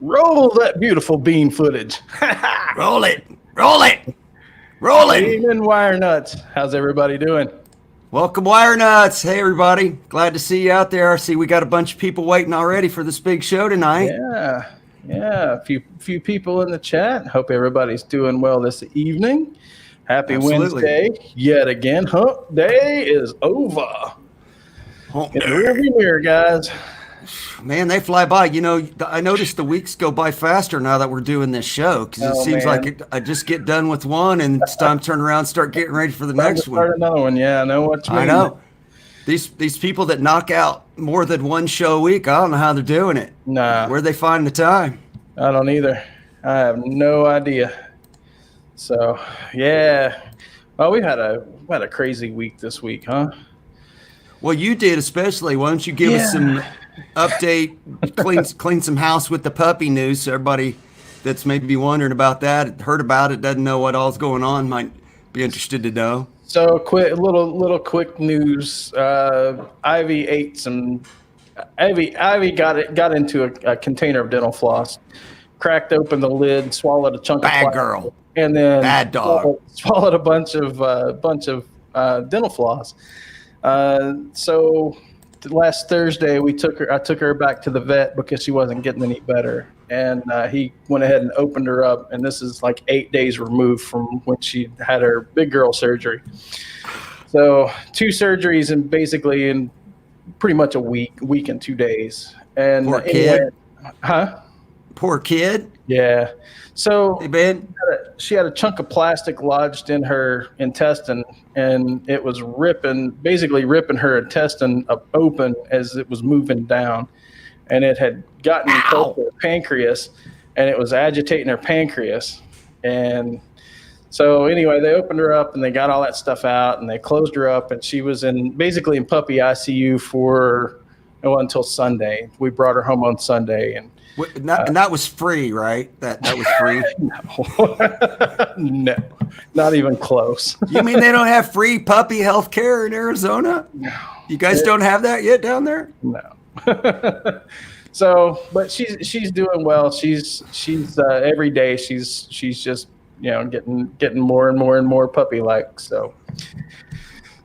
Roll that beautiful bean footage. Roll it. Roll it. Roll it. Evening, Wire Nuts. How's everybody doing? Welcome, Wire Nuts. Hey, everybody. Glad to see you out there. I see we got a bunch of people waiting already for this big show tonight. Yeah. A few people in the chat. Hope everybody's doing well this evening. Happy Absolutely. Wednesday. Yet again, hump day is over. Hump In the day. rearview mirror, guys. Man, they fly by. You know, I noticed the weeks go by faster now that we're doing this show because it seems like I just get done with one and it's time to turn around and start getting ready for the next one. Start another one. Yeah, I know what you mean. I know. These people that knock out more than one show a week, I don't know how they're doing it. Nah. Where'd they find the time? I don't either. I have no idea. So, yeah. Well, we had a crazy week this week, huh? Well, you did especially. Why don't you give us some update, clean some house with the puppy news so everybody that's maybe wondering about that, heard about it, doesn't know what all's going on, might be interested to know. So quick news. Ivy got into a container of dental floss, cracked open the lid, swallowed a chunk of Bad girl. and then Bad dog. swallowed a bunch of dental floss. So last Thursday I took her back to the vet because she wasn't getting any better, and he went ahead and opened her up, and this is like 8 days removed from when she had her big girl surgery. So 2 surgeries and basically in pretty much a week and 2 days. And Poor kid. Huh? Poor kid. Yeah. So Hey, Ben. she had a chunk of plastic lodged in her intestine, and it was basically ripping her intestine up open as it was moving down. And it had gotten close to her pancreas, and it was agitating her pancreas. And so anyway, they opened her up and they got all that stuff out and they closed her up, and she was basically in puppy ICU until Sunday. We brought her home on Sunday, and that was free, right? That was free. No, not even close. You mean they don't have free puppy health care in Arizona? No. You guys don't have that yet down there? No. So, but she's doing well. She's every day she's just getting more and more puppy like. So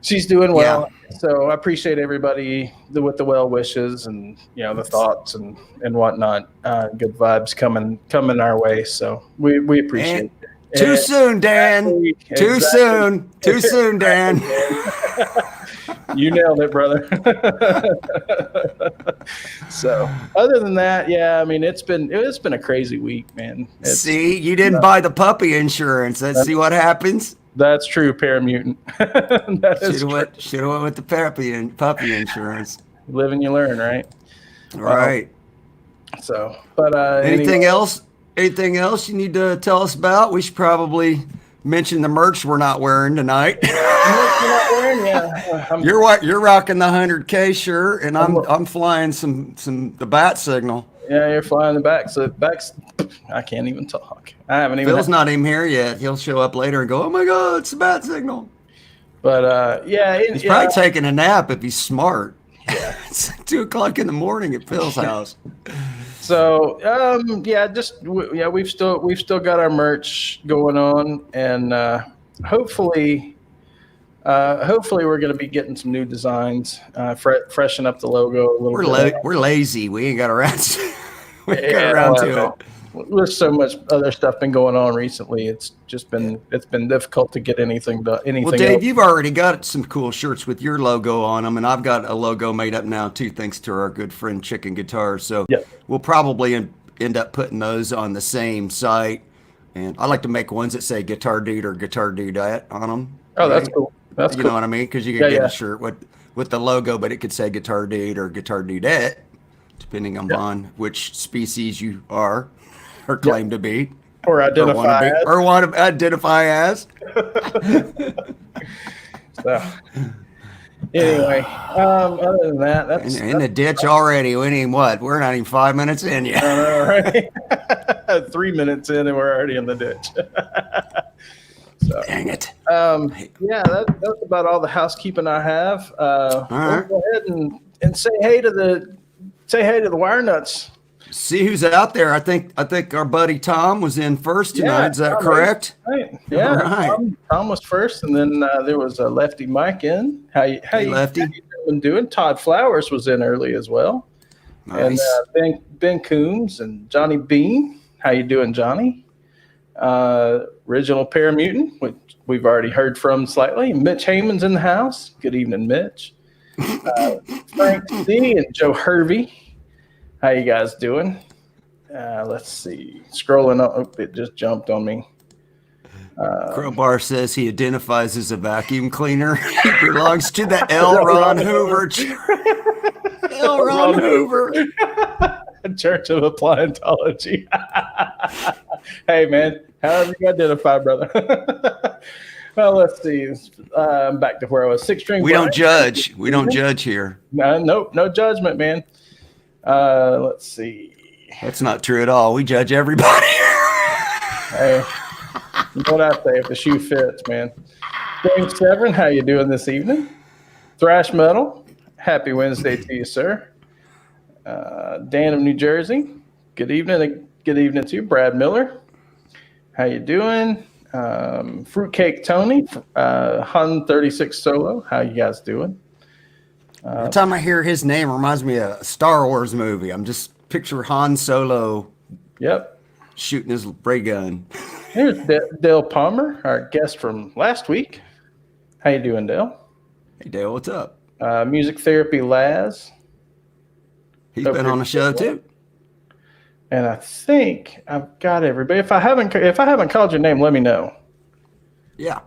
she's doing well. Yeah. So I appreciate everybody with the well wishes and the thoughts and whatnot. Good vibes coming our way. So we appreciate it. Too soon, Dan. Too soon, Dan. You nailed it, brother. So other than that, yeah, I mean it's been a crazy week, man. See, you didn't buy the puppy insurance. Let's see what happens. That's true, Paramutant. Should have went with the puppy insurance. Live and you learn, right? Right. So, but anything else? Anything else you need to tell us about? We should probably mention the merch we're not wearing tonight. You're not wearing, yeah. You're rocking the 100K shirt, and I'm flying the bat signal. Yeah, you're flying the back. So I can't even talk. I haven't even. Phil's not even here yet. He'll show up later and go, "Oh my God, it's the bat signal." But he's probably taking a nap if he's smart. Yeah, it's 2:00 in the morning at Phil's house. So we've still got our merch going on, and hopefully we're going to be getting some new designs, freshen up the logo a little bit. We're lazy. We ain't got around to it. There's so much other stuff been going on recently. It's been difficult to get anything done. Well, Dave, you've already got some cool shirts with your logo on them, and I've got a logo made up now too, thanks to our good friend Chicken Guitars. So we'll probably end up putting those on the same site. And I like to make ones that say Guitar Dude or Guitar Dudette on them. Oh, right? That's cool. That's cool. You know what I mean? Because you can get a shirt with the logo, but it could say Guitar Dude or Guitar Dudette, depending on which species you are or claim to be. Or identify as. Or want to identify as. So, Anyway, other than that, that's in the ditch already. We ain't what? We're not even 5 minutes in yet. I know, right? 3 minutes in and we're already in the ditch. So, dang it. Yeah, that's about all the housekeeping I have. All right. We'll go ahead and say hey to the wire nuts. See who's out there. I think our buddy Tom was in first tonight. Yeah, Is that Tom, correct? Right. Yeah. Right. Tom was first, and then there was a Lefty Mike in. How you Lefty? been doing? Todd Flowers was in early as well. Nice. And Ben Coombs and Johnny Bean. How you doing, Johnny? Original Paramutant, which we've already heard from slightly. Mitch Heyman's in the house. Good evening, Mitch. Frank C. and Joe Hervey. How you guys doing? Let's see. Scrolling up. Oh, it just jumped on me. Crowbar says he identifies as a vacuum cleaner. He belongs to the L. Ron Hoover. L. Ron Hoover. Church of Appliantology. Hey, man. However you identify, brother. Well, let's see. Back to where I was. Six string. We don't judge. We don't judge here. Nope. No judgment, man. Let's see. That's not true at all. We judge everybody. Hey, you know what I say? If the shoe fits, man. James Severn, how you doing this evening? Thrash Metal, happy Wednesday to you, sir. Dan of New Jersey, good evening. Good evening to you. Brad Miller, how you doing? Fruitcake Tony, Hun 36 Solo, how you guys doing? Every time I hear his name, it reminds me of a Star Wars movie. I'm just picture Han Solo. Yep. Shooting his ray gun. Here's Dale Palmer, our guest from last week. How you doing, Dale? Hey, Dale, what's up? Music Therapy Laz. He's been on the show too. And I think I've got everybody. If I haven't called your name, let me know. Yeah.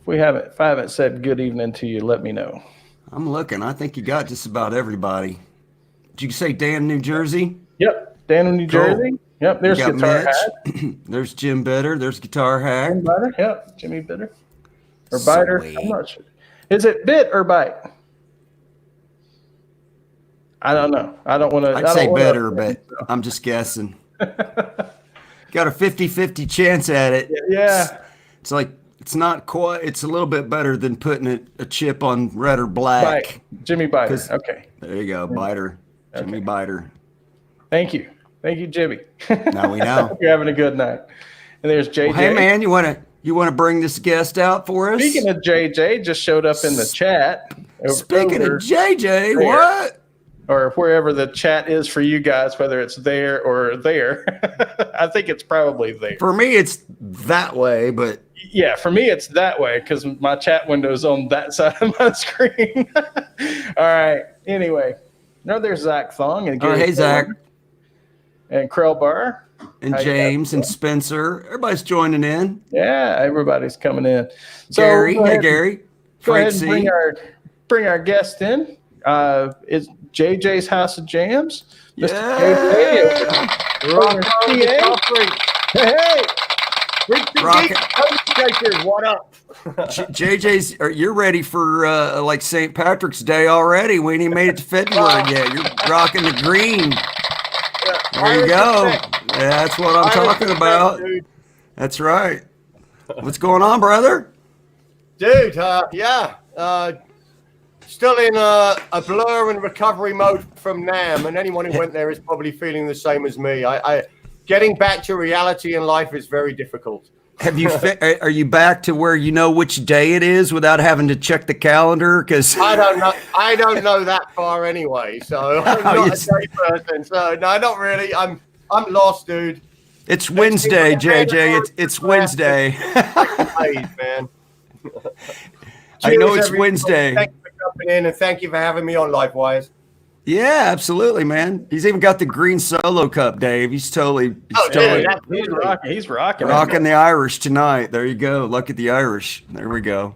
If I haven't said good evening to you, let me know. I'm looking. I think you got just about everybody. Did you say Dan, New Jersey? Yep, Dan in New Jersey. Yep, there's Guitar Mitch. Hack. There's Jim Bitter. There's Guitar Hack. Jim Bitter. Yep, Jimmy Bitter. Or Biter. Sweet. I'm not sure. Is it bit or bite? I don't know. I don't want to. I'd say Bitter, but I'm just guessing. Got a 50-50 chance at it. Yeah. It's like, it's not quite, it's a little bit better than putting a chip on red or black. Bite. Jimmy Biter. Okay. There you go. Biter. Jimmy Okay. Biter. Thank you. Thank you, Jimmy. Now we know. You're having a good night. And there's JJ. Well, hey man, you want to bring this guest out for us? Speaking of JJ, just showed up in the chat. Speaking of JJ, what? Or wherever the chat is for you guys, whether it's there or there. I think it's probably there. For me, it's that way, but yeah, for me, it's that way because my chat window's on that side of my screen. All right. Anyway, no, there's Zach Thong and hey Zach and Krell Bar and James and Spencer. Everybody's joining in. Yeah, everybody's coming in. So Gary, hey Gary. Go ahead and bring our guest in. It's JJ's House of Jams. Yeah. Hey. What up? JJ's, you're ready for like St. Patrick's Day already. We ain't even made it to February yet. You're rocking the green. There you go. Yeah, that's what I'm talking about. That's right. What's going on, brother? Dude, still in a blur and recovery mode from NAMM, and anyone who went there is probably feeling the same as me. I getting back to reality in life is very difficult. Have you? Are you back to where you know which day it is without having to check the calendar? Because I don't know that far anyway. So I'm not a day person. So no, not really. I'm lost, dude. It's Wednesday, JJ. It's Wednesday. Hey, man. I know it's Wednesday. Thank you for jumping in, and thank you for having me on LifeWise. Yeah, absolutely, man. He's even got the green solo cup, Dave. He's totally he's rocking the Irish tonight. There you go. Look at the Irish. There we go.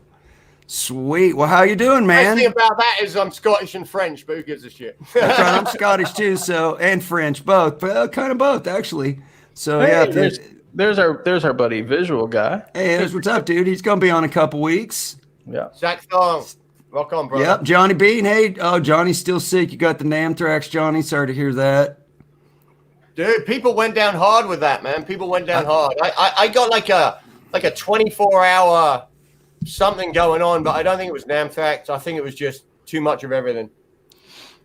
Sweet. Well, how you doing, man? The thing about that is I'm Scottish and French, but who gives a shit? That's right. I'm Scottish too, and French, both, kind of both actually. So hey, yeah, there's our buddy Visual Guy. Hey, what's up, dude? He's gonna be on a couple weeks. Yeah. Zach Thong. Rock on, brother. Yep, Johnny Bean. Hey, oh, Johnny's still sick. You got the Namthrax, Johnny. Sorry to hear that. Dude, people went down hard with that, man. People went down hard. I got like a 24-hour something going on, but I don't think it was Namthrax. I think it was just too much of everything.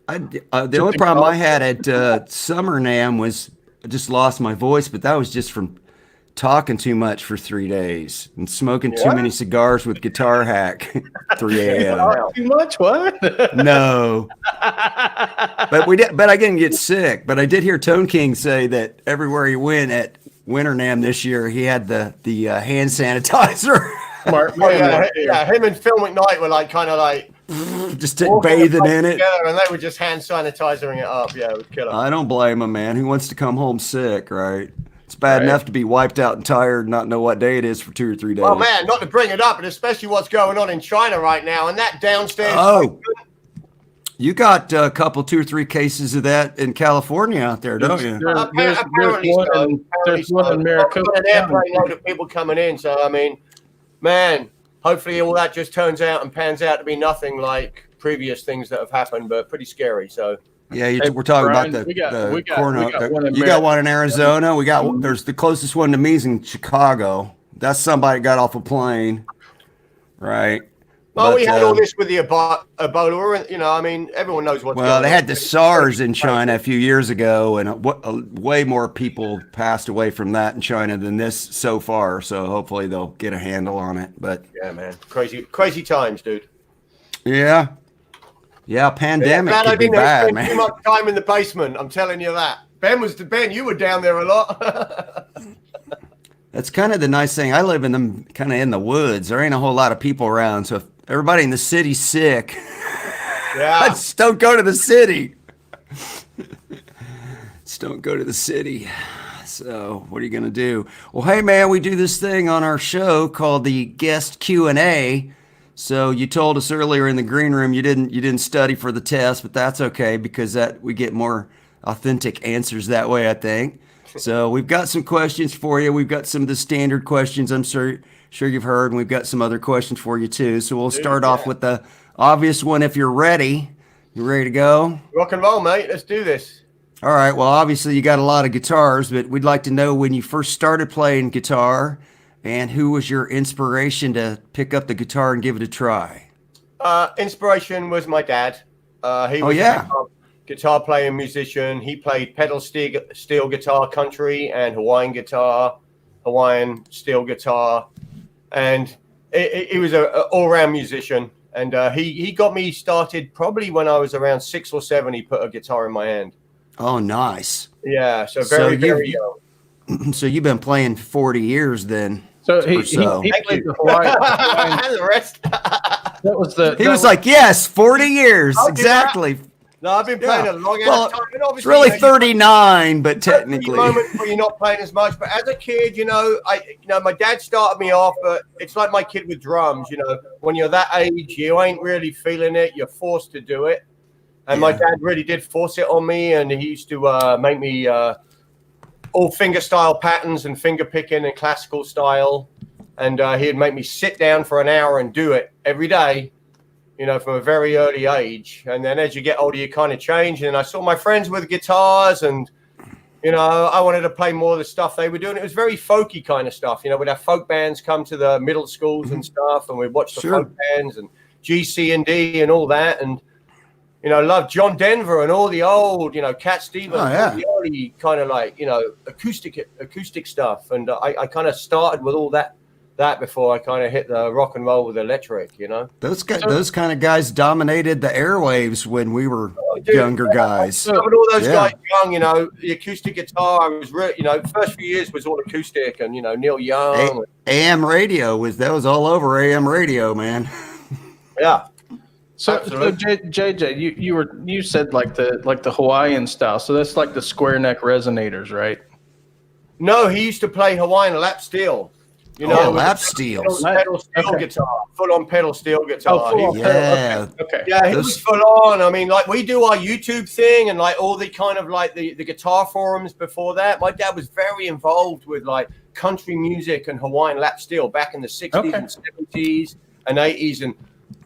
The only problem I had at Summer Nam was I just lost my voice, but that was just from talking too much for 3 days and smoking too many cigars with Guitar Hack 3 a.m. Too much? What? No. But I didn't get sick. But I did hear Tone King say that everywhere he went at Winter Nam this year, he had the hand sanitizer. Smart. Him and Phil McKnight were like kind of like just bathing in it, and they were just hand sanitizing it up. Yeah, it was killer. I don't blame him, man. Who wants to come home sick, right? It's bad enough to be wiped out and tired and not know what day it is for 2 or 3 days. Well, man, not to bring it up, but especially what's going on in China right now and that downstairs. Oh, you got a couple, 2 or 3 cases of that in California out there, don't you? There's one in Maricopa. An airplane load of people coming in. So, I mean, man, hopefully all that just turns out and pans out to be nothing like previous things that have happened, but pretty scary. So. Yeah, we're talking Brian, about we got one you got one in Arizona. There's the closest one to me is in Chicago. That's somebody got off a plane, right? Well, we had all this with the Ebola, you know. I mean, everyone knows what's going on. Well, they had the SARS in China a few years ago, and way more people passed away from that in China than this so far. So hopefully they'll get a handle on it. But yeah, man, crazy times, dude. Yeah. Yeah, pandemic could be bad, man. Too much time in the basement. I'm telling you that. Ben, you were down there a lot. That's kind of the nice thing. I live in the woods. There ain't a whole lot of people around, so if everybody in the city's sick, just don't go to the city. Just don't go to the city. So what are you gonna do? Well, hey man, we do this thing on our show called the guest Q&A. So you told us earlier in the green room you didn't study for the test, but that's okay because we get more authentic answers that way, I think. So we've got some questions for you. We've got some of the standard questions I'm sure you've heard, and we've got some other questions for you too. So we'll start off with the obvious one if you're ready. You ready to go? Rock and roll, mate. Let's do this. All right. Well, obviously you got a lot of guitars, but we'd like to know when you first started playing guitar. And who was your inspiration to pick up the guitar and give it a try? Inspiration was my dad. He was a guitar playing musician. He played pedal steel guitar, country, and Hawaiian steel guitar. And he was an all-round musician. And he got me started probably when I was around 6 or 7. He put a guitar in my hand. Oh, nice. Yeah, so very young. So you've been playing 40 years then. So he played the Hawaiian. The rest. He was like, yes, 40 years. Exactly. No, I've been playing a long time. It's really 39, but technically. Moments where you're not playing as much. But as a kid, my dad started me off, but it's like my kid with drums. When you're that age, you ain't really feeling it. You're forced to do it. And my dad really did force it on me, and he used to make me all finger style patterns and finger picking and classical style. And he'd make me sit down for an hour and do it every day, from a very early age. And then as you get older, you kind of change. And I saw my friends with guitars and, I wanted to play more of the stuff they were doing. It was very folky kind of stuff. We'd have folk bands come to the middle schools and stuff, and we'd watch the folk bands and GC&D and all that. And, love John Denver and all the old, Cat Stevens, all the early kind of like, acoustic stuff. And I kind of started with all that before I kind of hit the rock and roll with electric, Those kind of guys dominated the airwaves when we were younger guys. But all those guys young, the acoustic guitar, I was really, first few years was all acoustic and, Neil Young. AM radio that was all over AM radio, man. Yeah. So JJ, you said like the Hawaiian style. So that's like the square neck resonators, right? No, he used to play Hawaiian lap steel. Lap steel. Pedal steel guitar, full on pedal steel guitar. Okay. Yeah, he was full on. I mean, like we do our YouTube thing and like all the kind of like the guitar forums before that. My dad was very involved with like country music and Hawaiian lap steel back in the 60s and 70s and 80s. And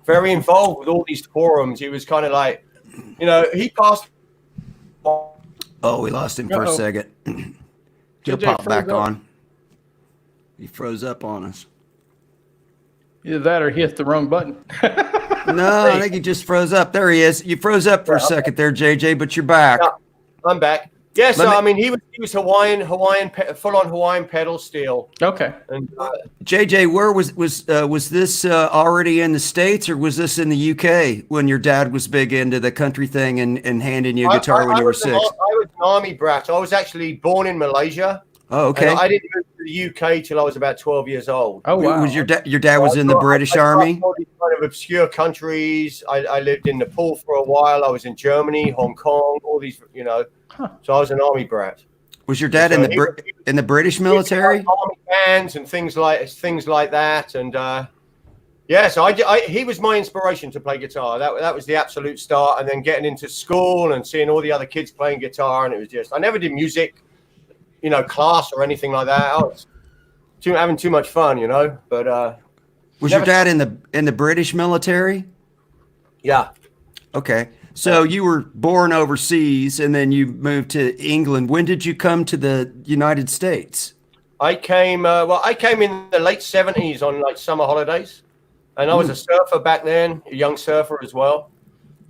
very involved with all these forums. He was kind of like, he passed. Oh, we lost him for a second. He'll pop back on. He froze up on us. Either that or he hit the wrong button. No, I think he just froze up. There he is. You froze up for a second there, JJ, but you're back. Yeah, I'm back. Yeah, so I mean, he was Hawaiian, full-on Hawaiian pedal steel. Okay. And JJ, where was this already in the States, or was this in the UK when your dad was big into the country thing and handing you a guitar when you were 6? I was an army brat. I was actually born in Malaysia. Oh, okay. I didn't move to the UK till I was about 12 years old. Oh, wow. Was your dad was in the British Army? All these kind of obscure countries. I lived in Nepal for a while. I was in Germany, Hong Kong, all these, So I was an army brat. Was your dad in the British military? Army bands and things like that, and so he was my inspiration to play guitar. That was the absolute start, and then getting into school and seeing all the other kids playing guitar, and it was just I never did music, class or anything like that. I was having too much fun, But was your dad in the British military? Yeah. Okay. So you were born overseas and then you moved to England. When did you come to the United States? I came in the late 70s on like summer holidays, and I was a surfer back then, a young surfer as well.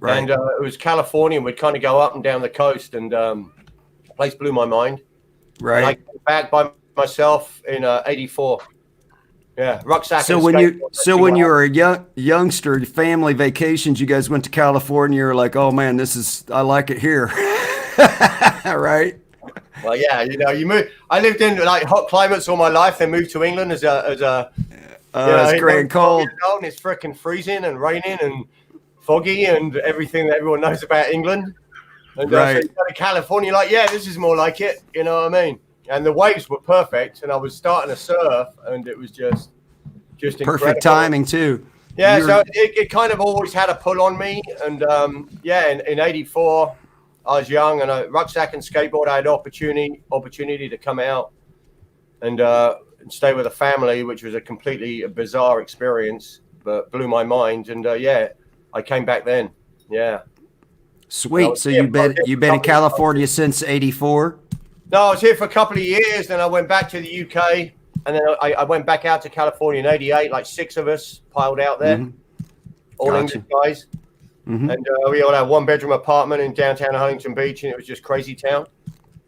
Right. And it was California. We'd kind of go up and down the coast, and the place blew my mind. Right. And I came back by myself in 84. Yeah, rucksack. So when you were a youngster, family vacations, you guys went to California. You're like, oh man, I like it here, right? Well, yeah, you move. I lived in like hot climates all my life, then moved to England as a. It's great and cold. And it's freaking freezing and raining and foggy and everything that everyone knows about England. And right. So you go to California, like, yeah, this is more like it. You know what I mean? And the waves were perfect, and I was starting to surf, and it was just incredible. Perfect timing too. Yeah, so it kind of always had a pull on me, and in '84, I was young, and a rucksack and skateboard. I had opportunity to come out and stay with a family, which was a completely bizarre experience, but blew my mind. And I came back then. Yeah. Sweet. So you've been in California since '84. No, I was here for a couple of years, then I went back to the UK, and then I went back out to California in '88, like 6 of us piled out there, all English guys. Mm-hmm. And we all had a 1-bedroom apartment in downtown Huntington Beach, and it was just crazy town.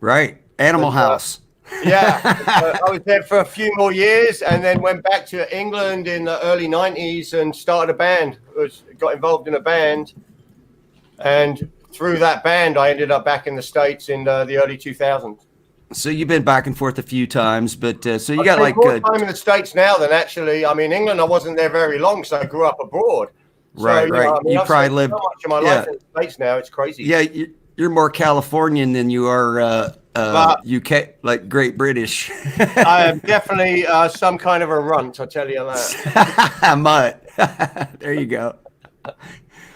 Right. Animal house. Yeah. I was there for a few more years, and then went back to England in the early 90s and started a band. Got involved in a band, and through that band, I ended up back in the States in the early 2000s. So you've been back and forth a few times, but so you got like more time in the States now than actually. I mean, England, I wasn't there very long, so I grew up abroad. Right, right. You probably lived so much of my life in the States now. It's crazy. Yeah, you're more Californian than you are UK, like Great British. I am definitely some kind of a runt. I tell you that. Mutt. There you go.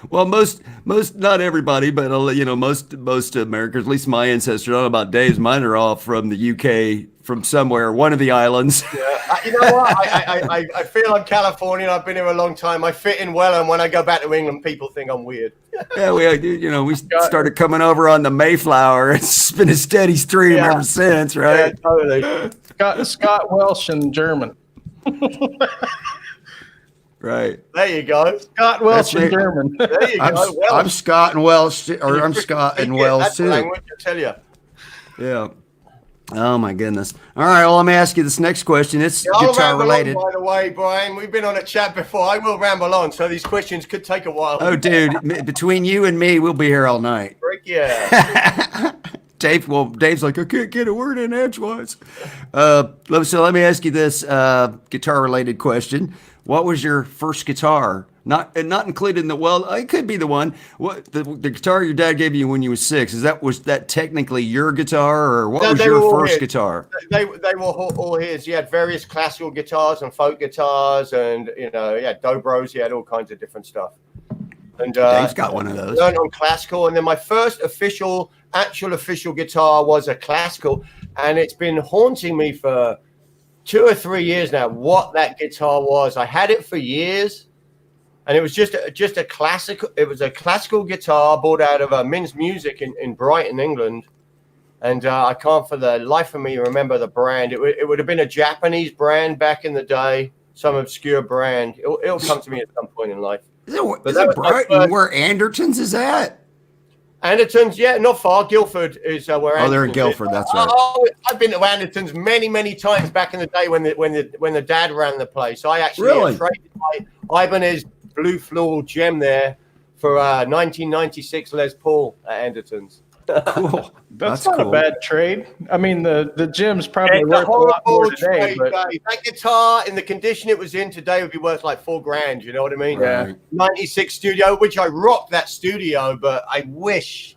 Well, most not everybody, but most Americans, at least my ancestors. I don't know about Dave's. Mine are all from the UK, from somewhere, one of the islands. Yeah, you know what? I feel I'm Californian. I've been here a long time. I fit in well, and when I go back to England, people think I'm weird. Yeah, we started coming over on the Mayflower. It's been a steady stream ever since, right? Yeah, totally. Scott, Welsh, and German. Right. There you go. Scott, Welsh, and German. There you go. I'm Scott and Welsh, or I'm Scott and Welsh too. Language, I tell you. Yeah. Oh my goodness. All right. Well, let me ask you this next question. It's guitar related. By the way, Brian, we've been on a chat before. I will ramble on, so these questions could take a while. Oh, dude, between you and me, we'll be here all night. Frick yeah. Dave's like, I can't get a word in edgewise. So let me ask you this guitar related question. What was your first guitar? Not included in it could be the one. What the guitar your dad gave you when you were 6? was that technically your guitar, or what was your first guitar? They were all his. He had various classical guitars and folk guitars, and he had dobros. He had all kinds of different stuff. And Dave's got one of those. Learned on classical, and then my first actual official guitar was a classical, and it's been haunting me for 2 or 3 years now what that guitar was. I had it for years, and it was just a classical. It was a classical guitar bought out of Min's Music in Brighton, England, and I can't for the life of me remember the brand. It would have been a Japanese brand back in the day, some obscure brand. It'll come to me at some point in life. Is it Brighton where Anderton's is at? Anderton's, yeah, not far. Guildford is where Anderton's. Oh, they're in Guildford. That's right. Oh, I've been to Anderton's many times back in the day when the dad ran the place. I actually traded my Ibanez blue floral gem there for 1996 Les Paul at Anderton's. Cool. That's not a bad trade. I mean, the gem's probably worth a lot more today. But that guitar in the condition it was in today would be worth like $4,000. You know what I mean? Right. 96 studio, which I rocked that studio, but I wish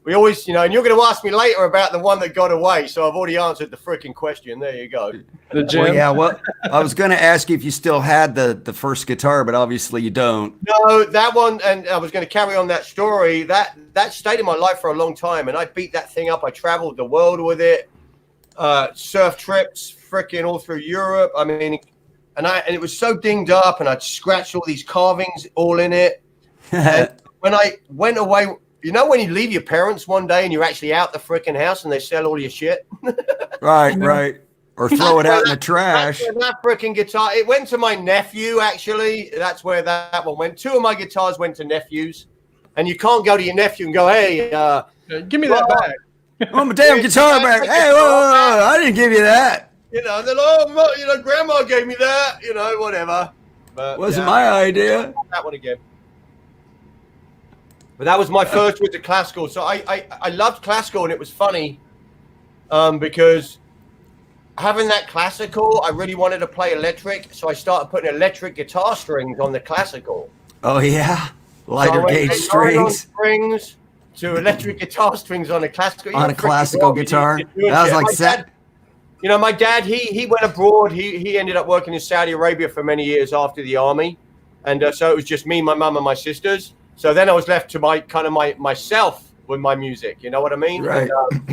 we always, and you're going to ask me later about the one that got away. So I've already answered the freaking question. There you go. The gem. Well, yeah. Well, I was going to ask you if you still had the first guitar, but obviously you don't. No, that one, and I was going to carry on that story. That stayed in my life for a long time, and I beat that thing up. I traveled the world with it, surf trips, freaking all through Europe. I mean, and it was so dinged up, and I'd scratched all these carvings all in it. And when I went away, when you leave your parents one day and you're actually out the freaking house and they sell all your shit? Right. Or throw it out in the trash. That freaking guitar, it went to my nephew, actually. That's where that one went. 2 of my guitars went to nephews. And you can't go to your nephew and go, hey, give me that back. Oh, my damn guitar back. Hey, whoa, I didn't give you that. Then, oh, grandma gave me that, whatever. But wasn't my idea. That one again. But that was my first with the classical. So I loved classical, and it was funny because having that classical, I really wanted to play electric. So I started putting electric guitar strings on the classical. Oh, yeah. Lighter gauge strings to electric guitar strings on a classical. On a classical guitar. That was like set. My dad, he went abroad. He ended up working in Saudi Arabia for many years after the army. And so it was just me, my mum, and my sisters. So then I was left to myself with my music. You know what I mean? Right.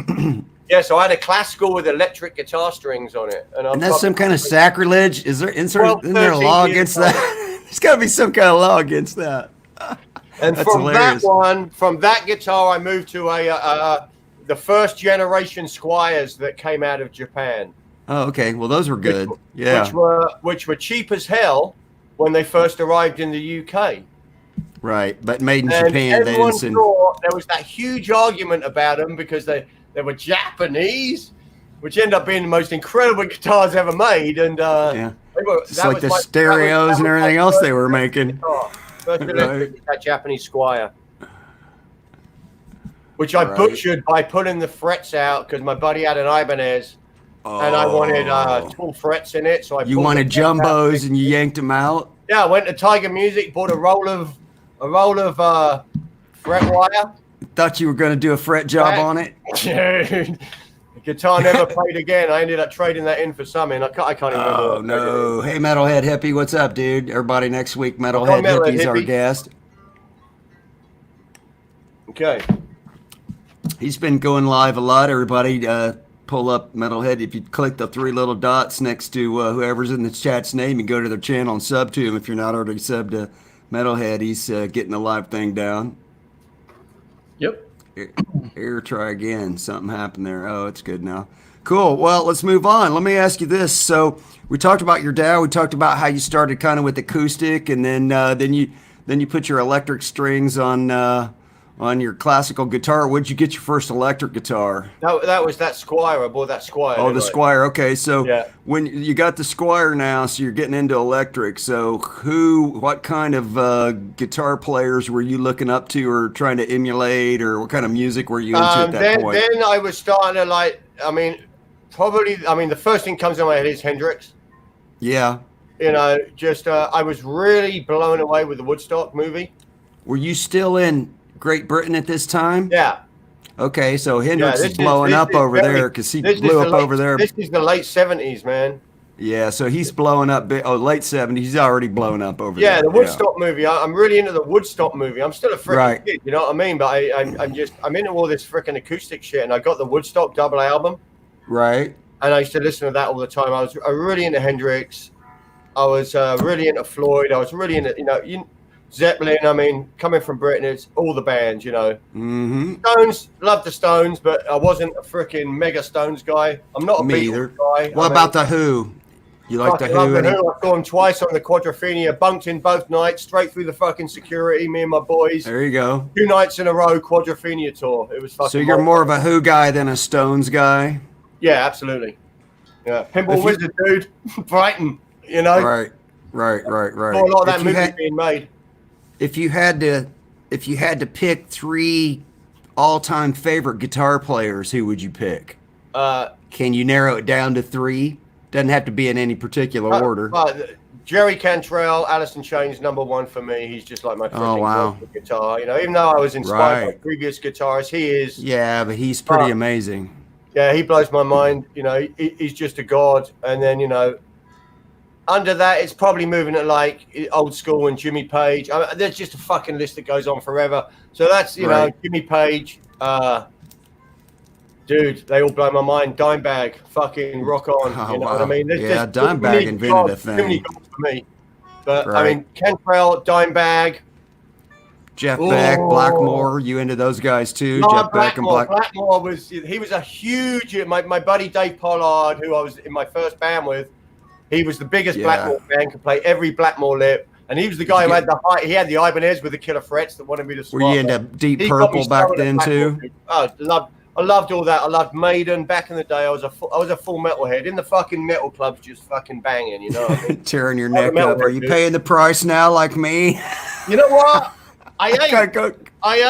And, so I had a classical with electric guitar strings on it. And that's some kind of sacrilege? Isn't there a law against that? There's got to be some kind of law against that. And that's from hilarious. from that guitar, I moved to the first generation Squiers that came out of Japan. Oh, okay. Well, those were good. Which were cheap as hell when they first arrived in the UK. Right, but made in Japan. They didn't send. There was that huge argument about them because they were Japanese, which ended up being the most incredible guitars ever made. And just like the stereos and everything else they were making. First electric, that Japanese Squier, which I butchered by putting the frets out because my buddy had an Ibanez, and I wanted full frets in it. So you wanted jumbos and you yanked them out. Yeah, I went to Tiger Music, bought a roll of fret wire. Thought you were going to do a fret job on it. Dude, the guitar never played again. I ended up trading that in for something. I can't even remember. Oh, no. Hey, Metalhead Hippie, what's up, dude? Everybody next week, Metalhead Hippie's our guest. Okay. He's been going live a lot, everybody. Pull up Metalhead. If you click the 3 little dots next to whoever's in the chat's name and go to their channel and sub to him. If you're not already subbed to Metalhead, he's getting the live thing down. Yep. Here, try again. Something happened there. Oh, it's good now. Cool. Well, let's move on. Let me ask you this. So we talked about your dad. We talked about how you started kind of with acoustic, and then you put your electric strings on your classical guitar. Where'd you get your first electric guitar? That was that Squier. I bought that Squier. Oh, the Squier. Okay, so when you got the Squier now, so you're getting into electric. So what kind of guitar players were you looking up to or trying to emulate, or what kind of music were you into at that point? Then I was starting to the first thing comes to my head is Hendrix. Yeah. I was really blown away with the Woodstock movie. Were you still in Great Britain at this time? Yeah. Okay, so Hendrix is blowing up over there because he blew up over there. This is the late 70s, man. Yeah, so he's blowing up big. Oh, late 70s. He's already blown up over there. Yeah, the Woodstock movie. I'm really into the Woodstock movie. I'm still a freaking kid, you know what I mean? But I'm into all this freaking acoustic shit, and I got the Woodstock double album. Right. And I used to listen to that all the time. I was really into Hendrix. I was really into Floyd. I was really into, Zeppelin. I mean, coming from Britain, it's all the bands, you know. Mm-hmm. Stones, love the Stones, but I wasn't a freaking mega Stones guy. I'm not a Me Beatles either. guy. What about the Who? You like the love Who? the Who. I saw them twice on the Quadrophenia. Bunked in both nights, straight through the fucking security. Me and my boys. There you go. 2 nights in a row, Quadrophenia tour. It was fucking. So you're more of a Who guy than a Stones guy? Yeah, absolutely. Yeah, Pinball Wizard, dude. Brighton, you know. Right. Saw a lot of that movie being made. If you had to pick 3 all-time favorite guitar players, who would you pick? Can you narrow it down to 3? Doesn't have to be in any particular order. Jerry Cantrell, Alice in Chains, #1 for me. He's just like my freaking guitar. You know, even though I was inspired by previous guitarists, he is. Yeah, but he's pretty amazing. Yeah, he blows my mind. You know, he's just a god. And then, you know, under that, it's probably moving it like old school and Jimmy Page. There's just a fucking list that goes on forever. So that's, you know, Jimmy Page. Dude, they all blow my mind. Dimebag, fucking rock on. You know what I mean? Dimebag invented a thing. Too many gods for me. But, I mean, Cantrell, Dimebag. Jeff Beck, Blackmore, you into those guys too? No, Jeff Beck and Blackmore was a huge. My buddy Dave Pollard, who I was in my first band with, he was the biggest Blackmore fan. Could play every Blackmore lip, and he was the guy who had he had the Ibanez with the killer frets that wanted me to. Were you into Deep Purple back then too? Oh, I loved all that. I loved Maiden back in the day. I was a full metalhead in the fucking metal clubs, just fucking banging. You know, what I mean? Tearing your neck up. Are you paying the price now, like me? You know what? I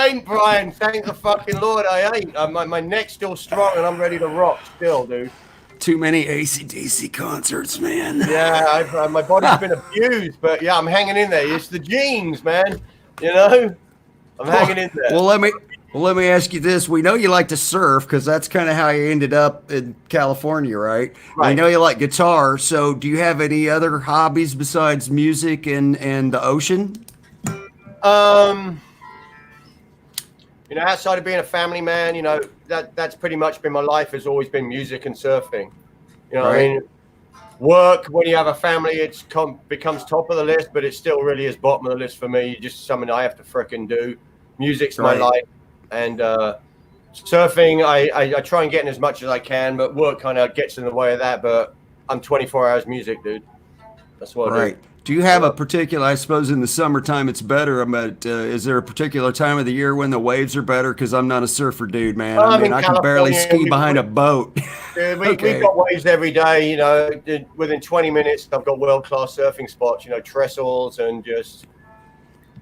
ain't, Brian. Thank the fucking Lord, I ain't. My neck's still strong, and I'm ready to rock still, dude. Too many AC/DC concerts, man. Yeah, my body's been abused, but yeah, I'm hanging in there. It's the genes, man. You know, I'm hanging in there. Well, let me ask you this. We know you like to surf because that's kind of how you ended up in California, right? We know you like guitar. So do you have any other hobbies besides music and the ocean? You know, outside of being a family man, you know, that's pretty much been my life, has always been music and surfing. You know what I mean? Work, when you have a family, it becomes top of the list, but it still really is bottom of the list for me. Just something I have to frickin' do. Music's my life. And surfing, I try and get in as much as I can, but work kind of gets in the way of that. But I'm 24 hours music, dude. That's what I do. Do you have a particular, I suppose in the summertime it's better, but is there a particular time of the year when the waves are better? Because I'm not a surfer dude, man. I mean, I can barely ski behind a boat. Dude, we've got waves every day, you know. Within 20 minutes, I've got world-class surfing spots, you know, trestles and just...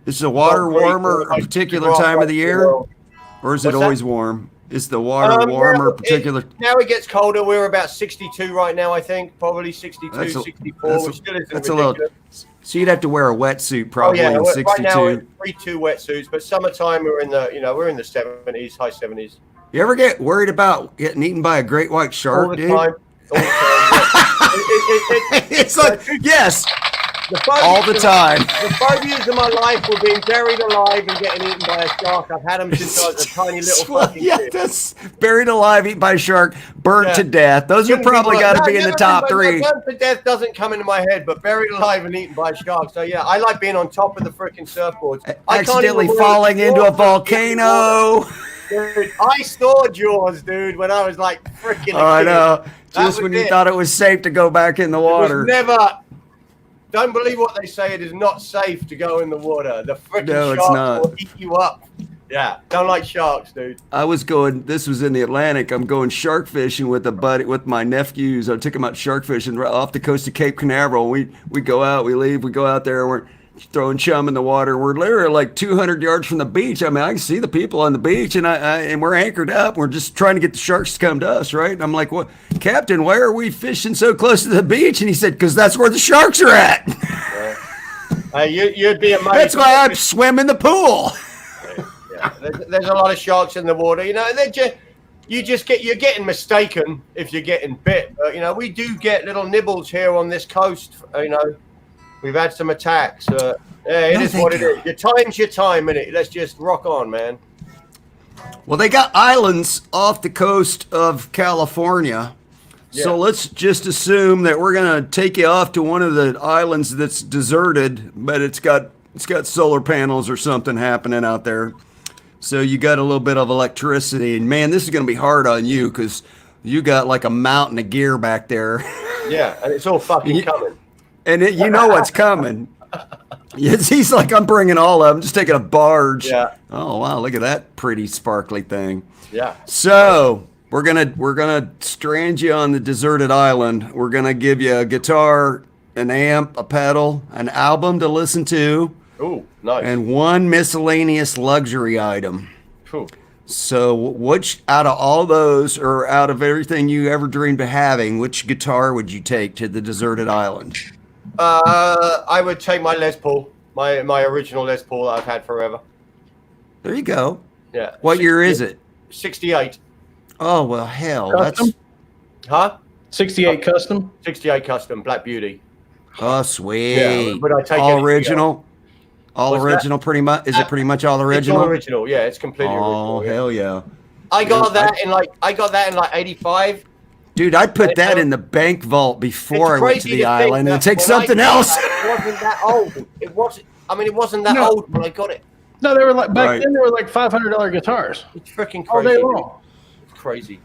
Is the water warmer a particular time of the year? Or is it always warm? Is the water warmer particular? Now it gets colder. We're about 62 right now, I think. Probably 62, 64. Which still isn't ridiculous. So you'd have to wear a wetsuit probably in 62. Right now we're 3-2 wetsuits, but summertime we're in the 70s, high 70s. You ever get worried about getting eaten by a great white shark, dude? All the time. It's like, yes. All the time. The 5 years of my life were being buried alive and getting eaten by a shark. I've had them since I was a tiny little fucking kid. That's buried alive, eaten by a shark, burnt to death. Those are probably got to be in the top 3. Burnt to death doesn't come into my head, but buried alive and eaten by a shark. So yeah, I like being on top of the freaking surfboards. Accidentally falling into a volcano. Dude, I saw Jaws, dude, when I was like freaking. I know. Just when you thought it was safe to go back in the water. It was never. Don't believe what they say. It is not safe to go in the water. The freaking sharks will eat you up. Yeah, don't like sharks, dude. This was in the Atlantic. I'm going shark fishing with my nephews. I took them out shark fishing right off the coast of Cape Canaveral. We go out, we leave, we go out there, we're throwing chum in the water. We're literally like 200 yards from the beach. I mean, I can see the people on the beach, and we're anchored up. We're just trying to get the sharks to come to us, right? And I'm like, "What, Captain? Why are we fishing so close to the beach?" And he said, "Because that's where the sharks are at." You'd be amazed. That's why I swim in the pool. Yeah. There's a lot of sharks in the water. You know, you're getting mistaken if you're getting bit. But you know, we do get little nibbles here on this coast. You know. We've had some attacks. It is what it is. Your time's your time, innit? Let's just rock on, man. Well, they got islands off the coast of California. Yeah. So let's just assume that we're going to take you off to one of the islands that's deserted, but it's got It's got solar panels or something happening out there. So you got a little bit of electricity. And man, this is going to be hard on you because you got like a mountain of gear back there. Yeah, and it's all fucking coming. And you know what's coming. He's like, I'm bringing all of them, just taking a barge. Yeah. Oh, wow, look at that pretty sparkly thing. Yeah. So we're gonna strand you on the deserted island. We're gonna give you a guitar, an amp, a pedal, an album to listen to. Ooh, nice. And one miscellaneous luxury item. Cool. So which out of all those, or out of everything you ever dreamed of having, which guitar would you take to the deserted island? I would take my Les Paul, my original Les Paul that I've had forever. There you go. Yeah. What year is it? 68. Oh, well, hell. Custom? Huh? 68 custom? 68 custom, Black Beauty. Oh, sweet. Yeah, but I take all anything original? All What's original, pretty much? Is it pretty much all original? It's all original, yeah. It's completely original. Oh, yeah. hell yeah. I got that in like 85. Dude, I'd put that in the bank vault before I went to the island and take something else. It wasn't that old. It wasn't that old when I got it. No, they were like back then. They were like $500 guitars. It's freaking All crazy. day long. It's crazy.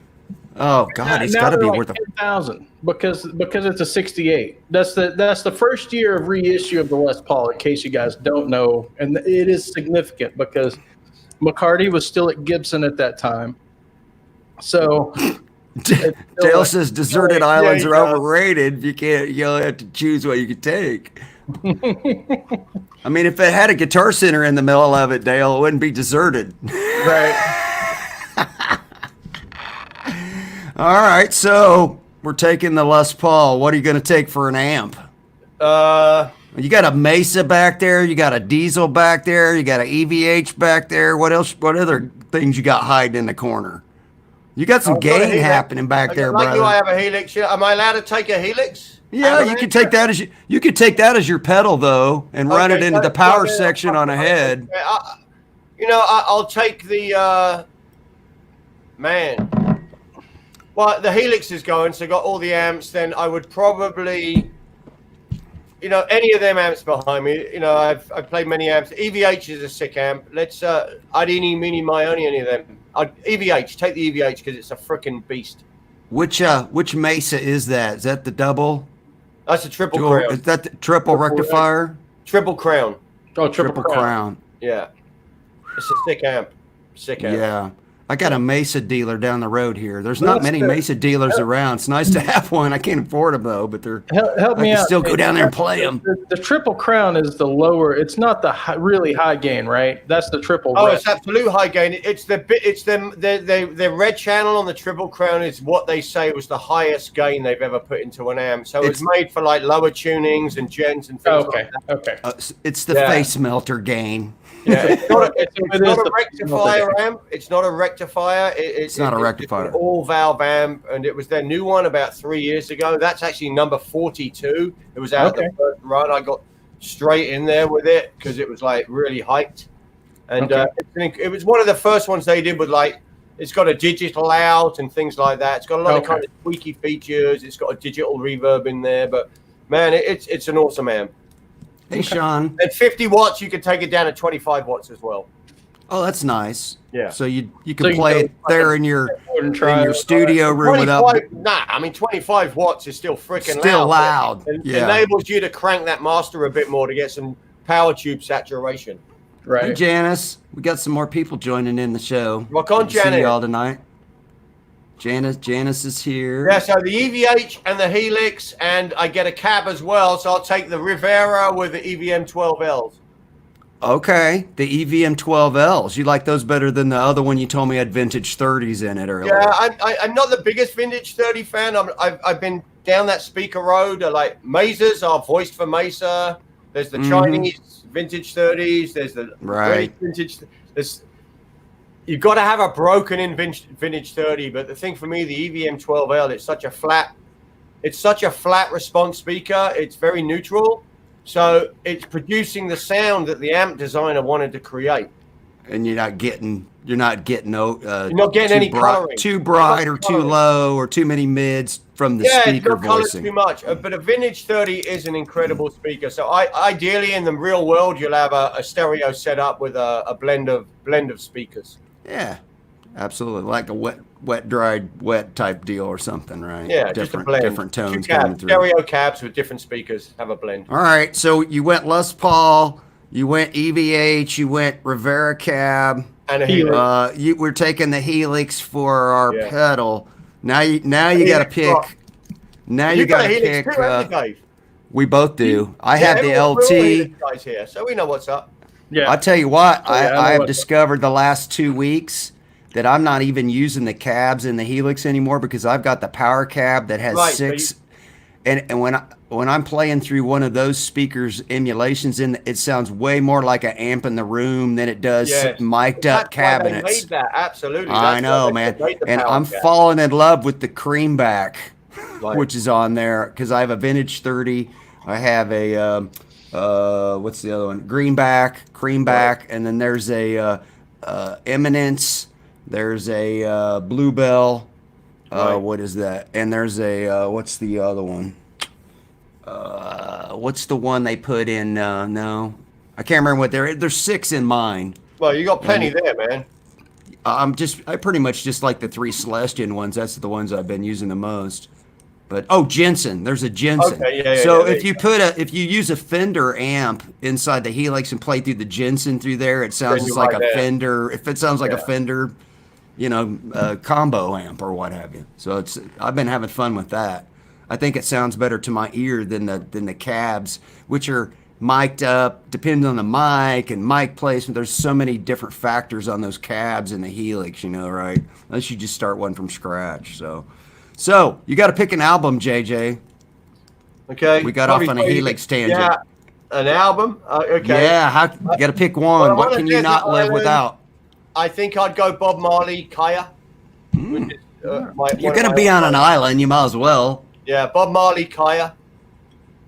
Oh God, it's Now got to they're be like worth 10,000 because it's a 68. That's the first year of reissue of the Les Paul. In case you guys don't know, and it is significant because McCarty was still at Gibson at that time. So Dale says deserted islands yeah, are overrated. You'll have to choose what you can take. I mean, if it had a Guitar Center in the middle of it, Dale, it wouldn't be deserted. right. All right, so we're taking the Les Paul. What are you going to take for an amp? You got a Mesa back there. You got a Diesel back there. You got an EVH back there. What else? What other things you got hiding in the corner? You got some gain happening back there, brother. Do I have a Helix? Am I allowed to take a Helix? Yeah, you could take that as your pedal thoa and run it into the power section on ahead. I'll take the man. Well, the Helix is going, so got all the amps. Then I would probably, any of them amps behind me. I've played many amps. EVH is a sick amp. Let's Idini, Mini, Mioni, any of them. EVH, take the EVH because it's a freaking beast. Which Mesa is that? Is that the double? That's a triple crown. Is that the triple rectifier? Triple crown. Oh, triple crown. Yeah. It's a sick amp. Yeah. I got a Mesa dealer down the road here. There's not many Mesa dealers around. It's nice to have one. I can't afford them though, but they're help me I can out. still go down there and play them. The triple crown is the lower. It's not the really high gain, right? That's the triple. Oh, red. it's absolute high gain. It's the red channel on the triple crown is what they say was the highest gain they've ever put into an amp. So it's made for like lower tunings and gens and things like that. Okay. It's the face melter gain. Yeah, it's not a rectifier amp. It's not a rectifier. It's not a rectifier. It's an all valve amp, and it was their new one about 3 years ago. That's actually number 42. It was out the first run. I got straight in there with it because it was like really hyped, and it was one of the first ones they did with like it's got a digital out and things like that. It's got a lot of kind of squeaky features. It's got a digital reverb in there, but man, it's an awesome amp. Hey, Sean. At 50 watts, you can take it down to 25 watts as well. Oh, that's nice. Yeah. So you can play it there in your studio room without. 25 watts is still freaking loud. It enables you to crank that master a bit more to get some power tube saturation. Right. Hey, Janice, we got some more people joining in the show. Rock on, Janice. See y'all tonight. Janice is here. Yeah, so the EVH and the Helix, and I get a cab as well, so I'll take the Rivera with the EVM 12Ls. Okay, the EVM 12Ls. You like those better than the other one you told me had vintage 30s in it earlier? Yeah, I'm not the biggest vintage 30 fan. I've been down that speaker road. Like Mesas are voiced for Mesa. There's the Chinese vintage 30s. There's the vintage. You've got to have a broken in vintage 30, but the thing for me, the EVM 12L, it's such a flat response speaker. It's very neutral, so it's producing the sound that the amp designer wanted to create. And you're not getting you're not getting you're not getting any coloring. Too bright or too low or too many mids from the speaker voicing. Too much. But a vintage 30 is an incredible speaker. So ideally in the real world, you'll have a stereo set up with a blend of speakers. Yeah, absolutely. Like a wet, dried, wet type deal or something, right? Yeah, different tones coming through. Stereo cabs with different speakers have a blend. All right, so you went Les Paul, you went EVH, you went Rivera cab, and a Helix. We're taking the Helix for our pedal. Now you got to pick. Now you got to pick. Too, we both do. I have the LT. Guys here, so we know what's up. Yeah. I'll tell you what. I have discovered the last 2 weeks that I'm not even using the cabs in the Helix anymore because I've got the power cab that has 6. And when I'm playing through one of those speakers emulations, it sounds way more like an amp in the room than it does mic'd up cabinets. Made that. Absolutely. I know, man. And I'm falling in love with the Creamback, which is on there because I have a vintage 30. I have a what's the other one? Creamback, and then there's a Eminence. There's a Bluebell. What is that? And there's a what's the other one? What's the one they put in? No, I can't remember what there's 6 in mine. Well, you got plenty there, man. I pretty much just like the 3 Celestion ones. That's the ones I've been using the most. But Jensen, there's a Jensen. Okay, so if you use a Fender amp inside the Helix and play through the Jensen through there, it sounds just like a Fender. If it sounds like a Fender, combo amp or what have you. So I've been having fun with that. I think it sounds better to my ear than the cabs, which are mic'd up, depending on the mic and mic placement. There's so many different factors on those cabs in the Helix, right? Unless you just start one from scratch. So you got to pick an album, JJ. Okay. We got off on a Helix tangent. Yeah, an album. Okay. Yeah, you got to pick one. What can you not live without? I think I'd go Bob Marley, Kaya. You're going to be on an island. You might as well. Yeah, Bob Marley, Kaya.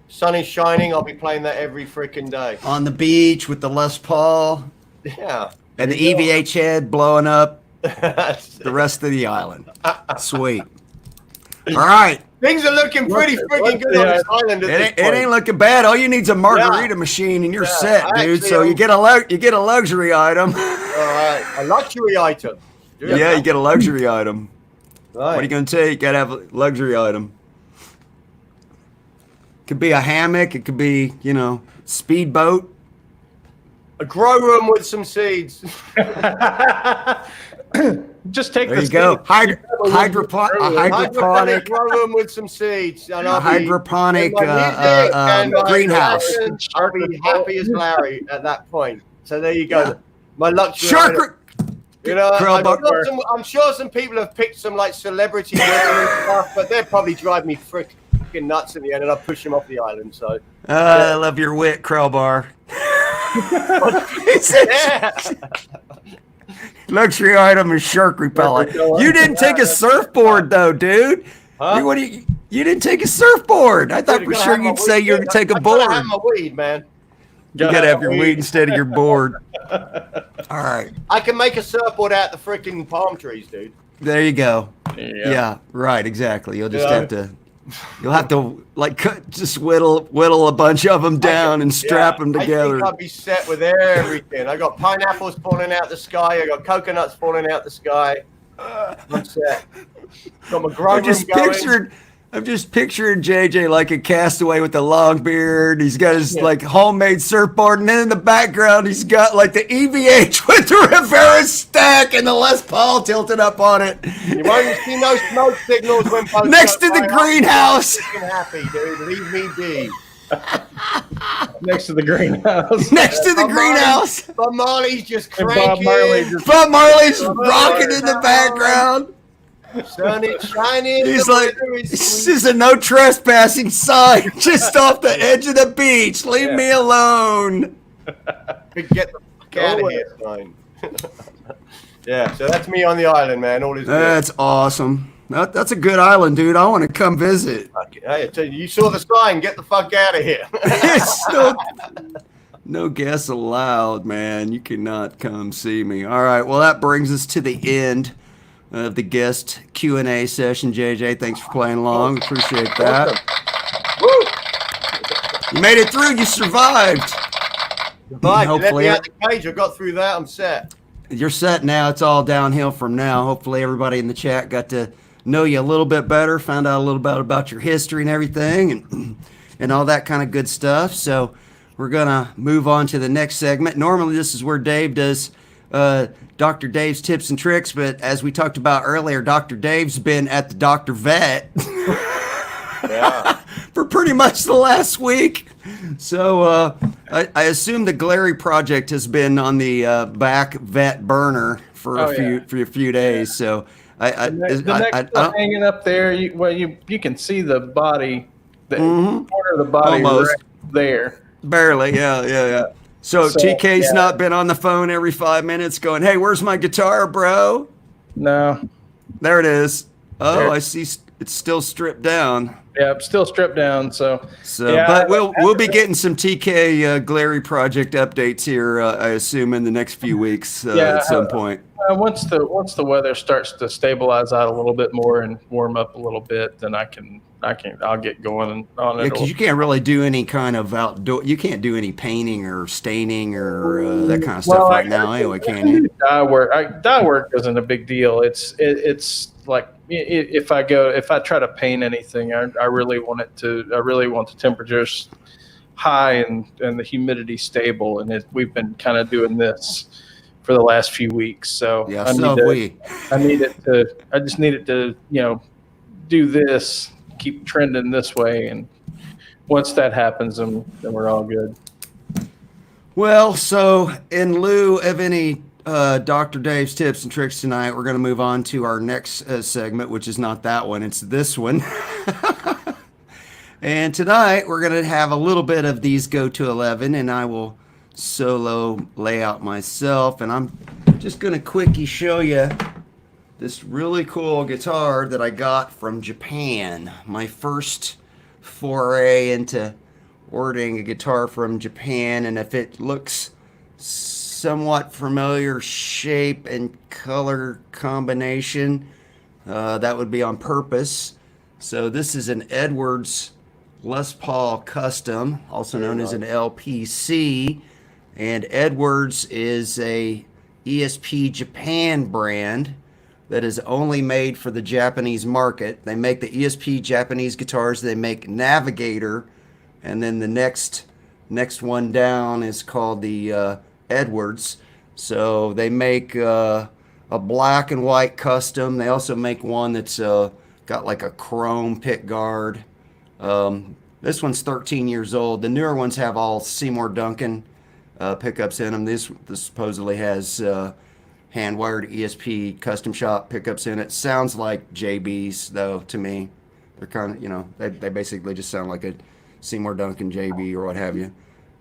Sun is shining. I'll be playing that every freaking day. On the beach with the Les Paul. Yeah. And the EVH head blowing up the rest of the island. Sweet. All right. Things are looking pretty freaking good on this island. It ain't looking bad. All you need's a margarita machine and you're set, dude. So you get a luxury item. All right, a luxury item. You get a luxury item. Right. What are you gonna take? Gotta have a luxury item. Could be a hammock. It could be, speedboat. A grow room with some seeds. Just take there you go. Hydroponic grow room with some seeds. And a hydroponic greenhouse. I'll be happy as Larry at that point. So there you go. Yeah. My luxury. Shark. I'm sure some people have picked some celebrity women and stuff, but they'd probably drive me freaking nuts in the end, and I'll push them off the island. So. I love your wit, Crowbar. Luxury item is shark repellent. You didn't take a surfboard though, dude. Huh? You didn't take a surfboard. I thought for sure you'd say you're gonna take a board. I have my weed, man. You gotta have your weed instead of your board. All right. I can make a surfboard out the freaking palm trees, dude. There you go. Yeah, right, exactly. You'll just have to just whittle a bunch of them down and strap them together. I think I'll be set with everything. I got pineapples falling out the sky. I got coconuts falling out the sky. I'm set. Got my grow room going. I'm just picturing JJ like a castaway with a long beard. He's got his homemade surfboard, and then in the background he's got the EVH with the Rivera stack and the Les Paul tilted up on it. You won't see no smoke signals when next to the greenhouse. I'm happy, dude. Leave me be. Next to the greenhouse. Next to the greenhouse. Bob Marley's just cranking. Bob Marley's rocking in the background. Sun is shining. He's like, this is a no trespassing sign just off the edge of the beach. Leave me alone. Get the fuck out of here, sign. Yeah, so that's me on the island, man. All is good. That's awesome. That's a good island, dude. I want to come visit. Hey, you saw the sign. Get the fuck out of here. No guests allowed, man. You cannot come see me. All right. Well, that brings us to the end of the guest Q&A session. JJ, thanks for playing along. Appreciate that. Woo! You made it through. You survived. But you let me out the cage. I got through that. I'm set. You're set now. It's all downhill from now. Hopefully everybody in the chat got to know you a little bit better, found out a little bit about your history and everything and all that kind of good stuff. So we're going to move on to the next segment. Normally, this is where Dave does Dr. Dave's tips and tricks, but as we talked about earlier, Dr. Dave's been at the Dr. Vet for pretty much the last week. So I assume the Glary project has been on the back vet burner for a few days. So the next one hanging up there, you can see the body, the corner of the body almost right there. Barely, yeah. So TK's not been on the phone every 5 minutes going, "Hey, where's my guitar, bro?" No. There it is. Oh, there. I see it's still stripped down. Yeah, still stripped down. But we'll be getting some TK Glary project updates here, I assume, in the next few weeks at some point. Once the weather starts to stabilize out a little bit more and warm up a little bit, then I'll get going on it. Yeah, because you can't really do any kind of outdoor. You can't do any painting or staining or that kind of stuff now. Anyway, can you? Dye work isn't a big deal. It's like if I try to paint anything, I really want the temperatures high and the humidity stable, and we've been kind of doing this for the last few weeks. So yeah, I just need it to do this, keep trending this way, and once that happens, then we're all good. Well, so in lieu of any Dr. Dave's tips and tricks tonight, we're going to move on to our next segment, which is not that one, it's this one. And tonight we're going to have a little bit of these go to 11, and I will solo layout myself, and I'm just going to quickie show you this really cool guitar that I got from Japan. My first foray into ordering a guitar from Japan, and if it looks somewhat familiar shape and color combination, that would be on purpose. So this is an Edwards Les Paul Custom, also known as an LPC, and Edwards is a ESP Japan brand that is only made for the Japanese market. They make the ESP Japanese guitars, they make Navigator, and then the next one down is called the Edwards. So they make a black and white custom. They also make one that's got like a chrome pick guard. This one's 13 years old. The newer ones have all Seymour Duncan pickups in them. This supposedly has hand-wired ESP custom shop pickups in it. Sounds like JB's though to me. They're kind of, they basically just sound like a Seymour Duncan JB or what have you.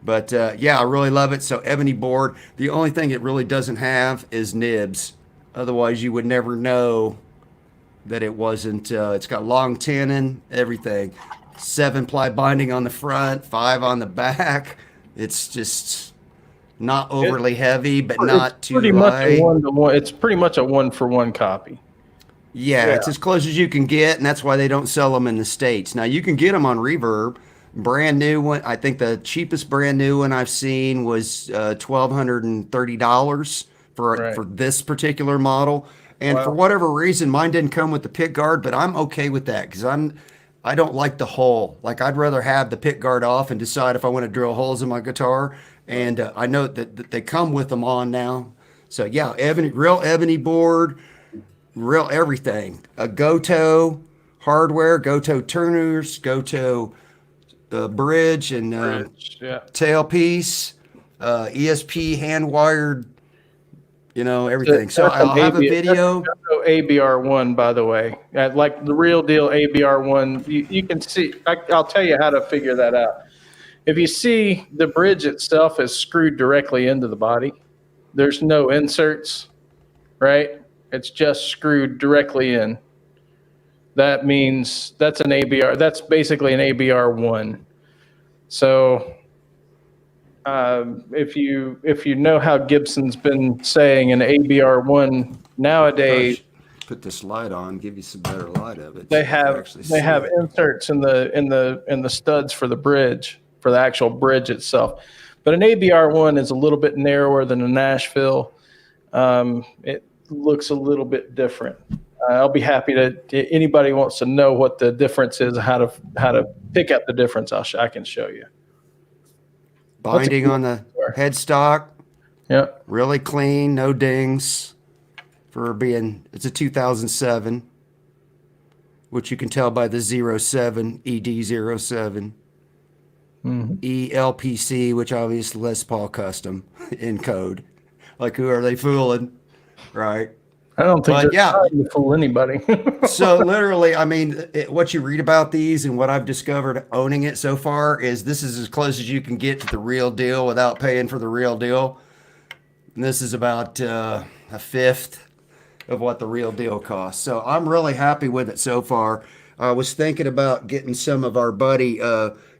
But yeah, I really love it. So ebony board. The only thing it really doesn't have is nibs. Otherwise, you would never know that it wasn't. It's got long tenon, everything. 7-ply binding on the front, 5 on the back. It's just not overly heavy, but not too light. It's pretty much a 1-for-1 copy. Yeah, it's as close as you can get, and that's why they don't sell them in the States. Now, you can get them on Reverb. Brand new one. I think the cheapest brand new one I've seen was $1,230 for this particular model. And for whatever reason, mine didn't come with the pick guard, but I'm okay with that because I don't like the hole. Like, I'd rather have the pick guard off and decide if I want to drill holes in my guitar. And I know that they come with them on now. So yeah, real ebony board, real everything. A Goto hardware, Goto tuners, Goto bridge and tailpiece, ESP hand wired, everything. So I'll have a video. ABR1, by the way, like the real deal ABR1. You can see. I'll tell you how to figure that out. If you see, the bridge itself is screwed directly into the body. There's no inserts, right? It's just screwed directly in. That means that's an ABR. That's basically an ABR1. So if you know how Gibson's been saying an ABR1 nowadays, put this light on, give you some better light of it. They have inserts in the studs for the bridge, for the actual bridge itself. But an ABR1 is a little bit narrower than a Nashville. It looks a little bit different. I'll be happy to. Anybody wants to know what the difference is, how to pick up the difference, I can show you. Binding on the headstock. Yep. Really clean, no dings. It's a 2007, which you can tell by the 07, ED07. ELPC, which obviously Les Paul custom in code. Like, who are they fooling? Right. I don't think they're trying to fool anybody. So literally, I mean, what you read about these and what I've discovered owning it so far is this is as close as you can get to the real deal without paying for the real deal. And this is about a fifth of what the real deal costs. So I'm really happy with it so far. I was thinking about getting some of our buddy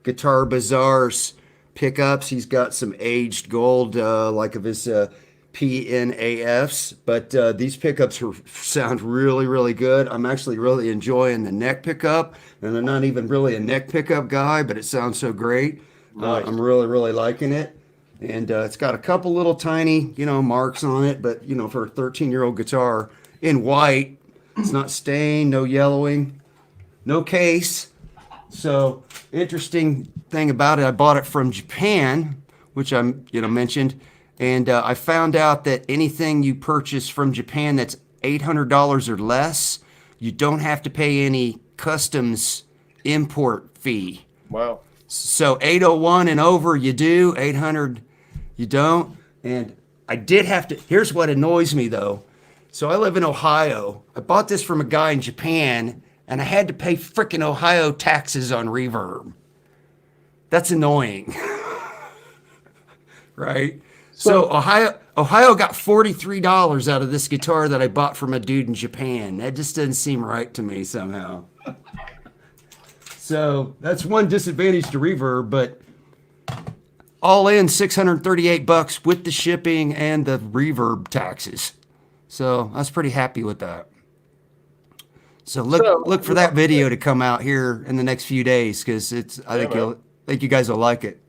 Guitar Bazaar's pickups. He's got some aged gold, like of his PNAFs, but these pickups sound really, really good. I'm actually really enjoying the neck pickup, and I'm not even really a neck pickup guy, but it sounds so great. Nice. I'm really, really liking it. And it's got a couple little tiny, marks on it, but, for a 13-year-old guitar in white, it's not stained, no yellowing, no case. So interesting thing about it, I bought it from Japan, which I mentioned, and I found out that anything you purchase from Japan that's $800 or less, you don't have to pay any customs import fee. Wow. So 801 and over you do, 800 you don't. And I did have to, here's what annoys me though. So I live in Ohio. I bought this from a guy in Japan and I had to pay freaking Ohio taxes on reverb. That's annoying. Right? So Ohio got $43 out of this guitar that I bought from a dude in Japan. That just doesn't seem right to me somehow. So that's one disadvantage to reverb, but all in $638 with the shipping and the reverb taxes. So I was pretty happy with that. So look for that video to come out here in the next few days because I think you guys will like it.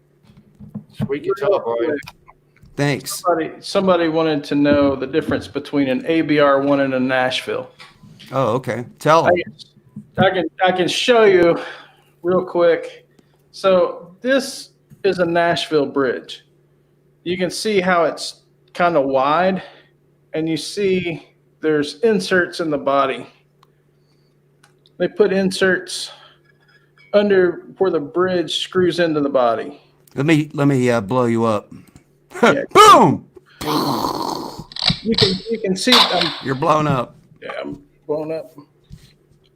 Sweet guitar, Brian. Thanks. Somebody wanted to know the difference between an ABR1 and a Nashville. Oh, okay. Tell them. I can show you real quick. So this is a Nashville bridge. You can see how it's kind of wide, and you see there's inserts in the body. They put inserts under where the bridge screws into the body. Let me blow you up. Yeah. Boom! You can see you're blown up. Yeah, I'm blown up.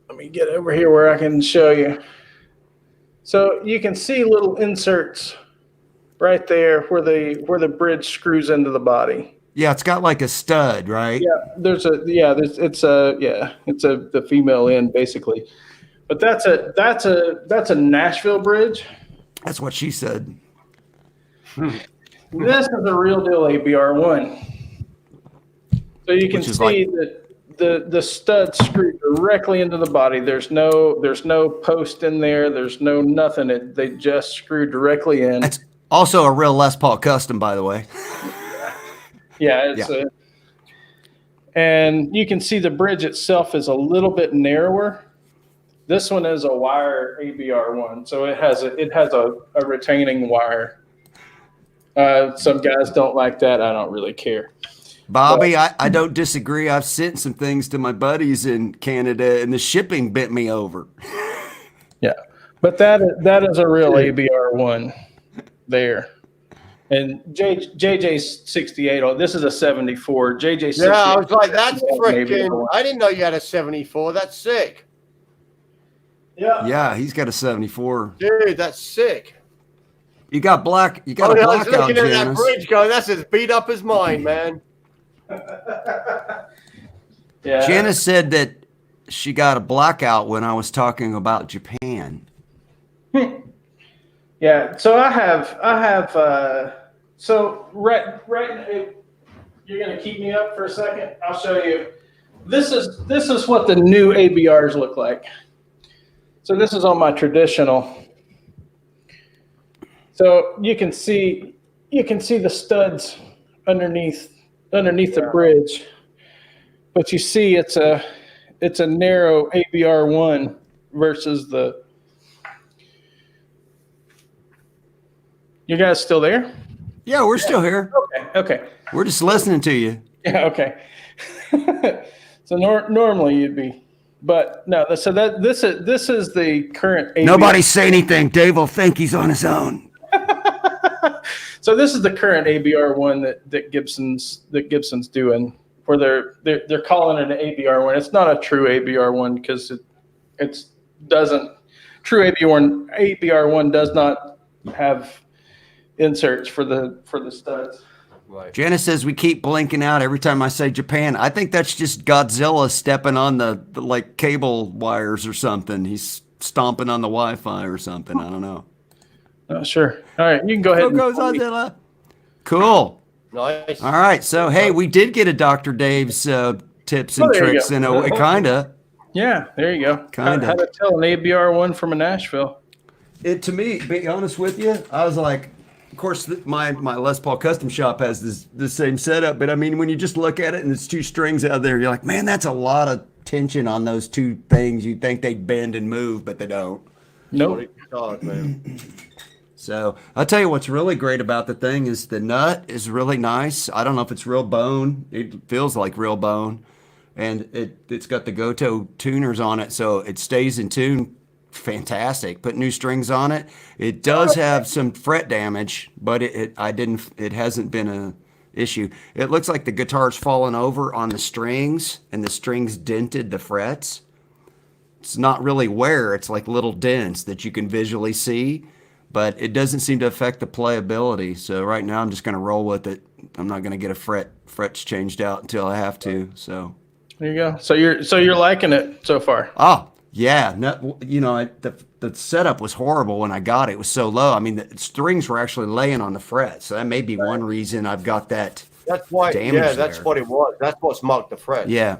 Let me get over here where I can show you. So you can see little inserts right there where the bridge screws into the body. Yeah, it's got like a stud, right? Yeah, it's the female end basically. But that's a Nashville bridge. That's what she said. This is a real deal ABR1. So you can see that the studs screw directly into the body. There's no post in there. There's no nothing. They just screw directly in. That's also a real Les Paul custom, by the way. Yeah, and you can see the bridge itself is a little bit narrower. This one is a wire ABR1, so it has a retaining wire. Some guys don't like that. I don't really care. Bobby, I don't disagree. I've sent some things to my buddies in Canada, and the shipping bent me over. Yeah, but that is a real ABR1 there. And JJ's 68. Oh, this is a 74. JJ 68. Yeah, I was like, that's freaking. I didn't know you had a 74. That's sick. Yeah. Yeah, he's got a 74. Dude, that's sick. You got a blackout, I was looking at Janice. that bridge going, that's as beat up as mine, man. Yeah. Janice said that she got a blackout when I was talking about Japan. Yeah, so I have So you're going to keep me up for a second. I'll show you. This is what the new ABRs look like. So this is on my traditional. So you can see the studs underneath the bridge, but you see it's a narrow ABR1 versus the. You guys still there? Yeah, we're still here. Okay. We're just listening to you. Yeah. Okay. So normally you'd be, but no. So this is the current ABR. Nobody say anything. Dave will think he's on his own. So this is the current ABR one that Gibson's doing, where they're calling it an ABR one. It's not a true ABR one because it doesn't. True ABR one does not have inserts for the studs. Right. Janice says we keep blinking out every time I say Japan. I think that's just Godzilla stepping on the like cable wires or something. He's stomping on the Wi-Fi or something. I don't know. Sure. All right, you can go ahead. Go Godzilla. Cool. Nice. All right. So hey, we did get a Dr. Dave's tips and tricks in a way, kinda. Yeah, there you go. Kinda. How to tell an ABR one from a Nashville. To me, be honest with you, I was like, of course, my Les Paul custom shop has the same setup, but I mean, when you just look at it and it's two strings out there, you're like, man, that's a lot of tension on those two things. You'd think they'd bend and move, but they don't. Nope. God, man. So I'll tell you what's really great about the thing is the nut is really nice. I don't know if it's real bone. It feels like real bone, and it's got the Goto tuners on it, so it stays in tune. Fantastic. Put new strings on it. It does have some fret damage, but it hasn't been a issue. It looks like the guitar's fallen over on the strings and the strings dented the frets. It's not really wear, it's like little dents that you can visually see, but it doesn't seem to affect the playability. So right now I'm just going to roll with it. I'm not going to get frets changed out until I have to. So there you go. So you're liking it so far. Oh, yeah, no, the setup was horrible when I got it. It was so low. I mean, the strings were actually laying on the fret, so that may be one reason I've got that. That's why. damage Yeah, that's there. what it was. That's what's marked the fret. Yeah,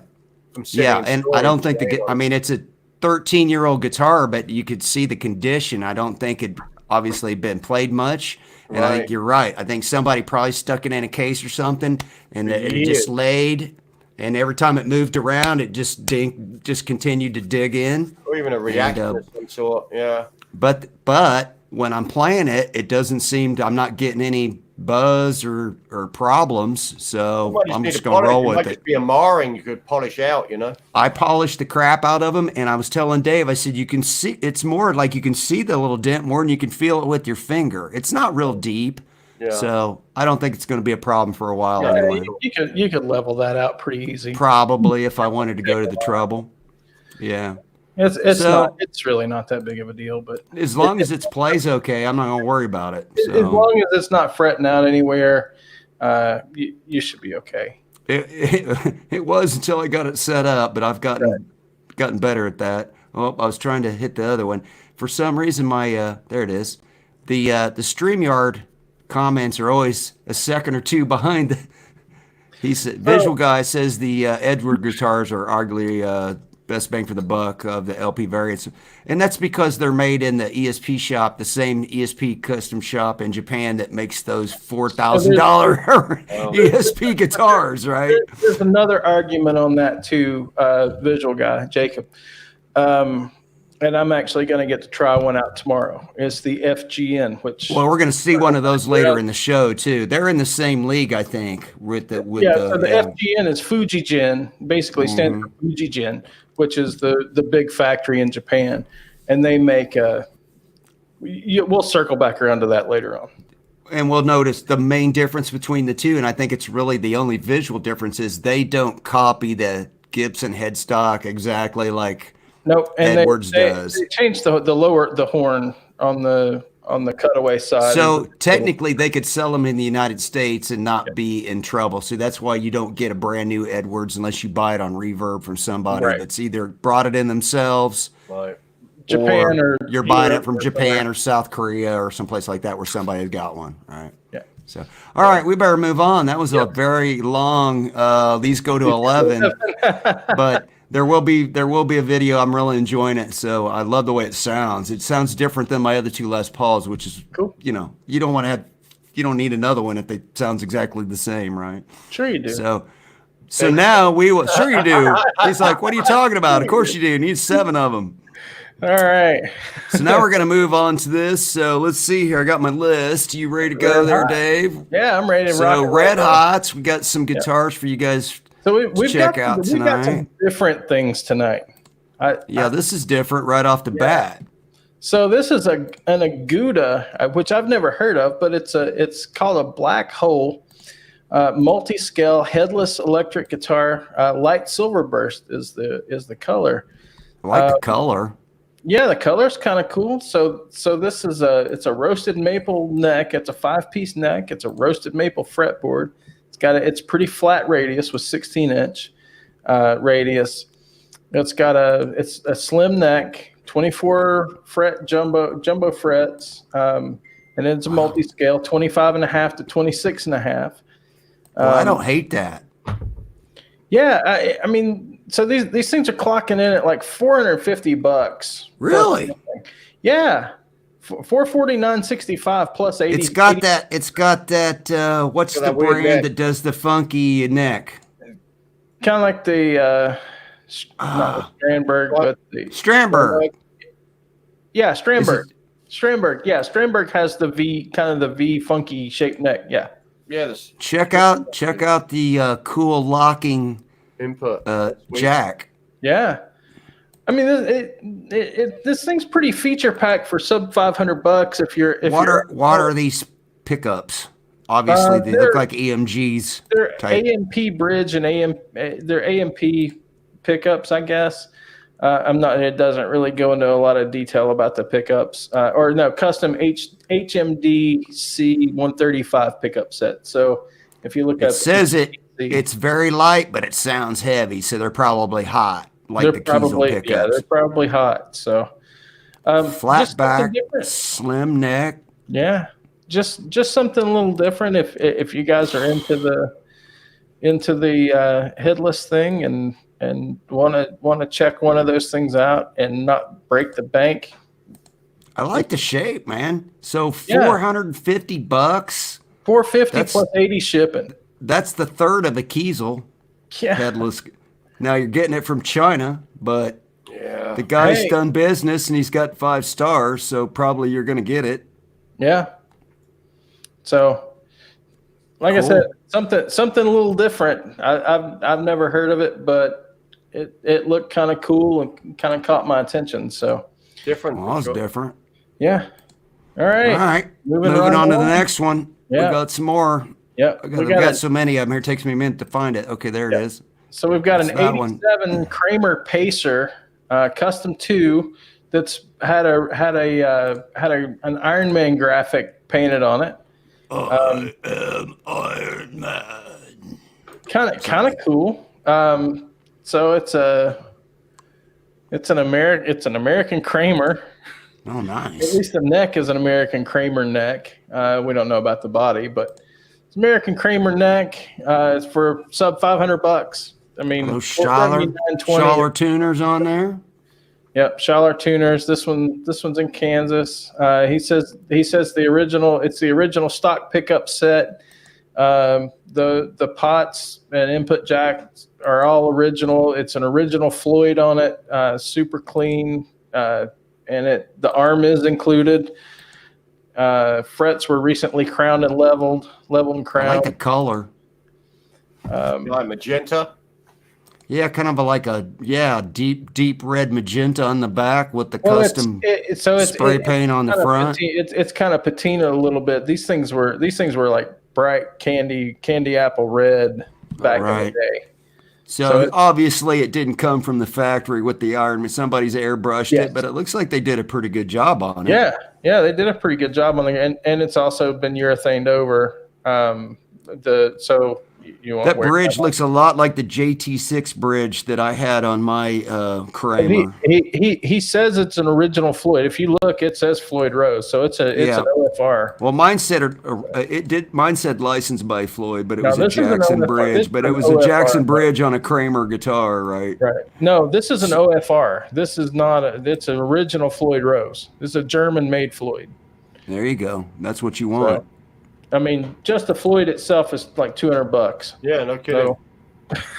From sitting yeah, in and storage I don't think today. I mean, it's a 13-year-old guitar, but you could see the condition. I don't think it obviously been played much, and I think Right. you're right. I think somebody probably stuck it in a case or something, and it just laid. And every time it moved around, it just continued to dig in. Or even a reaction of some sort. Yeah. But when I'm playing it, it doesn't seem to, I'm not getting any buzz or problems. So I'm just going to roll with it. Might it. just be a marring you could polish out, you know. I polished the crap out of them, and I was telling Dave, I said, you can see, it's more like you can see the little dent more than you can feel it with your finger. It's not real deep. Yeah. So I don't think it's going to be a problem for a while anyway. You could level that out pretty easy. Probably if I wanted to go to the trouble. Yeah. It's really not that big of a deal, but As long as it plays okay, I'm not going to worry about it. So. as long as it's not fretting out anywhere, you should be okay. It was until I got it set up, but I've gotten better at that. Oh, I was trying to hit the other one. For some reason, my there it is. The StreamYard comments are always a second or two behind. He said, Visual Guy says the Edward guitars are arguably best bang for the buck of the LP variants, and that's because they're made in the ESP shop, the same ESP custom shop in Japan that makes those $4,000 ESP guitars, right? There's another argument on that too, Visual Guy, Jacob. And I'm actually going to get to try one out tomorrow. It's the FGN, which Well, we're going to see one of those later in the show too. They're in the same league, I think, so the FGN is Fujijin, basically stands for Fujijin, which is the big factory in Japan, and they make we'll circle back around to that later on. And we'll notice the main difference between the two, and I think it's really the only visual difference is they don't copy the Gibson headstock exactly like and Edwards does. They changed the horn on the cutaway side. So technically, they could sell them in the United States and not be in trouble. So that's why you don't get a brand new Edwards unless you buy it on Reverb from somebody that's either brought it in themselves, Japan, or you're buying it from Japan or South Korea or someplace like that where somebody has got one. Right? Yeah. So, all right, we better move on. That was a very long. These go to 11, but there will be a video. I'm really enjoying it. So I love the way it sounds. It sounds different than my other two Les Pauls, which is cool. You don't need another one if it sounds exactly the same, right? Sure you do. So now we will. Sure you do. He's like, what are you talking about? Of course you do. You need 7 of them. All right. So now we're going to move on to this. So let's see here. I got my list. You ready to go there, Dave? Yeah, I'm ready to rock. So Red Hots, we got some guitars for you guys to check out tonight. We've got some different things tonight. This is different right off the bat. So this is an Aguda, which I've never heard of, but it's called a Black Hole multi-scale headless electric guitar. Light silver burst is the color. I like the color. Yeah, the color's kind of cool. So this is it's a roasted maple neck. It's a 5-piece neck. It's a roasted maple fretboard. It's pretty flat radius with 16-inch radius. It's a slim neck, 24 fret jumbo frets, and it's a multi-scale, 25.5 to 26.5. Well, I don't hate that. Yeah, I mean, so these things are clocking in at like $450. Really? Yeah, $449.65 plus 80. It's got that. What's the brand that does the funky neck? Kind of like the not the Strandberg, but the Strandberg. Yeah, Strandberg. Strandberg. Yeah, Strandberg has the V funky shaped neck. Yeah. Yeah. Check out the cool locking input jack. Yeah. I mean, this thing's pretty feature packed for sub $500. What are these pickups? Obviously, they look like EMGs. They're AMP bridge and they're AMP pickups, I guess. It doesn't really go into a lot of detail about the pickups, custom HMD C135 pickup set. So if you look at it's very light, but it sounds heavy, so they're probably hot. Like the Kiesel pickups. Yeah, they're probably hot. So flat back, slim neck. Yeah, just something a little different. If you guys are into the headless thing and want to check one of those things out and not break the bank. I like the shape, man. So $450. $450 plus 80 shipping. That's the third of a Kiesel headless. Now you're getting it from China, but the guy's done business and he's got 5 stars, so probably you're going to get it. Yeah. So, like I said, something a little different. I've never heard of it, but it looked kind of cool and kind of caught my attention. So different. Well, it's different. Yeah. All right. Moving on to the next one. Yeah. We got some more. Yeah. We've got so many of them here. It takes me a minute to find it. Okay, there it is. So we've got an 87 Kramer Pacer Custom 2 that's had an Iron Man graphic painted on it. I am Iron Man. Kind of cool. So it's an American Kramer. Oh, nice. At least the neck is an American Kramer neck. We don't know about the body, but it's American Kramer neck. It's for sub $500. I mean, Schaller tuners on there. Yep, Schaller tuners. This one's in Kansas. He says it's the original stock pickup set. The pots and input jacks are all original. It's an original Floyd on it, super clean, and the arm is included. Frets were recently crowned and leveled and crowned. I like the color. Like magenta. Yeah, kind of like a deep red magenta on the back with the custom spray paint on the front. It's kind of patina a little bit. These things were like bright candy apple red back in the day. So obviously it didn't come from the factory with the iron. Somebody's airbrushed it, but it looks like they did a pretty good job on it. Yeah, they did a pretty good job on it, and it's also been urethaned over. So you won't That wear bridge that. looks a lot like the JT6 bridge that I had on my Kramer. He says it's an original Floyd. If you look, it says Floyd Rose, so it's an OFR. Well, mine said Mine said licensed by Floyd, but it was a this is an Jackson OFR. bridge. But it was OFR, a Jackson bridge on a Kramer guitar, right? Right. No, this is an OFR. This is not it's an original Floyd Rose. This is a German-made Floyd. There you go. That's what you want. So, I mean, just the Floyd itself is like $200. Yeah, no kidding.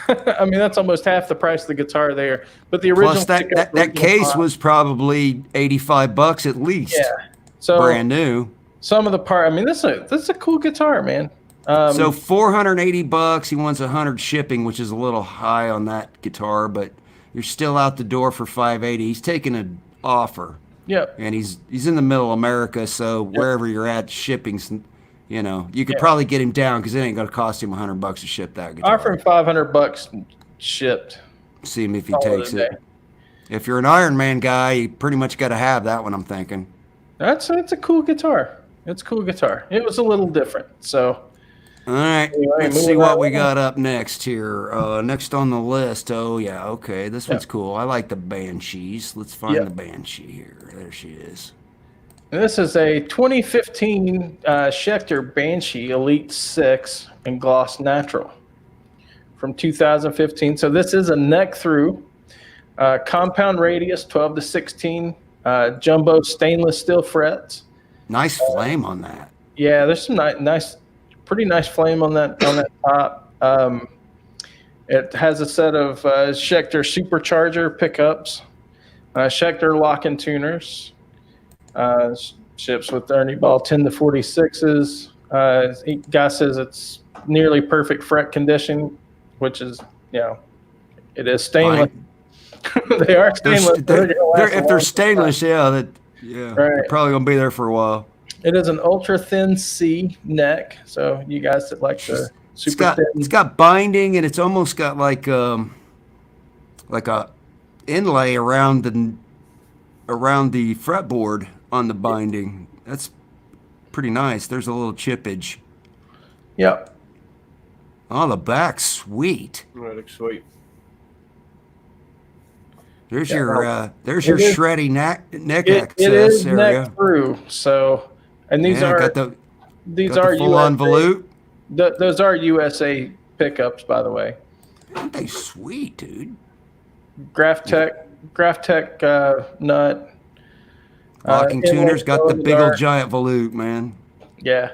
So, I mean, that's almost half the price of the guitar there. But the original Plus that case was probably $85 at least. Yeah. So brand new. Some of the part. I mean, this is a cool guitar, man. So $480. He wants 100 shipping, which is a little high on that guitar, but you're still out the door for $580. He's taking an offer. Yep. And he's in the middle of America, so wherever you're at, shipping's. You know, you could probably get him down because it ain't going to cost him $100 to ship that guitar. Offer him $500 shipped. See him if he takes it. If you're an Iron Man guy, you pretty much got to have that one, I'm thinking. It's a cool guitar. It's a cool guitar. It was a little different. So, all right, anyway, let's see what we got up next here. Next on the list. Oh yeah, okay, this one's cool. I like the Banshees. Let's find the Banshee here. There she is. This is a 2015 Schecter Banshee Elite 6 in gloss natural from 2015. So this is a neck through, compound radius 12 to 16, jumbo stainless steel frets. Nice flame on that. Yeah, there's some pretty nice flame on that top. It has a set of Schecter supercharger pickups, Schecter lock-in tuners. Ships with Ernie Ball 10 to 46s. Guy says it's nearly perfect fret condition, which is, it is stainless. They are stainless. If they're stainless, they're probably gonna be there for a while. It is an ultra thin C neck, so you guys that like the super thin. It's got binding, and it's almost got like a inlay around the fretboard on the binding. That's pretty nice. There's a little chippage. Yep. Oh, the back's sweet. That looks sweet. There's your shreddy neck access it is area. neck through. So, and these are full-on volute. Those are USA pickups, by the way. Aren't they sweet, dude? Graphtec nut. Locking tuners got the big old giant volute, man. Yeah.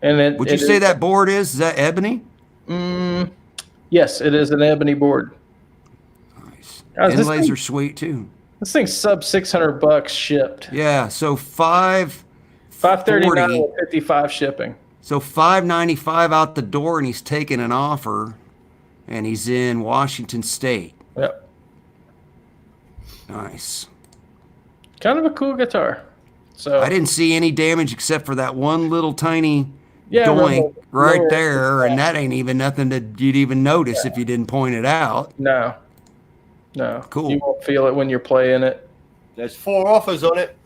And would you say that board is that ebony? Yes, it is an ebony board. Nice. Inlays are sweet too. This thing's sub $600 shipped. Yeah, so $539 with 55 shipping. So $595 out the door, and he's taking an offer, and he's in Washington State. Yep. Nice. Kind of a cool guitar. So I didn't see any damage except for that one little tiny doink right there, and that ain't even nothing that you'd even notice if you didn't point it out. No. Cool. You won't feel it when you're playing it. There's 4 offers on it.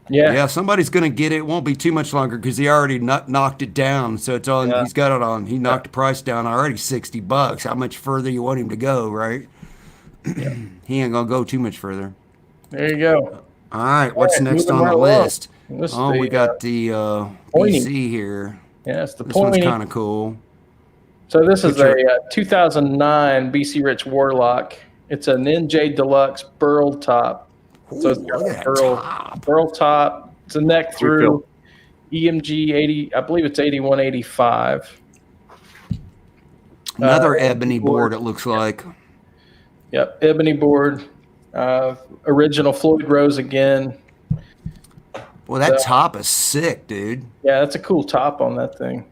Yeah, somebody's gonna get it. It won't be too much longer because he already knocked it down. So it's on. He's got it on. He knocked the price down already, $60. How much further you want him to go, right? He ain't gonna go too much further. There you go. All right, what's next on the list? We got the BC here. Yeah, it's the this Pointy. One's kind of cool. So this is a 2009 BC Rich Warlock. It's an NJ Deluxe burl top. So it's got a burl top. It's a neck through. EMG 80. I believe it's 8185. Another ebony board. It looks like. Yep, ebony board. Original Floyd Rose again. Well, that top is sick, dude. Yeah, that's a cool top on that thing.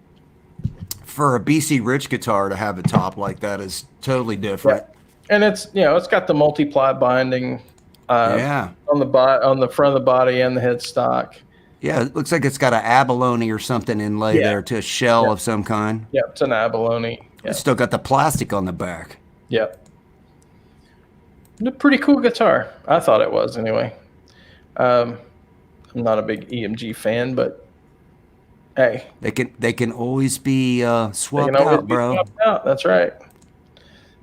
For a BC Rich guitar to have a top like that is totally different. Yeah. And it's it's got the multiply binding. On the front of the body and the headstock. Yeah, it looks like it's got an abalone or something inlaid there to a shell of some kind. Yep, it's an abalone. Yeah. It's still got the plastic on the back. Yep. A pretty cool guitar. I thought it was anyway. I'm not a big EMG fan, but Hey, They can always be swapped they can always out, be bro. swapped out. That's right.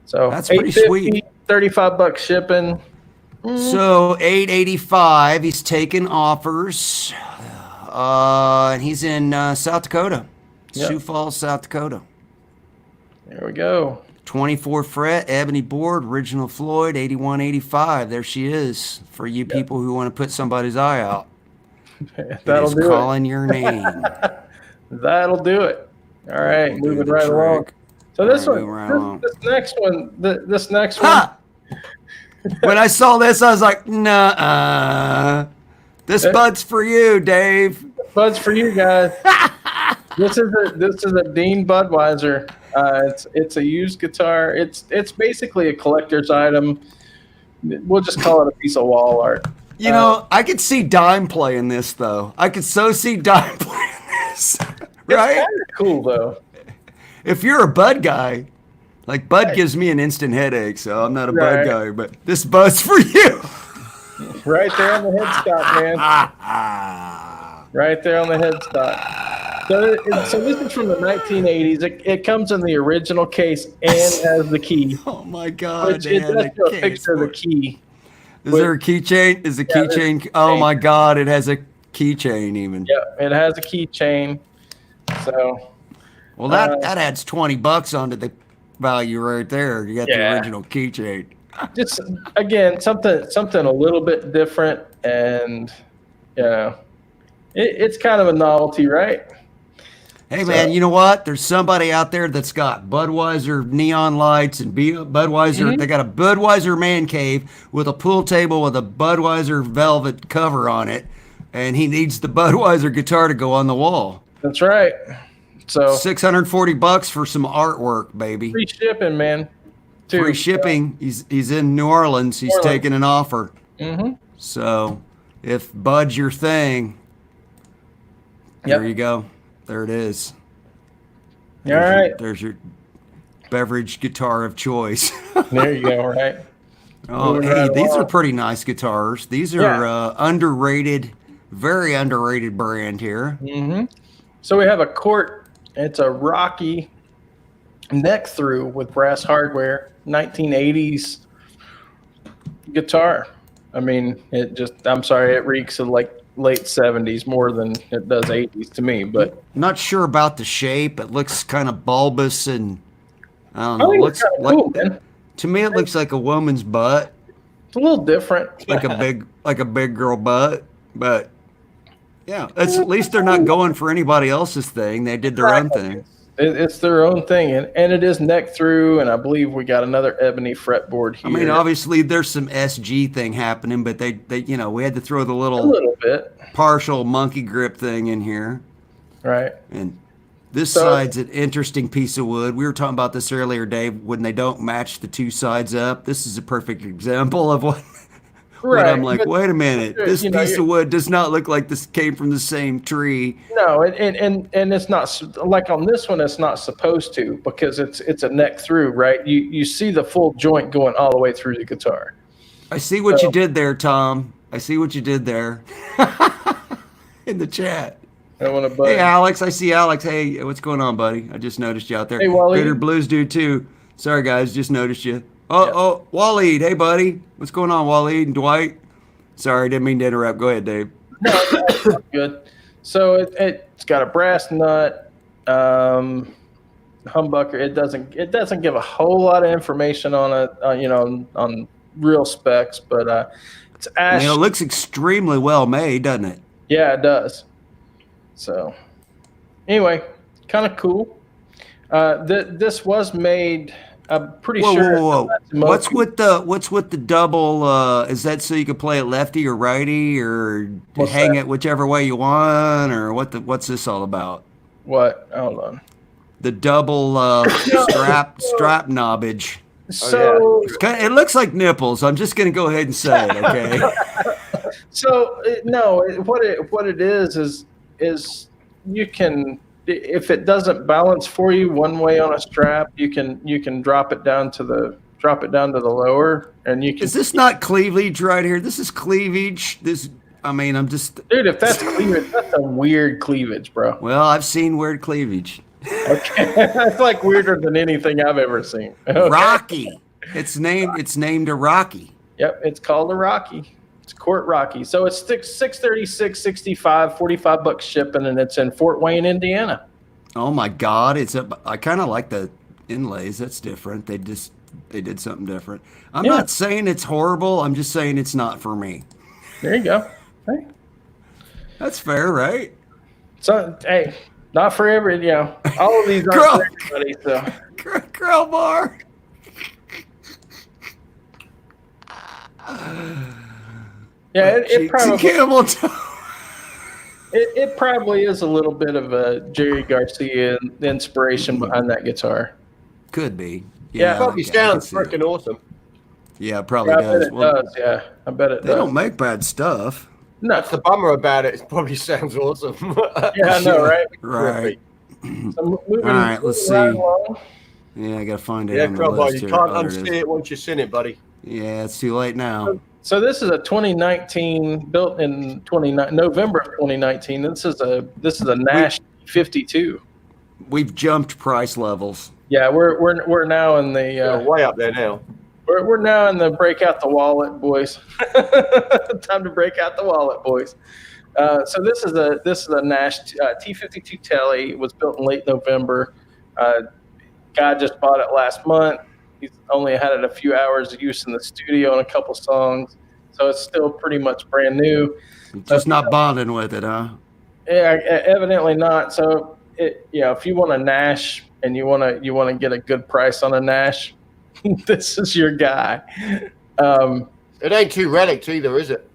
So That's pretty sweet. $35 shipping. So $885. He's taking offers. And he's in South Dakota, Sioux Falls, South Dakota. There we go. 24 fret, ebony board, original Floyd, 8185. There she is for you people who want to put somebody's eye out. That'll do calling your name. That'll do it. All right, moving right along. So this next one. When I saw this, I was like, nah. This bud's for you, Dave. Bud's for you guys. This is a Dean Budweiser. It's a used guitar. It's basically a collector's item. We'll just call it a piece of wall art. You know, I could see Dime playing this though. I could so see Dime playing this. Right? It's kind of cool though. If you're a Bud guy, like Bud gives me an instant headache, so I'm not a Bud guy, but this Bud's for you. Right there on the headstock, man. Right there on the headstock. So this is from the 1980s. It comes in the original case and has the key. Oh my God! It does show a picture of the key. Is there a keychain? Is the keychain? Oh my God! It has a keychain even. Yeah, it has a keychain. So. Well, that adds $20 onto the value right there. You got the original keychain. Just again, something a little bit different, and it's kind of a novelty, right? Hey man, you know what? There's somebody out there that's got Budweiser neon lights and Budweiser. Mm-hmm. They got a Budweiser man cave with a pool table with a Budweiser velvet cover on it, and he needs the Budweiser guitar to go on the wall. That's right. So $640 for some artwork, baby. Free shipping, man. Free shipping. He's in New Orleans. He's taking an offer. Mm-hmm. So if Bud's your thing, there you go. There it is. All right. There's your beverage guitar of choice. There you go. Right. Oh, hey, these are pretty nice guitars. These are underrated, very underrated brand here. Mm-hmm. So we have a Court. It's a Rocky neck through with brass hardware, 1980s guitar. I mean, it reeks of like late 70s more than it does 80s to me, but not sure about the shape. It looks kind of bulbous and I don't know. It looks like, cool, man. To me, it looks like a woman's butt. It's a little different. Like a big girl butt, but yeah, at least they're not going for anybody else's thing. They did their own thing. It's their own thing, and it is neck through, and I believe we got another ebony fretboard here. I mean, obviously there's some SG thing happening, but they we had to throw the little bit partial monkey grip thing in here. Right. And this side's an interesting piece of wood. We were talking about this earlier, Dave, when they don't match the two sides up. This is a perfect example of what... Right, I'm like, wait a minute. This piece of wood does not look like this came from the same tree. No, and it's not like on this one. It's not supposed to because it's a neck through, right? You see the full joint going all the way through the guitar. I see what you did there, Tom. I see what you did there in the chat. Hey, Alex. I see Alex. Hey, what's going on, buddy? I just noticed you out there. Hey, Wally. Bitter Blues dude too. Sorry, guys. Just noticed you. Oh, Waleed. Hey, buddy. What's going on, Waleed and Dwight? Sorry, didn't mean to interrupt. Go ahead, Dave. No, that's good. So it's got a brass nut, humbucker. It doesn't give a whole lot of information on it, on real specs, but it's ash. I mean, it looks extremely well made, doesn't it? Yeah, it does. So anyway, kind of cool. This was made. I'm pretty sure. Whoa. What's with the double? Is that so you can play it lefty or righty, or hang it whichever way you want, or what's this all about? What? Hold on. The double strap knobbage. So it looks like nipples. I'm just gonna go ahead and say it. Okay. So no, what it is you can. If it doesn't balance for you one way on a strap, you can drop it down to the lower, and you can. Is this not cleavage right here? This is cleavage. This I mean, I'm just. Dude, if that's cleavage, that's a weird cleavage, bro. Well, I've seen weird cleavage. Okay, that's like weirder than anything I've ever seen. Okay? Rocky. It's named a Rocky. Yep, it's called a Rocky. It's Court Rocky. So it's $636.65, $45 shipping, and it's in Fort Wayne, Indiana. Oh my God! I kind of like the inlays. That's different. They did something different. I'm not saying it's horrible. I'm just saying it's not for me. There you go. Hey. That's fair, right? So hey, not for every, all of these aren't for everybody. So Girl bar. yeah, it probably camel toe. it probably is a little bit of a Jerry Garcia inspiration behind that guitar. Could be. Yeah, it probably sounds freaking awesome. Yeah, it probably I does. bet it does. Yeah, I bet it does. They don't make bad stuff. No, that's the bummer about it. It probably sounds awesome. Yeah, I know, right? Right. So All right, let's see. Yeah, I gotta find it. Yeah, on the list you here. can't unsee it once you've seen it, buddy. Yeah, it's too late now. So this is a 2019, built in November of 2019. This is a Nash 52. We've jumped price levels. Yeah, we're now in the You're way up there now. We're now in the break out the wallet, boys. Time to break out the wallet, boys. So this is a Nash T52 Telly. It was built in late November. Guy just bought it last month. He's only had it a few hours of use in the studio and a couple songs, so it's still pretty much brand new. Just not bonding with it, huh? Yeah, evidently not. So if you want a Nash and you want to get a good price on a Nash, this is your guy. It ain't too relic either, is it?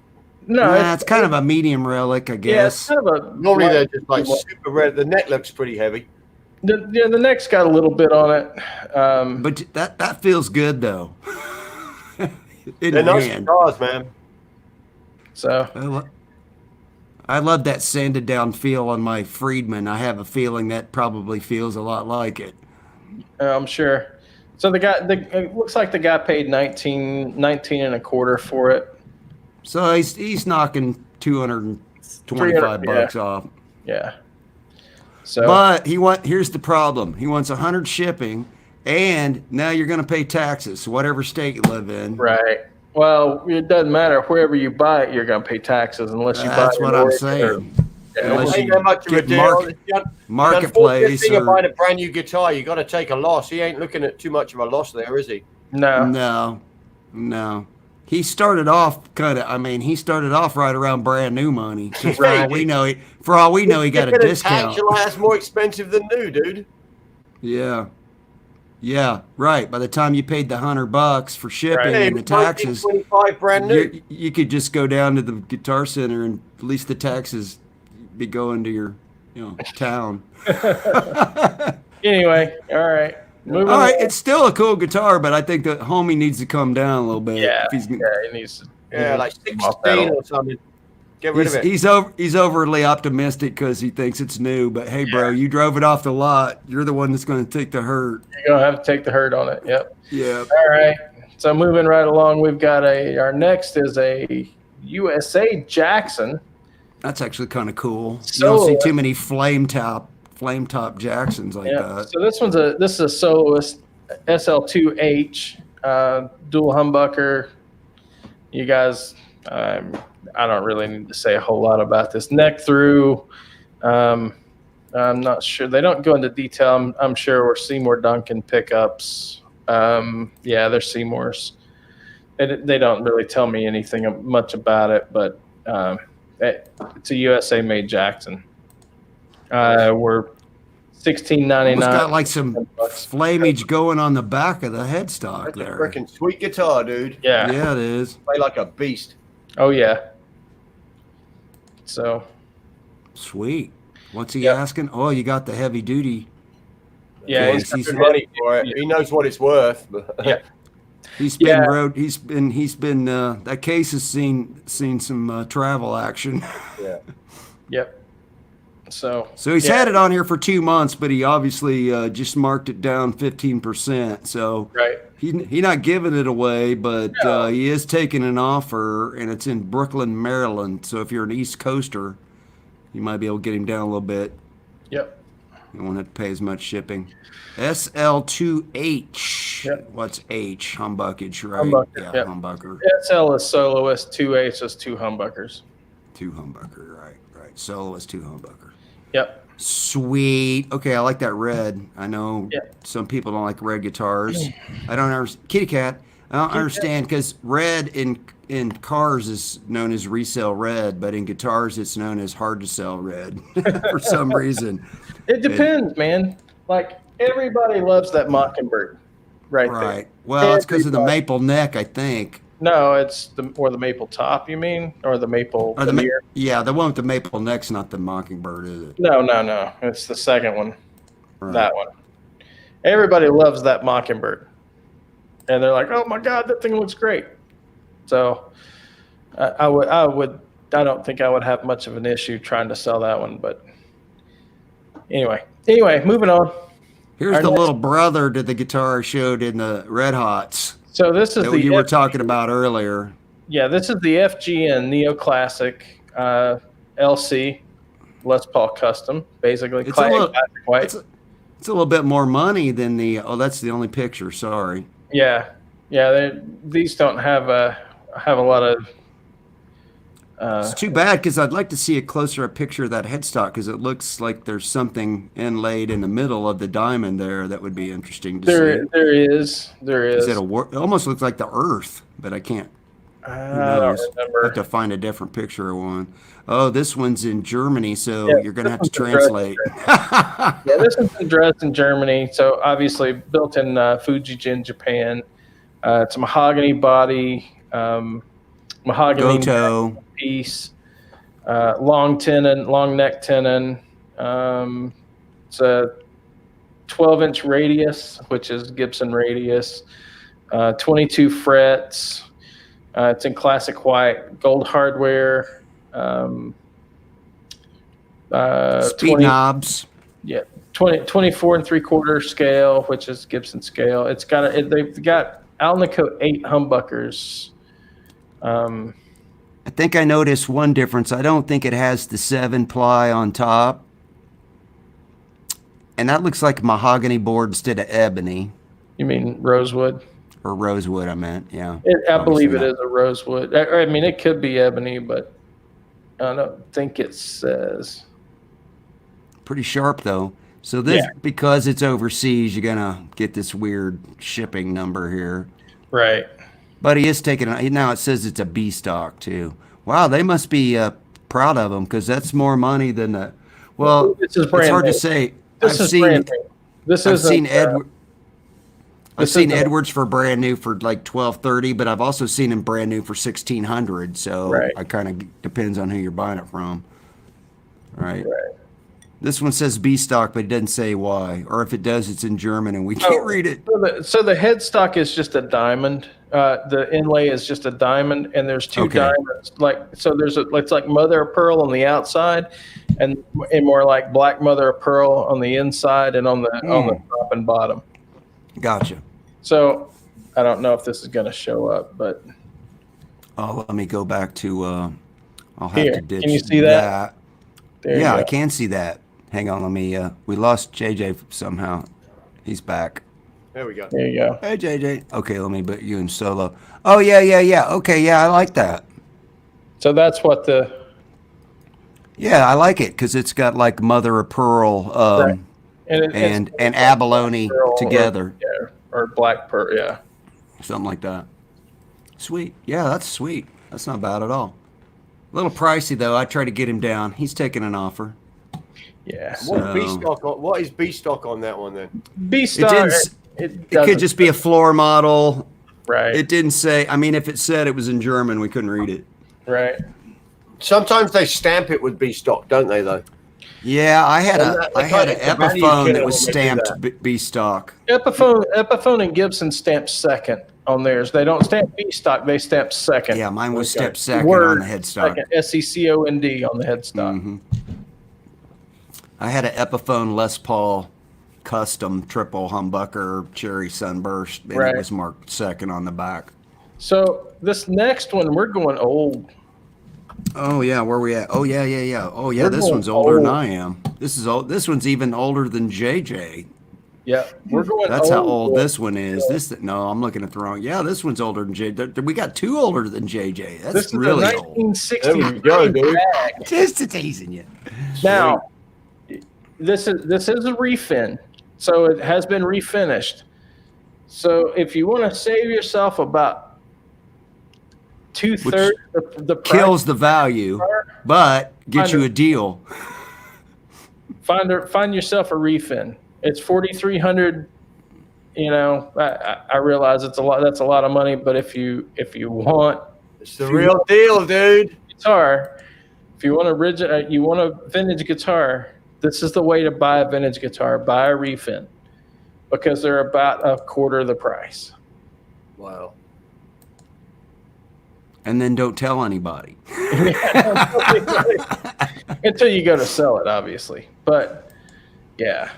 No, it's kind of a medium relic, I guess. Yeah, it's kind of a. Normally they're just like super red. The neck looks pretty heavy. The neck's got a little bit on it. But that feels good though. They're nice guitars, man. So I love that sanded down feel on my Friedman. I have a feeling that probably feels a lot like it. I'm sure. So it looks like the guy paid 19 and a quarter for it. So he's knocking $225 off. Yeah. So, but here's the problem. He wants 100 shipping, and now you're going to pay taxes, whatever state you live in. Right. Well, it doesn't matter. Wherever you buy it, you're going to pay taxes unless you buy it. That's what I'm saying. Unless ain't that much of a deal. Marketplace. The thing about a brand new guitar, you got to take a loss. He ain't looking at too much of a loss there, is he? No. He started off he started off right around brand new money. For all we know, he got a discount. That's more expensive than new, dude. Yeah, right. By the time you paid the $100 for shipping and the taxes, 25 brand new. You could just go down to the Guitar Center and at least the taxes be going to your, town. Anyway, all right. All right, it's still a cool guitar, but I think the homie needs to come down a little bit. Yeah, he needs to. Yeah, like 16 or something. Get rid of it. He's overly optimistic because he thinks it's new. But hey, bro, you drove it off the lot. You're the one that's going to take the hurt. You're going to have to take the hurt on it. Yep. Yeah. All right. So moving right along, we've got our next is a USA Jackson. That's actually kind of cool. You don't see too many flame top Jacksons like that. So this is a soloist SL2H dual humbucker. You guys, I don't really need to say a whole lot about this. Neck through. I'm not sure. They don't go into detail. I'm sure we're Seymour Duncan pickups. Yeah, they're Seymours. They don't really tell me anything much about it, but it's a USA made Jackson. We're $16.99. It's got like some flamage going on the back of the headstock. That's there. A freaking sweet guitar, dude. Yeah. Yeah, it is. Play like a beast. Oh yeah. So. Sweet. What's he asking? Oh, you got the heavy duty. Yeah, he's got good money for it. He knows what it's worth. Yeah. He's been He's been. That case has seen some travel action. Yeah. Yep. So he's had it on here for 2 months, but he obviously just marked it down 15%. So right. He's not giving it away, but No. he is taking an offer, and it's in Brooklyn, Maryland. So if you're an East Coaster, you might be able to get him down a little bit. Yep. You won't have to pay as much shipping. SL2H. Yep. What's H? Humbuckage, right? Humbucker, Yeah, yep. humbucker. SL is soloist, 2H is 2 humbuckers. 2 humbucker, right. Soloist, 2 humbucker. Yep. Sweet. Okay, I like that red. I know some people don't like red guitars. I don't understand. Kitty cat. I don't understand because red in cars is known as resale red, but in guitars it's known as hard to sell red for some reason. It depends, man. Like everybody loves that Mockingbird, right there. Well, it's because of the maple neck, I think. No, it's the maple top. You mean, or the maple veneer? Yeah, the one with the maple neck's not the Mockingbird, is it? No. It's the second one. Right. That one. Everybody loves that Mockingbird, and they're like, "Oh my God, that thing looks great." So, I don't think I would have much of an issue trying to sell that one. But anyway, moving on. Here's the little brother to the guitar I showed in the Red Hots. So this is that you were talking about earlier. Yeah, this is the FGN Neoclassic LC Les Paul Custom, basically. It's a little bit more money than the. Oh, that's the only picture. Sorry. Yeah. These don't have a lot of. It's too bad because I'd like to see a closer up picture of that headstock because it looks like there's something inlaid in the middle of the diamond there that would be interesting to see. There is. Is it it almost looks like the Earth, but I can't. I don't remember. I have to find a different picture of one. Oh, this one's in Germany, so you're going to have to translate. This one's addressed in Germany, so obviously built in Fujijin, Japan. It's a mahogany body, mahogany Goto piece, long neck tenon. It's a 12-inch radius, which is Gibson radius, 22 frets. It's in classic white, gold hardware. Speed knobs. Yeah, 24 3/4 scale, which is Gibson scale. It's got they've got Alnico 8 humbuckers. I think I noticed one difference. I don't think it has the 7-ply on top. And that looks like mahogany board instead of ebony. You mean rosewood? Or rosewood, I meant, yeah. I believe it is a rosewood. I mean, it could be ebony, but I don't think it says. Pretty sharp, though. So this, because it's overseas, you're going to get this weird shipping number here. Right. But he is taking it. Now it says it's a B stock, too. Wow, they must be proud of him because that's more money than the. Well, it's hard to say. I've seen Edwards for brand new for like $1,230, but I've also seen him brand new for $1,600. So it kind of depends on who you're buying it from. Right. This one says B stock, but it doesn't say why. Or if it does, it's in German and we can't read it. So the headstock is just a diamond. The inlay is just a diamond, and there's two diamonds. It's like mother of pearl on the outside, and more like black mother of pearl on the inside and on the top and bottom. Gotcha. So I don't know if this is going to show up, but let me go back to. I'll have to ditch. Can you see that? Yeah, I can see that. Hang on, let me. We lost JJ somehow. He's back. There we go. There you go. Hey, JJ. Okay, let me put you in solo. Oh, yeah. Okay, yeah, I like that. So that's what the... Yeah, I like it because it's got like mother of pearl and abalone together. Or black pearl, yeah. Something like that. Sweet. Yeah, that's sweet. That's not bad at all. A little pricey, though. I try to get him down. He's taking an offer. Yeah. What is B stock on that one, then? B stock... It could just be a floor model. Right. It didn't say. I mean, if it said it was in German, we couldn't read it. Right. Sometimes they stamp it with B stock, don't they? Though. Yeah, I had an Epiphone that was stamped B stock. Epiphone and Gibson stamped second on theirs. They don't stamp B stock. They stamp second. Yeah, mine was stamped second on the headstock. Second, SECOND on the headstock. Mm-hmm. I had an Epiphone Les Paul custom triple humbucker cherry sunburst, and it was marked second on the back. So this next one, we're going old. Oh yeah, where we at? Oh yeah. Oh yeah, this one's older than I am. This is old. This one's even older than JJ. Yeah, we're going. That's how old this one is. No, I'm looking at the wrong. Yeah, this one's older than JJ. We got two older than JJ. That's really old. 1960. There we go, dude. Just teasing you. Now, this is a refin, so it has been refinished. So if you want to save yourself about 2/3 the price, kills the value, but get you a deal. Find yourself a refin. It's $4,300. You know, I realize it's a lot. That's a lot of money. But if you want, it's the real deal, dude. Guitar. If you want a vintage guitar, this is the way to buy a vintage guitar. Buy a refin, because they're about a quarter of the price. Wow. And then don't tell anybody. Until you go to sell it, obviously. But yeah.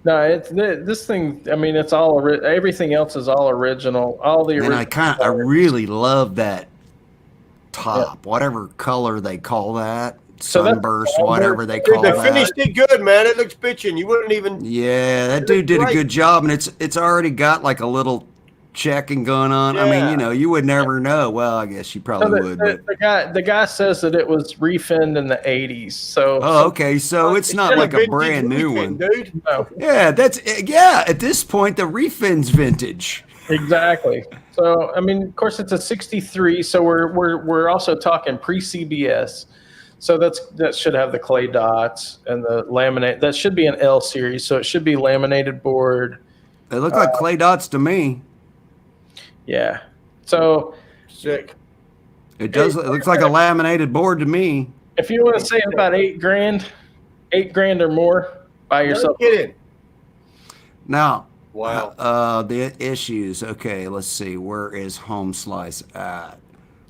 No, it's this thing. I mean, it's all everything else is all original. All the original. And I really love that top, whatever color they call that, sunburst, whatever they call that. They finished it good, man. It looks bitchin'. You wouldn't even. Yeah, that dude did a good job, and it's already got like a little checking going on. Yeah. I mean, you know, you would never know. Well, I guess you probably would. But the guy says that it was refinned in the 80s. So okay, so it's not like a brand new one, dude. No. Yeah, at this point the refin's vintage. Exactly. So I mean, of course, it's a 63. So we're also talking pre-CBS. So that should have the clay dots and the laminate. That should be an L series. So it should be laminated board. They look like clay dots to me. Yeah. So sick. It does. It looks like a laminated board to me. If you want to save about $8,000 or more, buy yourself. Get in. Now, wow. The issues. Okay, let's see. Where is Home Slice at?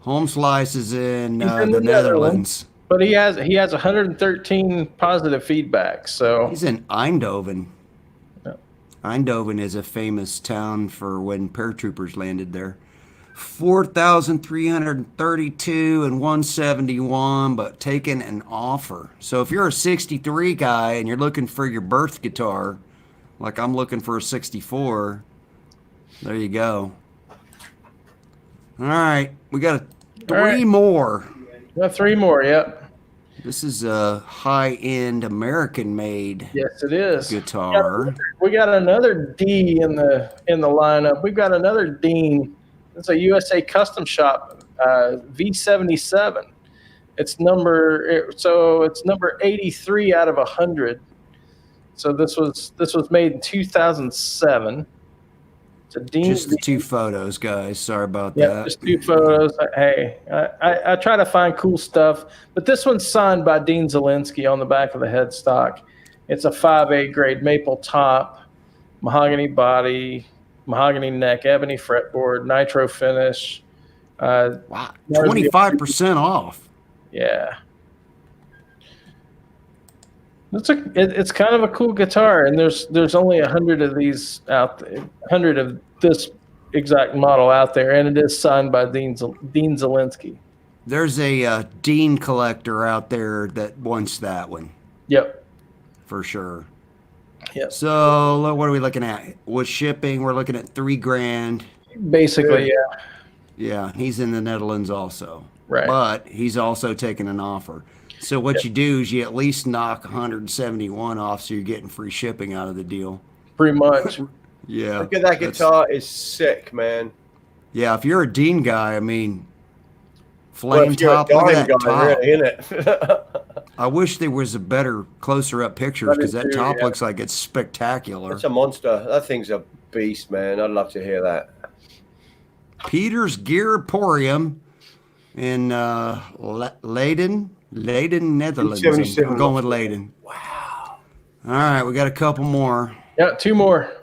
Home Slice is in the Netherlands. But he has 113 positive feedback. So he's in Eindhoven. Eindhoven is a famous town for when paratroopers landed there. 4,332 and 171, but taking an offer. So if you're a 63 guy and you're looking for your birth guitar, like I'm looking for a 64, there you go. All right, we got three more. Got three more, yep. This is a high-end American-made yes, it is. Guitar. We got another D in the lineup. We've got another Dean. It's a USA Custom Shop V77. It's number 83 out of 100. So this was made in 2007. Just the two photos, guys. Sorry about that. Just two photos. Hey, I try to find cool stuff, but this one's signed by Dean Zielinski on the back of the headstock. It's a 5A grade maple top, mahogany body, mahogany neck, ebony fretboard, nitro finish. Wow, 25% off. Yeah. It's kind of a cool guitar, and there's only 100 of these out there, 100 of this exact model out there, and it is signed by Dean Zielinski. There's a Dean collector out there that wants that one. Yep, for sure. Yep. So what are we looking at with shipping? We're looking at $3,000. Basically, yeah. Yeah, he's in the Netherlands also, right? But he's also taking an offer. So what you do is you at least knock 171 off, so you're getting free shipping out of the deal. Pretty much. Yeah. Look at that guitar, is sick, man. Yeah, if you're a Dean guy, I mean, flame top, look at that top. Really, isn't it? I wish there was a better, closer up pictures, because that top looks like it's spectacular. It's a monster. That thing's a beast, man. I'd love to hear that. Peter's Gear Emporium in Leiden, Netherlands. I'm going with Leiden. Wow. All right, we got a couple more. Yeah, two more.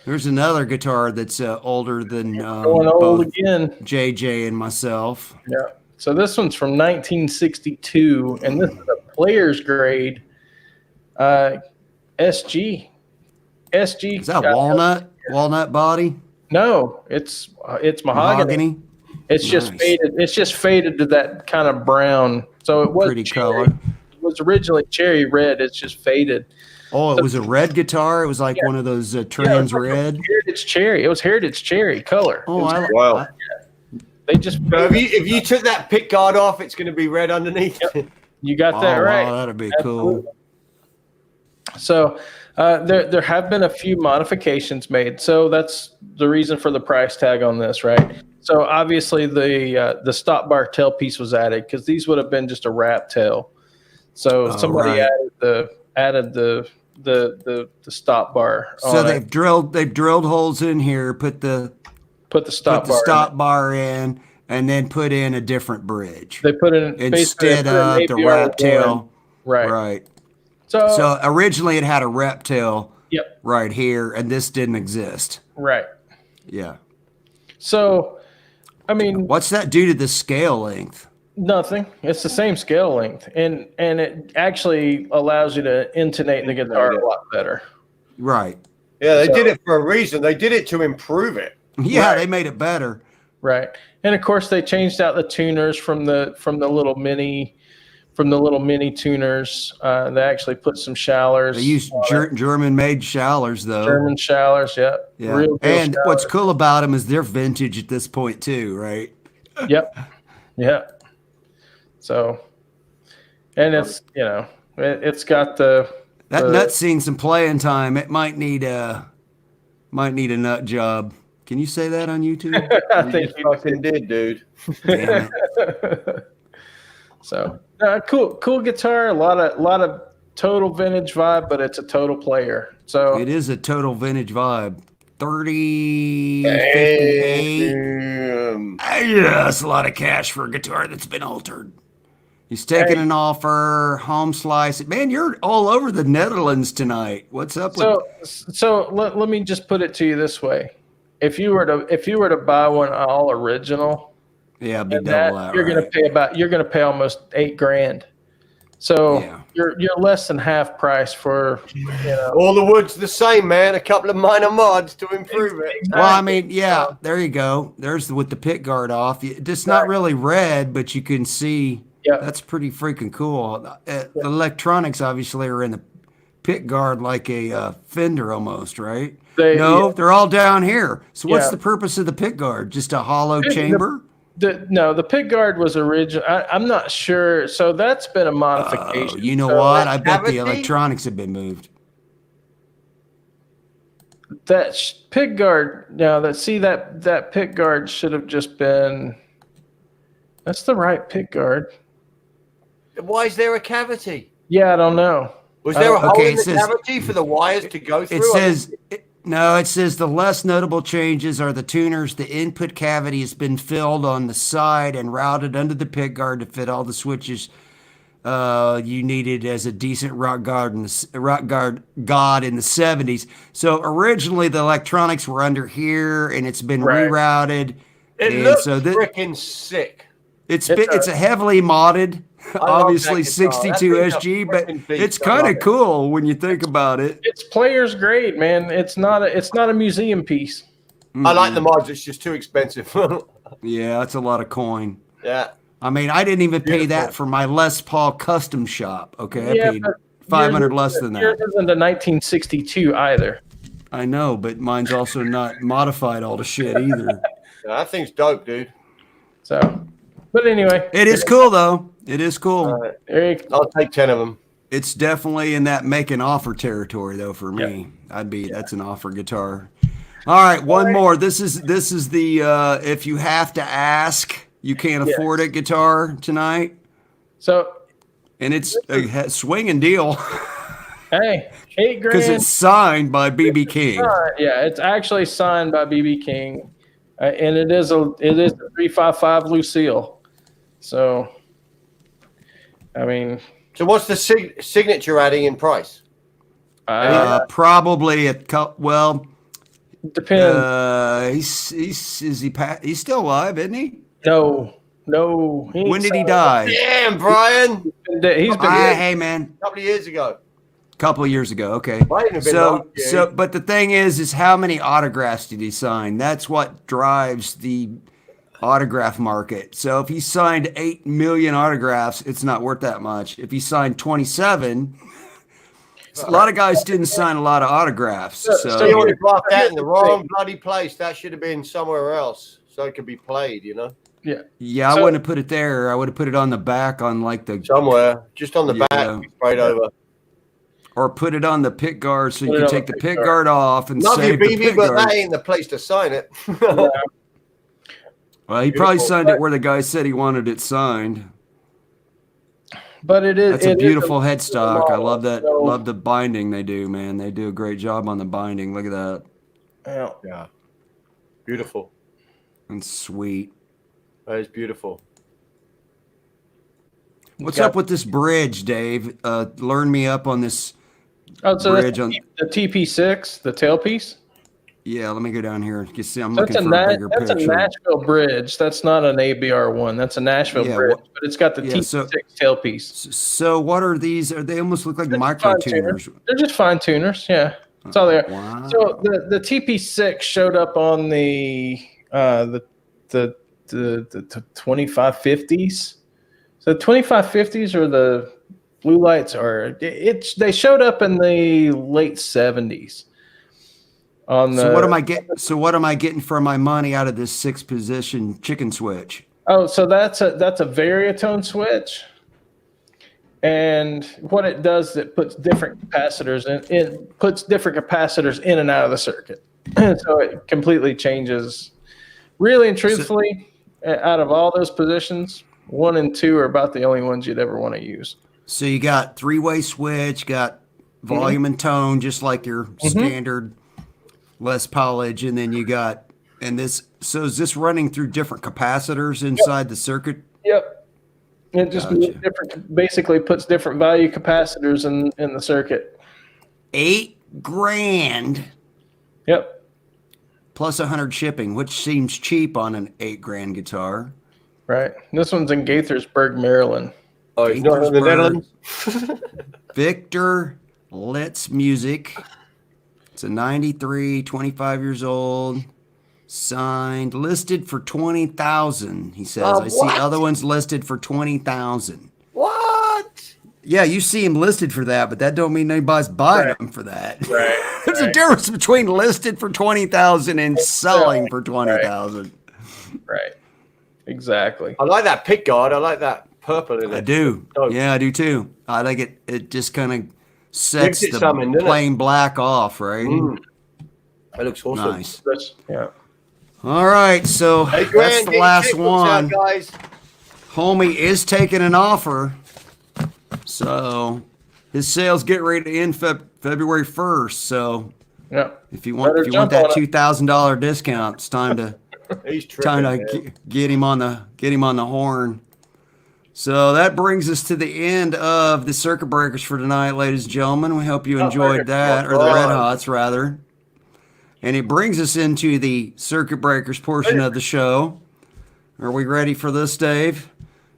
There's another guitar that's older than going old again. JJ and myself. Yeah. So this one's from 1962, and this is a player's grade SG. SG. Is that walnut body? No, it's mahogany. It's Nice. just faded. It's just faded to that kind of brown. So it was Pretty cherry. color. It was originally cherry red. It's just faded. Oh, it was a red guitar. It was like one of those trans red. Heritage cherry. It was heritage cherry color. Oh, Wow. They just. So if you took that pick guard off, it's going to be red underneath. Yep. You got that right. Wow, that'd be Absolutely. cool. So there have been a few modifications made. So that's the reason for the price tag on this, right? So obviously the stop bar tailpiece was added because these would have been just a wrap tail. So somebody added the stop bar. So they've drilled holes in here, put the stop bar in, and then put in a different bridge. They put in instead of the wrap tail. Right. So originally it had a rep tail Yep. right here, and this didn't exist. Right. Yeah. So, I mean, what's that do to the scale length? Nothing. It's the same scale length, and it actually allows you to intonate the guitar a lot better. Right. Yeah, they did it for a reason. They did it to improve it. Yeah, they made it better. Right. And of course, they changed out the tuners from the little mini tuners. They actually put some shallers. They used German-made shallers, though. German shallers, yep. Yeah. Real and shallers. what's cool about them is they're vintage at this point too, right? Yep. Yeah. So, and it's it's got that nut's seen some playing time. It might need a nut job. Can you say that on YouTube? I think you fucking did, dude. Damn it. So cool guitar. A lot of total vintage vibe, but it's a total player. So it is a total vintage vibe. 30, 58. Yeah, that's a lot of cash for a guitar that's been altered. He's taking an offer, home slice. Man, you're all over the Netherlands tonight. What's up with? So let me just put it to you this way: if you were to buy one all original, yeah, it'd be double that. You're gonna pay almost $8,000. So you're less than half price for all the wood's the same, man. A couple of minor mods to improve it. Well, I mean, yeah, there you go. There's with the pick guard off. It's not really red, but you can see. Yeah, that's pretty freaking cool. The electronics obviously are in the pick guard like a fender almost, right? They're all down here. So what's the purpose of the pick guard? Just a hollow chamber? The pick guard was original. I'm not sure. So that's been a modification. You know what? I bet the electronics have been moved. That pick guard. Now that pick guard should have just been. That's the right pick guard. Why is there a cavity? Yeah, I don't know. Was there a hole in the cavity for the wires to go through? It says the less notable changes are the tuners. The input cavity has been filled on the side and routed under the pick guard to fit all the switches you needed as a decent rock god in the 70s. So originally the electronics were under here, and it's been rerouted. It looks freaking sick. It's a heavily modded. Obviously 62 SG, but it's kind of cool when you think about it. It's player's grade, man. It's not a museum piece. I like the mods. It's just too expensive. Yeah, that's a lot of coin. Yeah. I mean, I didn't even pay that for my Les Paul custom shop. Okay, I paid $500 less than that. Yours isn't a 1962 either. I know, but mine's also not modified all the shit either. Yeah, that thing's dope, dude. So, but anyway, it is cool though. It is cool. I'll take 10 of them. It's definitely in that make an offer territory though for me. That's an offer guitar. All right, one more. This is the if you have to ask, you can't afford it guitar tonight. So, and it's a swinging deal. Hey, $8,000 because it's signed by BB King. Yeah, it's actually signed by BB King, and it is a 355 Lucille. So, I mean, so what's the signature adding in price? Probably depends. He's still alive, isn't he? No. When did he die? Damn, Brian. He's been hey man, a couple of years ago. couple of years ago. Okay. Might have been last year. But the thing is how many autographs did he sign? That's what drives the autograph market. So if he signed 8 million autographs, it's not worth that much. If he signed 27, a lot of guys didn't sign a lot of autographs. So you already blocked that in the wrong bloody place. That should have been somewhere else so it could be played, you know? Yeah. Yeah, I wouldn't have put it there. I would have put it on the back on like the somewhere, just on the back, right over. Or put it on the pick guard so you can take the pick guard off and save the pick but guard. that ain't the place to sign it. Well, he probably signed it where the guy said he wanted it signed. But That's a beautiful headstock. I love that. Love the binding they do, man. They do a great job on the binding. Look at that. Yeah. Beautiful. And sweet. That is beautiful. What's up with this bridge, Dave? Learn me up on this bridge. The TP6, the tailpiece? Yeah, let me go down here. You see, I'm looking for a bigger picture. That's a Nashville bridge. That's not an ABR1. That's a Nashville bridge, but it's got the TP6 tailpiece. So what are these? They almost look like micro tuners. They're just fine tuners. Yeah, that's all they are. Wow. So the TP6 showed up on the 2550s. So the 2550s or the blue lights they showed up in the late 70s. So what am I getting? So what am I getting for my money out of this 6-position chicken switch? Oh, so that's a variatone switch, and what it does is it puts different capacitors in and out of the circuit. So it completely changes. Really and truthfully, out of all those positions, 1 and 2 are about the only ones you'd ever want to use. So you got 3-way switch, got volume and tone, just like your standard Les Paulage, and then you got so is this running through different capacitors inside the circuit? Yep. It just basically puts different value capacitors in the circuit. $8,000. Yep. Plus 100 shipping, which seems cheap on an $8,000 guitar. Right. This one's in Gaithersburg, Maryland. Oh, you don't know the Netherlands? Victor Litz Music. It's a 93, 25 years old, signed, listed for $20,000. He says, I see other ones listed for $20,000. What? Yeah, you see him listed for that, but that don't mean anybody's buying them for that. Right. There's a difference between listed for $20,000 and selling for $20,000. Right. Exactly. I like that pick guard. I like that purple in it. I do. Yeah, I do too. I like it. It just kind of sets the plain black off, right? That looks awesome. Nice. Yeah. All right, so that's the last one. Out, guys. Homie is taking an offer, so his sales get ready to end February 1st. So yeah, if you want that $2,000 discount, it's time to get him on the horn. So that brings us to the end of the Circuit Breakers for tonight, ladies and gentlemen. We hope you enjoyed that, or the Red Hots, rather. And it brings us into the Circuit Breakers portion of the show. Are we ready for this, Dave?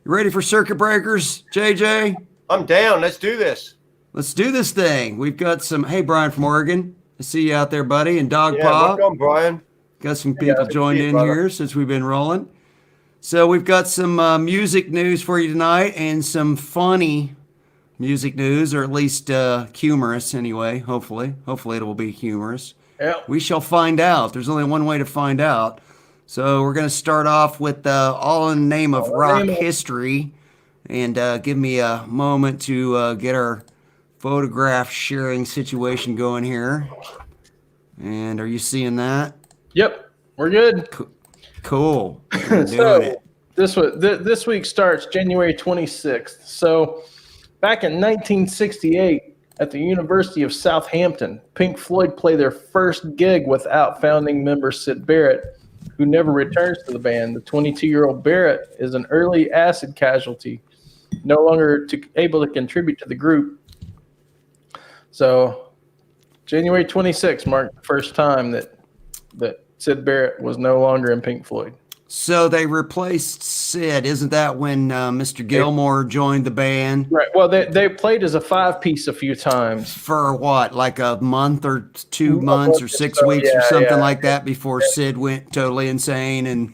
You ready for Circuit Breakers, JJ? I'm down. Let's do this. Let's do this thing. We've got some... Hey, Brian from Oregon. I see you out there, buddy. And Dog Pop. Welcome, Brian. Got some people joined in here since we've been rolling. So we've got some music news for you tonight and some funny music news, or at least humorous anyway, hopefully. Hopefully it will be humorous. Yeah. We shall find out. There's only one way to find out. So we're going to start off with All in the Name of Rock History. And give me a moment to get our photograph sharing situation going here. And are you seeing that? Yep, we're good. Cool. So this week starts January 26th. So back in 1968 at the University of Southampton, Pink Floyd played their first gig without founding member Syd Barrett, who never returns to the band. The 22-year-old Barrett is an early acid casualty, no longer able to contribute to the group. So January 26th marked the first time that Syd Barrett was no longer in Pink Floyd. So they replaced Sid. Isn't that when Mr. Gilmore joined the band? Right. Well, they played as a 5-piece a few times. For what, like a month or 2 months or 6 weeks or something like that before Sid went totally insane and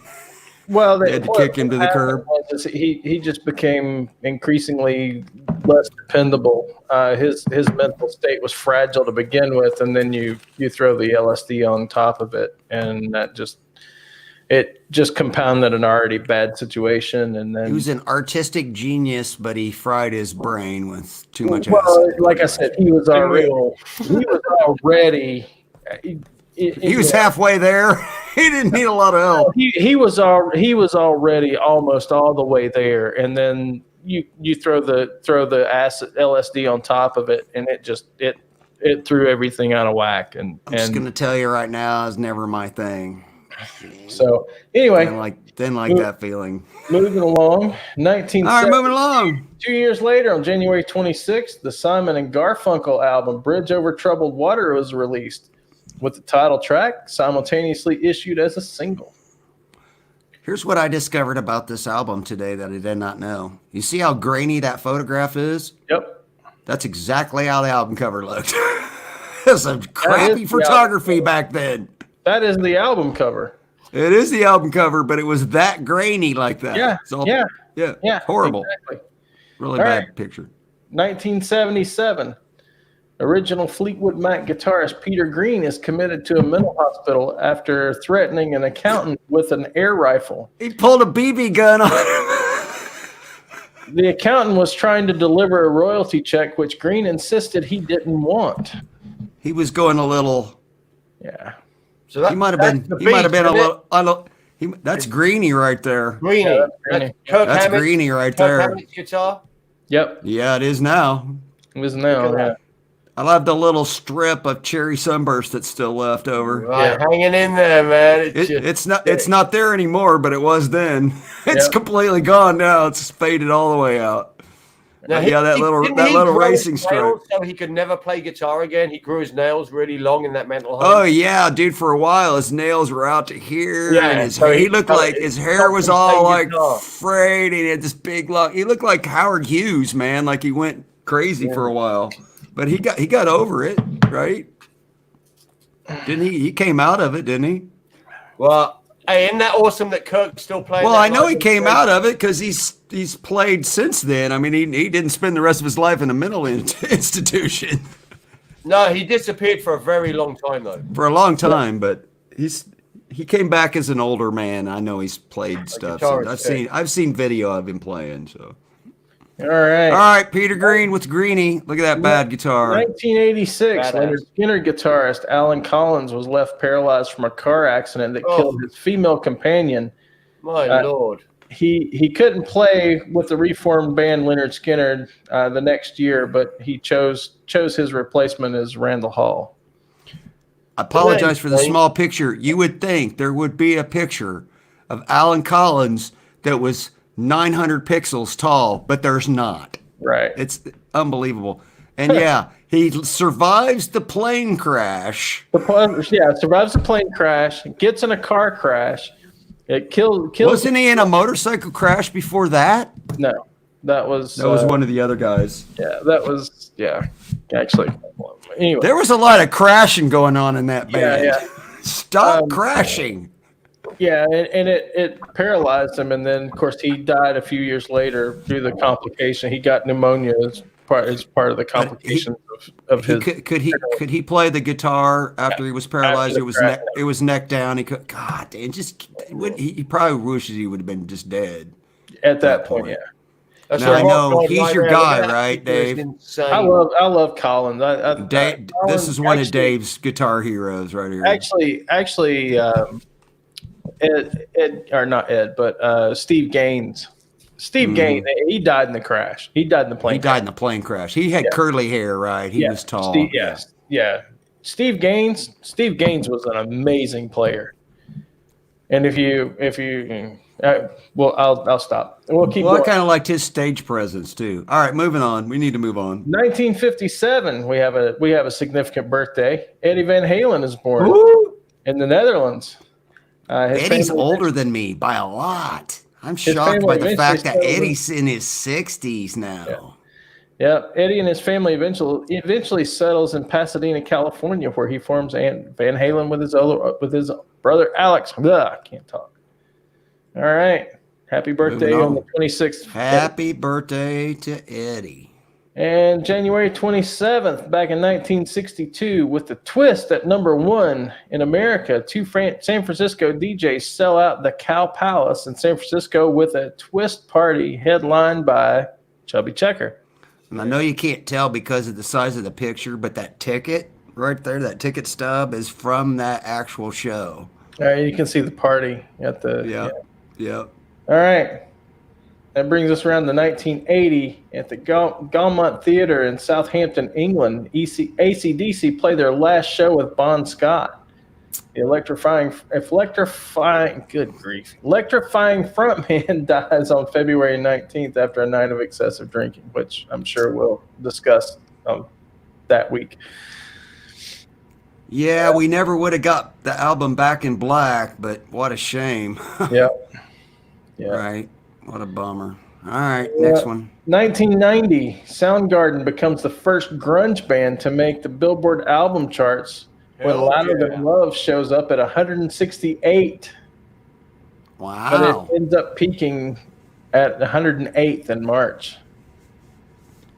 they had to kick him to the curb? He just became increasingly less dependable. His mental state was fragile to begin with, and then you throw the LSD on top of it, and it just compounded an already bad situation. And then he was an artistic genius, but he fried his brain with too much well, acid. like I said, he was already he was halfway there. He didn't need a lot of help. He was already almost all the way there, and then you throw the acid LSD on top of it, and it threw everything out of whack. And I'm just gonna tell you right now, it's never my thing. So anyway, didn't like that feeling. Moving along, 1970. All right, moving along. 2 years later, on January 26th, the Simon and Garfunkel album "Bridge Over Troubled Water" was released, with the title track simultaneously issued as a single. Here's what I discovered about this album today that I did not know. You see how grainy that photograph is? Yep. That's exactly how the album cover looked. It's some crappy photography back then. That is the album cover. It is the album cover, but it was that grainy like that. Yeah. Horrible. Exactly. Really bad picture. 1977. Original Fleetwood Mac guitarist Peter Green is committed to a mental hospital after threatening an accountant with an air rifle. He pulled a BB gun on him. The accountant was trying to deliver a royalty check, which Green insisted he didn't want. He was going a little. Yeah. So that, he might have been. He might have been a little. That's Greeny right there. Greeny. Yeah, that's Greeny right there. Hammett's guitar. Yep. Yeah, it is now. It was now. Yeah. I love the little strip of cherry sunburst that's still left over. Right, hanging in there, man. It's not there anymore, but it was then. It's completely gone now. It's faded all the way out. Now, that little racing stripe. So he could never play guitar again. He grew his nails really long in that mental home. Oh yeah, dude! For a while, his nails were out to here, and he looked like his hair was all like frayed. And he had this big long. He looked like Howard Hughes, man. Like he went crazy for a while, but he got over it, right? Didn't he? He came out of it, didn't he? Well, hey, isn't that awesome that Kirk's still playing? Well, I know he came out of it because he's played since then. I mean, he didn't spend the rest of his life in a mental institution. No, he disappeared for a very long time, though. For a long time, but he came back as an older man. I know he's played stuff. So I've seen video of him playing. So. All right, Peter Green with Greeny. Look at that bad guitar. 1986, Leonard Skinner guitarist Alan Collins was left paralyzed from a car accident that killed his female companion. My Lord. He couldn't play with the reformed band Leonard Skinner the next year, but he chose his replacement as Randall Hall. I apologize for the small picture. You would think there would be a picture of Alan Collins that was 900 pixels tall, but there's not. Right. It's unbelievable. And he survives the plane crash. Survives the plane crash, gets in a car crash. It kills. Wasn't he in a motorcycle crash before that? No, that was one of the other guys. Yeah, that was actually. Anyway, there was a lot of crashing going on in that band. Yeah. Stop crashing. Yeah, and it paralyzed him, and then of course he died a few years later due to the complication. He got pneumonia as part of the complications of his. Could he play the guitar after he was paralyzed? It was neck down. He could. God, damn, he probably wishes he would have been just dead at that point. Yeah. Now I know he's your guy, right, Dave? I love Collins. Dave, this is one of Dave's guitar heroes right here. Actually. Steve Gaines. Gaines, he died in the crash. He died in the plane crash. He had curly hair, right? He was tall. Steve Gaines was an amazing player. And I'll stop. We'll keep going. I kind of liked his stage presence too. All right, moving on. We need to move on. 1957, we have a significant birthday. Eddie Van Halen is born in the Netherlands. Eddie's older than me by a lot. I'm shocked by the fact that Eddie's in his 60s now. Yeah. Eddie and his family eventually settles in Pasadena, California, where he forms Van Halen with his brother Alex. Ugh, I can't talk. All right. Happy birthday on the 26th. Happy birthday to Eddie. And January 27th, back in 1962, with the twist at number 1 in America, 2 San Francisco DJs sell out the Cow Palace in San Francisco with a twist party headlined by Chubby Checker. And I know you can't tell because of the size of the picture, but that ticket right there, that ticket stub is from that actual show. All right, you can see the party at the... Yep. All right. That brings us around to 1980 at the Gaumont Theater in Southampton, England. AC/DC played their last show with Bon Scott. The electrifying frontman dies on February 19th after a night of excessive drinking, which I'm sure we'll discuss that week. Yeah, we never would have got the album Back in Black, but what a shame. Yeah. Right. What a bummer. All right, next one. 1990, Soundgarden becomes the first grunge band to make the Billboard album charts when Louder Than Love shows up at 168. Wow. But it ends up peaking at 108th in March.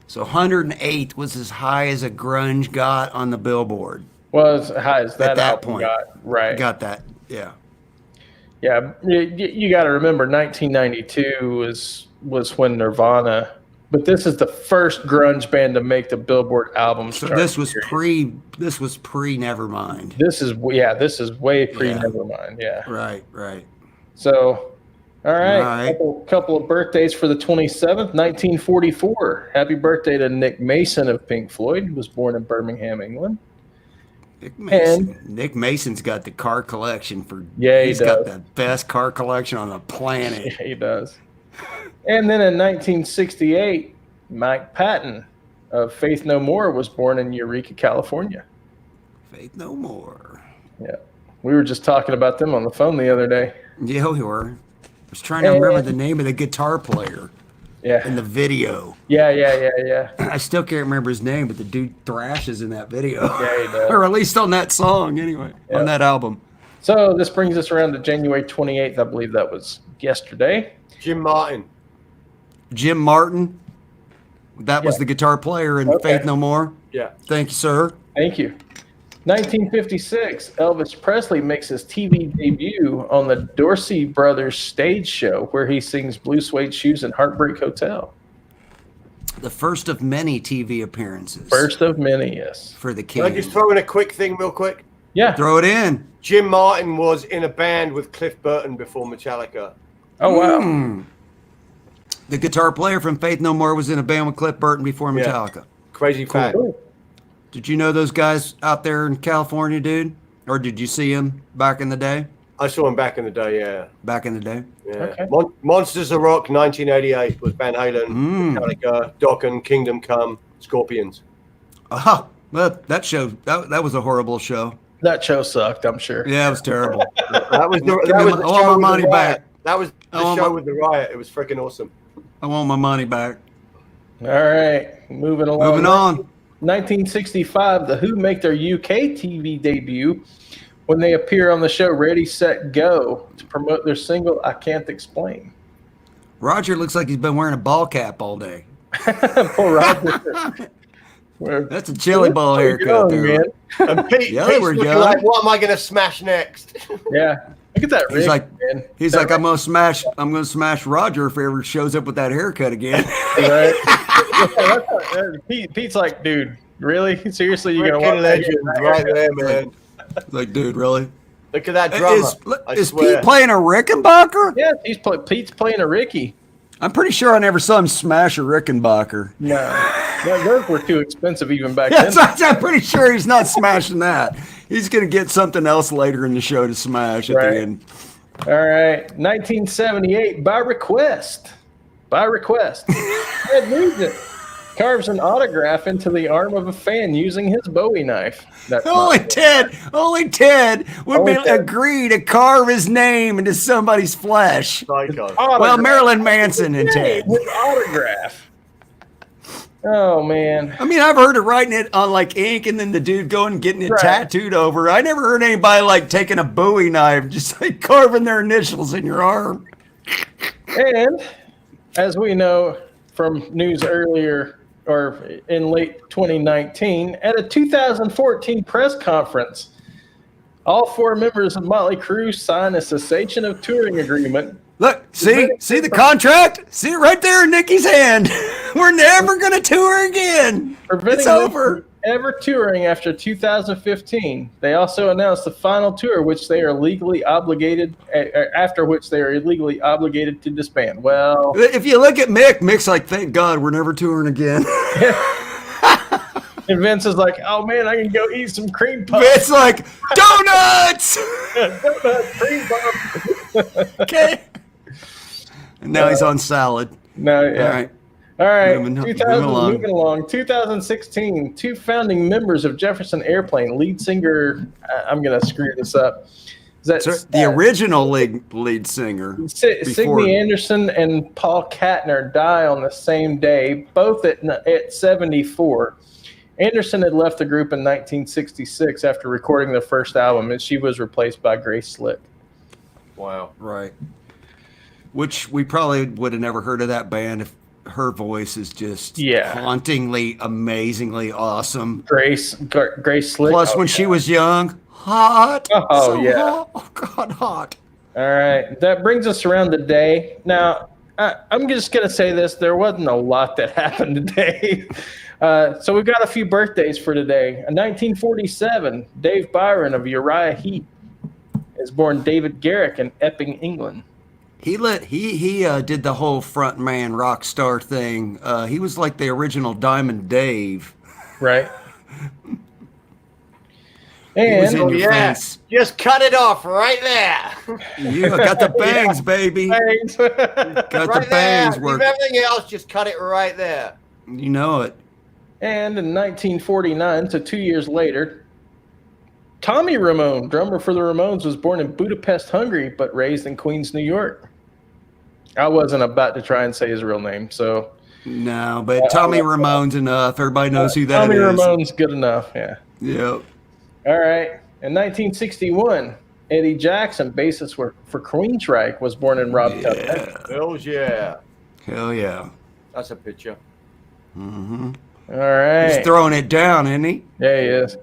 So 108 was as high as a grunge got on the Billboard. Well, as high as that, at that album point. Right. Got that, yeah. Yeah, you got to remember 1992 was when Nirvana, but this is the first grunge band to make the Billboard album chart. So this was pre Nevermind. This is way pre Nevermind. Yeah. Right. So, all right. Couple of birthdays for the 27th, 1944. Happy birthday to Nick Mason of Pink Floyd, who was born in Birmingham, England. Nick Mason's got the car collection he's got the best car collection on the planet. Yeah, he does. And then in 1968, Mike Patton of Faith No More was born in Eureka, California. Faith No More. Yeah. We were just talking about them on the phone the other day. Yeah, we were. I was trying to remember the name of the guitar player. Yeah. In the video. Yeah. I still can't remember his name, but the dude thrashes in that video. Yeah, he does. Or at least on that song, anyway, on that album. So this brings us around to January 28th. I believe that was yesterday. Jim Martin. That was the guitar player in Faith No More. Yeah. Thank you, sir. Thank you. 1956, Elvis Presley makes his TV debut on the Dorsey Brothers stage show where he sings Blue Suede Shoes and Heartbreak Hotel. The first of many TV appearances. First of many, yes. For the King. Can I just throw in a quick thing real quick? Yeah. Throw it in. Jim Martin was in a band with Cliff Burton before Metallica. Oh, wow. The guitar player from Faith No More was in a band with Cliff Burton before Metallica. Crazy fact. Cool. Did you know those guys out there in California, dude? Or did you see them back in the day? I saw him back in the day, yeah. Back in the day? Yeah. Okay. Monsters of Rock, 1988 was Van Halen, Metallica, Dokken, Kingdom Come, Scorpions. Aha! Well, that show, that was a horrible show. That show sucked, I'm sure. Yeah, it was terrible. That was the I show want my money with the riot. back. That was the show with the riot. It was freaking awesome. I want my money back. All right, moving along. Moving on. 1965, The Who make their UK TV debut when they appear on the show Ready, Set, Go to promote their single I Can't Explain. Roger looks like he's been wearing a ball cap all day. Poor Roger. That's a chili ball haircut there. Man. And Pete's looking like, what am I going to smash next? Yeah. Look at that rig, man. He's like, I'm gonna smash Roger if he ever shows up with that haircut again. Right. Pete's like, dude, really? Seriously, you're gonna watch legend right there, man. Like, dude, really? Look at that drummer. Is Pete playing a Rickenbacker? Yeah, Pete's playing a Ricky. I'm pretty sure I never saw him smash a Rickenbacker. No, those were too expensive even back then. I'm pretty sure he's not smashing that. He's going to get something else later in the show to smash at the end. All right. 1978, By Request. Ted Nugent carves an autograph into the arm of a fan using his Bowie knife. That's Only Ted would agree to carve his name into somebody's flesh. Psycho. Well, Marilyn Manson and Ted. His autograph. Oh, man. I mean, I've heard of writing it on like ink and then the dude going and getting it tattooed over. I never heard anybody like taking a Bowie knife, just like carving their initials in your arm. And as we know from news earlier or in late 2019, at a 2014 press conference, all 4 members of Motley Crue signed a cessation of touring agreement. Look, see the contract? See it right there in Nikki's hand. We're never going to tour again. It's over. Ever touring after 2015. They also announced the final tour, which they are legally obligated to disband. Well, if you look at Mick's like, thank God we're never touring again. And Vince is like, oh man, I can go eat some cream puffs. It's like donuts. Donuts, cream puffs. Okay. And now he's on salad. No, yeah. All right. Moving along. 2016, 2 founding members of Jefferson Airplane, lead singer. I'm gonna screw this up. The original lead singer, Signe Anderson and Paul Kattner, die on the same day, both at 74. Anderson had left the group in 1966 after recording their first album, and she was replaced by Grace Slick. Wow. Right. Which we probably would have never heard of that band if her voice is just hauntingly, amazingly awesome. Grace Slick. Plus, when she was young, hot. Oh, so yeah. Hot. Oh, God, hot. All right. That brings us around the day. Now, I'm just going to say this. There wasn't a lot that happened today. So we've got a few birthdays for today. In 1947, Dave Byron of Uriah Heep is born. David Garrick in Epping, England. He did the whole frontman rock star thing. He was like the original Diamond Dave. Right. And just cut it off right there. You got the bangs, baby. Bangs. Got the bangs working. Leave everything else, just cut it right there. You know it. And in 1949, so 2 years later, Tommy Ramone, drummer for the Ramones, was born in Budapest, Hungary, but raised in Queens, New York. I wasn't about to try and say his real name, so. No, but Tommy Ramone's enough. Everybody knows who that Tommy is. Tommy Ramone's good enough, yeah. Yep. All right. In 1961, Eddie Jackson, bassist for Queensryche, was born in Robb Tubman. Hell yeah. Hell yeah. That's a picture. Mm-hmm. All right. He's throwing it down, isn't he? Yeah, he is.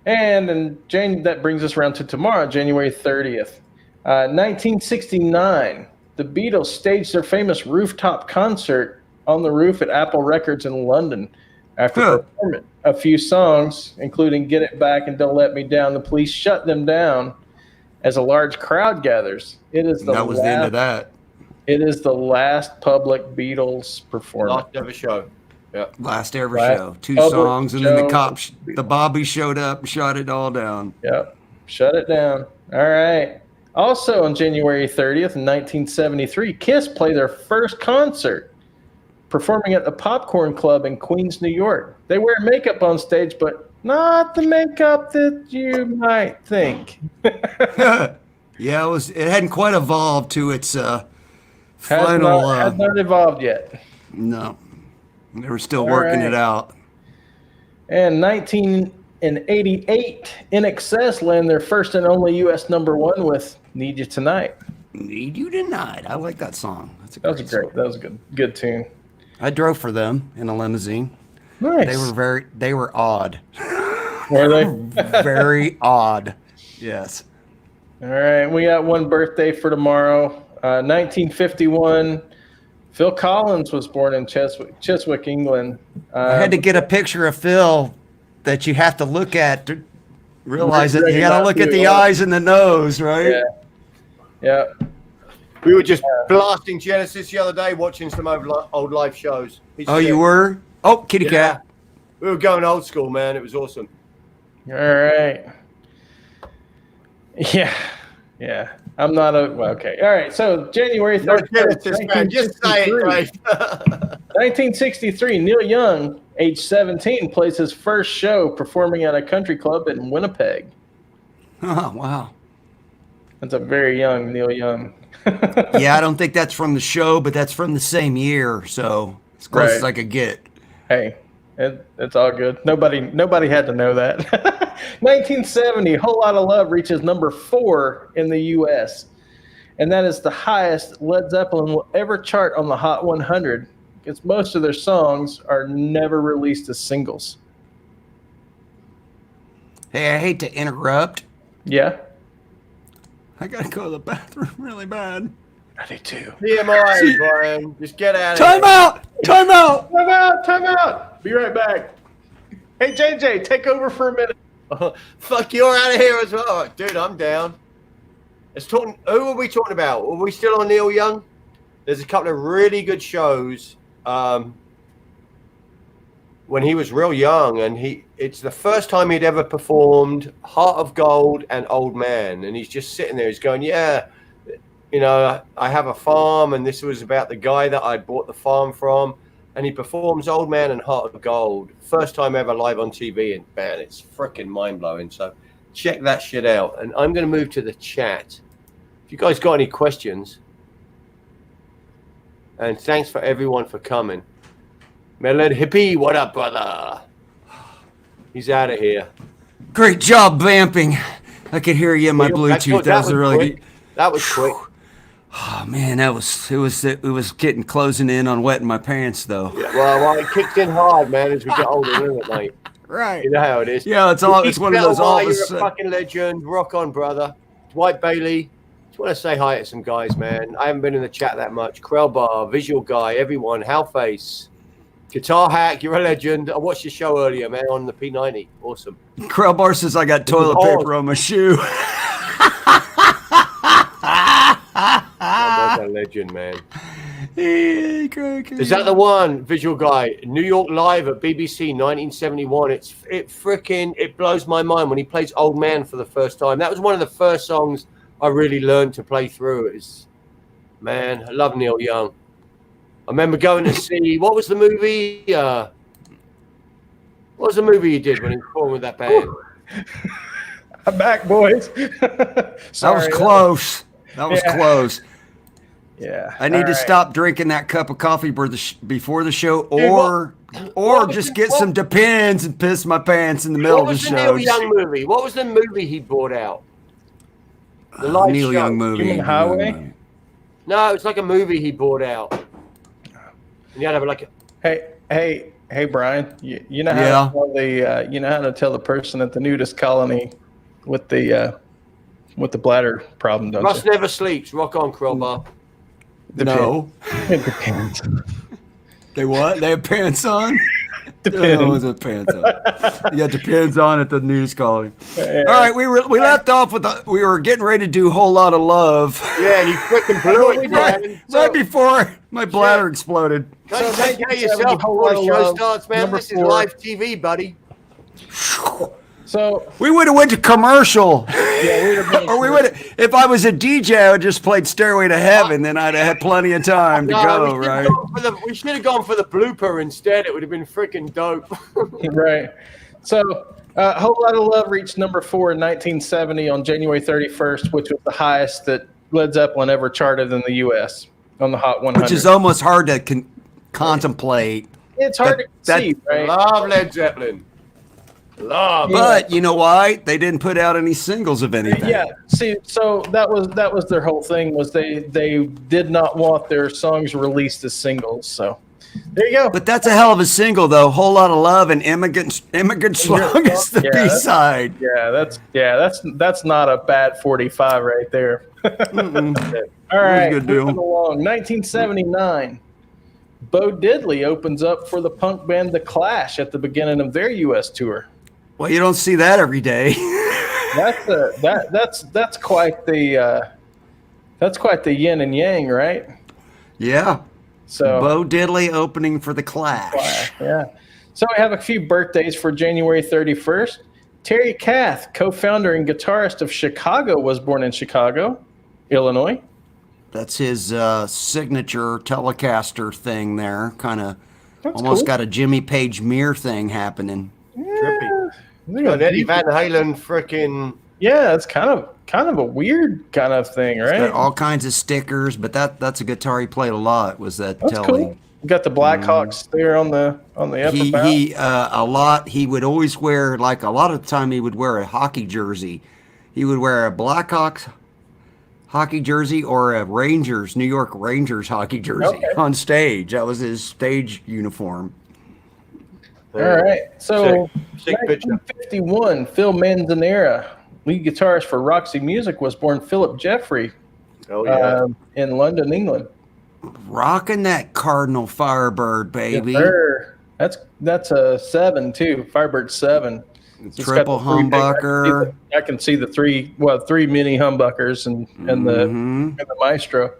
And that brings us around to tomorrow, January 30th. 1969, the Beatles staged their famous rooftop concert on the roof at Apple Records in London. After performing a few songs, including Get It Back and Don't Let Me Down, the police shut them down as a large crowd gathers. That was the end of that. It is the last public Beatles performance. Last ever show. Yeah. Last ever show. 2 songs, and then the cops, the Bobby showed up and shut it all down. Yep. Shut it down. All right. Also on January 30th, in 1973, Kiss played their first concert, performing at the Popcorn Club in Queens, New York. They wear makeup on stage, but not the makeup that you might think. Yeah, it hadn't quite evolved to its final. Has not evolved yet. No. They were still working it out. And 1988, INXS landed their first and only U.S. #1 with "Need You Tonight." Need You Tonight. I like that song. That was a good tune. I drove for them in a limousine. Nice. They were odd. Were they? Very odd. Yes. All right, we got one birthday for tomorrow. 1951. Phil Collins was born in Chiswick, England. I had to get a picture of Phil that you have to look at to realize that you got to look at the eyes and the nose, right? Yeah. We were just blasting Genesis the other day, watching some old live shows. You were? Oh, kitty cat. We were going old school, man. It was awesome. All right. Yeah. I'm not a well, okay. All right. So January 31st, just say it, right? 1963, Neil Young, age 17, plays his first show performing at a country club in Winnipeg. Oh, wow. That's a very young Neil Young. Yeah, I don't think that's from the show, but that's from the same year, so as close as I could get. Hey, it's all good. Nobody had to know that. 1970, Whole Lotta Love reaches number 4 in the U.S., and that is the highest Led Zeppelin will ever chart on the Hot 100, because most of their songs are never released as singles. Hey, I hate to interrupt. Yeah? I gotta go to the bathroom really bad. I do too. TMI, Brian. Just get out of here. Time out. Be right back. Hey, JJ, take over for a minute. Fuck, you're out of here as well. Dude, I'm down. Who are we talking about? Are we still on Neil Young? There's a couple of really good shows when he was real young, and it's the first time he'd ever performed Heart of Gold and Old Man, and he's just sitting there. He's going, yeah, you know, I have a farm, and this was about the guy that I bought the farm from, and he performs Old Man and Heart of Gold. First time ever live on TV, and man, it's freaking mind-blowing. So check that shit out. And I'm going to move to the chat. If you guys got any questions, and thanks for everyone for coming. Melon Hippie, what up, brother? He's out of here. Great job vamping. I could hear you in my Bluetooth. That was really good. That was quick. Oh man, it was getting closing in on wetting my pants though. Yeah, well, it kicked in hard, man, as we get older, isn't it, mate? Right. You know how it is. Yeah, it's one of those all of a sudden. You're a fucking legend. Rock on, brother. Dwight Bailey. Just want to say hi to some guys, man. I haven't been in the chat that much. Krellbar, Visual Guy, everyone, Howface. Guitar Hack, you're a legend. I watched your show earlier, man, on the P90. Awesome. Krellbar says I got toilet paper on my shoe. Krellbar's a legend, man. Is that the one, Visual Guy? New York Live at BBC 1971. It blows my mind when he plays Old Man for the first time. That was one of the first songs I really learned to play through. Man, I love Neil Young. I remember going to see, what was the movie? What was the movie you did when he was performing with that band? I'm back, boys. Sorry, that was close. That was close. Yeah. I need to stop drinking that cup of coffee before the show, or just get some Depends and piss my pants in the middle of the show. What was the Neil Young movie? What was the movie he brought out? The live Neil show. Young movie. Human Highway? No, it's like a movie he brought out. And you had to have like Hey, Brian. You know how to tell you know how to tell the person at the nudist colony with the bladder problem, don't Russ you? never sleeps. Rock on, Krellbar. No. It depends. They what? They have pants on? Depends. Pants on. Yeah, depends on at the news colony. All right, we left off with we were getting ready to do Whole Lotta Love. Yeah, and you freaking blew it, man. Right before my bladder exploded. Don't take care of yourself before the show starts, man. This is live TV, buddy. So we would have went to commercial. Yeah, or we would have, if I was a DJ, I would just played Stairway to Heaven, then I'd have had plenty of time to go, right? We should have gone for the blooper instead. It would have been freaking dope. Right. So Whole Lotta Love reached number 4 in 1970 on January 31st, which was the highest that Led Zeppelin ever charted in the U.S. on the Hot 100. Which is almost hard to contemplate. It's hard to conceive, right? Love Led Zeppelin. But you know why? They didn't put out any singles of anything. Yeah. See, so that was their whole thing, was they did not want their songs released as singles. So there you go. But that's a hell of a single, though. Whole Lotta Love and Immigrant Song is the B-side. That's not a bad 45 right there. All right, good deal. moving along. 1979. Bo Diddley opens up for the punk band The Clash at the beginning of their U.S. tour. Well, you don't see that every day. That's quite the yin and yang, right? Yeah. So Bo Diddley opening for The Clash. Yeah. So we have a few birthdays for January 31st. Terry Kath, co-founder and guitarist of Chicago, was born in Chicago. Illinois. That's his signature Telecaster thing there. Kind of almost cool. got a Jimmy Page mirror thing happening. Trippy. Got Eddie Van Halen freaking. Yeah, it's kind of a weird kind of thing, right? It's got all kinds of stickers, but that's a guitar he played a lot. Was that That's Telly? cool. You got the Blackhawks there on the upper He would always wear, like a lot of the time he would wear a hockey jersey. He would wear a Blackhawks hockey jersey or a New York Rangers hockey jersey on stage. That was his stage uniform. All right. So, sick picture. 1951, Phil Manzanera, lead guitarist for Roxy Music, was born Philip Jeffrey in London, England. Rocking that Cardinal Firebird, baby. Yes, sir. That's a 7 too. Firebird 7. Triple humbucker. I can see the three mini humbuckers and the Maestro.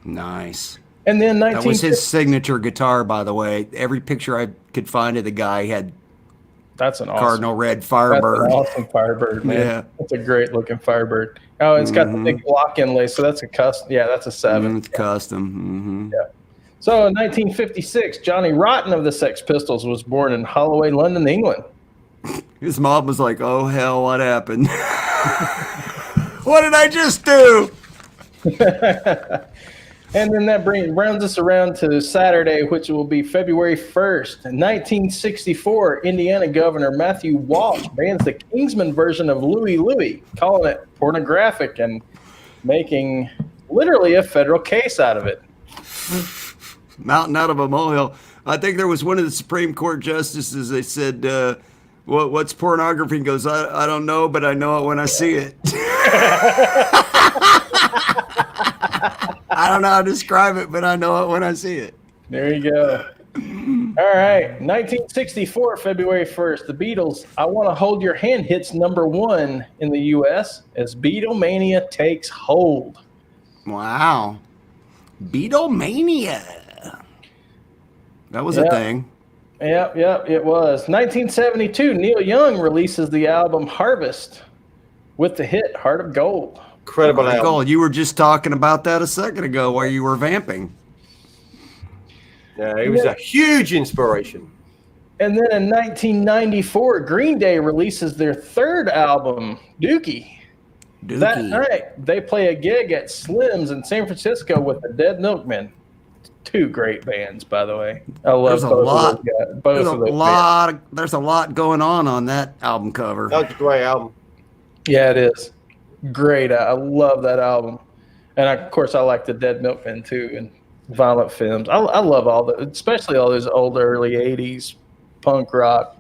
Nice. And then that was his signature guitar, by the way. Every picture I could find of the guy had that's an awesome Cardinal Red Firebird. That's an awesome Firebird, man. Yeah. That's a great looking Firebird. Oh, it's got the big lock inlay, so that's a custom. Yeah, that's a 7. It's custom. Yeah. So in 1956, Johnny Rotten of the Sex Pistols was born in Holloway, London, England. His mom was like, "Oh hell, what happened? What did I just do?" And then that rounds us around to Saturday, which will be February 1st. In 1964, Indiana Governor Matthew Walsh bans the Kingsman version of Louie Louie, calling it pornographic and making literally a federal case out of it. Mountain out of a molehill. I think there was one of the Supreme Court justices. They said, what's pornography? He goes, I don't know, but I know it when I see it. I don't know how to describe it, but I know it when I see it. There you go. All right. 1964, February 1st, the Beatles' I Want to Hold Your Hand hits #1 in the U.S. as Beatlemania takes hold. Wow. Beatlemania. That was a thing. Yep, it was. 1972, Neil Young releases the album Harvest with the hit Heart of Gold. Incredible album. Gold. You were just talking about that a second ago while you were vamping. Yeah, it was a huge inspiration. And then in 1994, Green Day releases their third album, Dookie. That night, they play a gig at Slim's in San Francisco with the Dead Milkmen. 2 great bands, by the way. I love both of those bands. There's a lot going on that album cover. That's a great album. Yeah, it is. Great. I love that album. And of course, I like the Dead Milkmen too, and Violent Femmes. I love especially all those old early 80s punk rock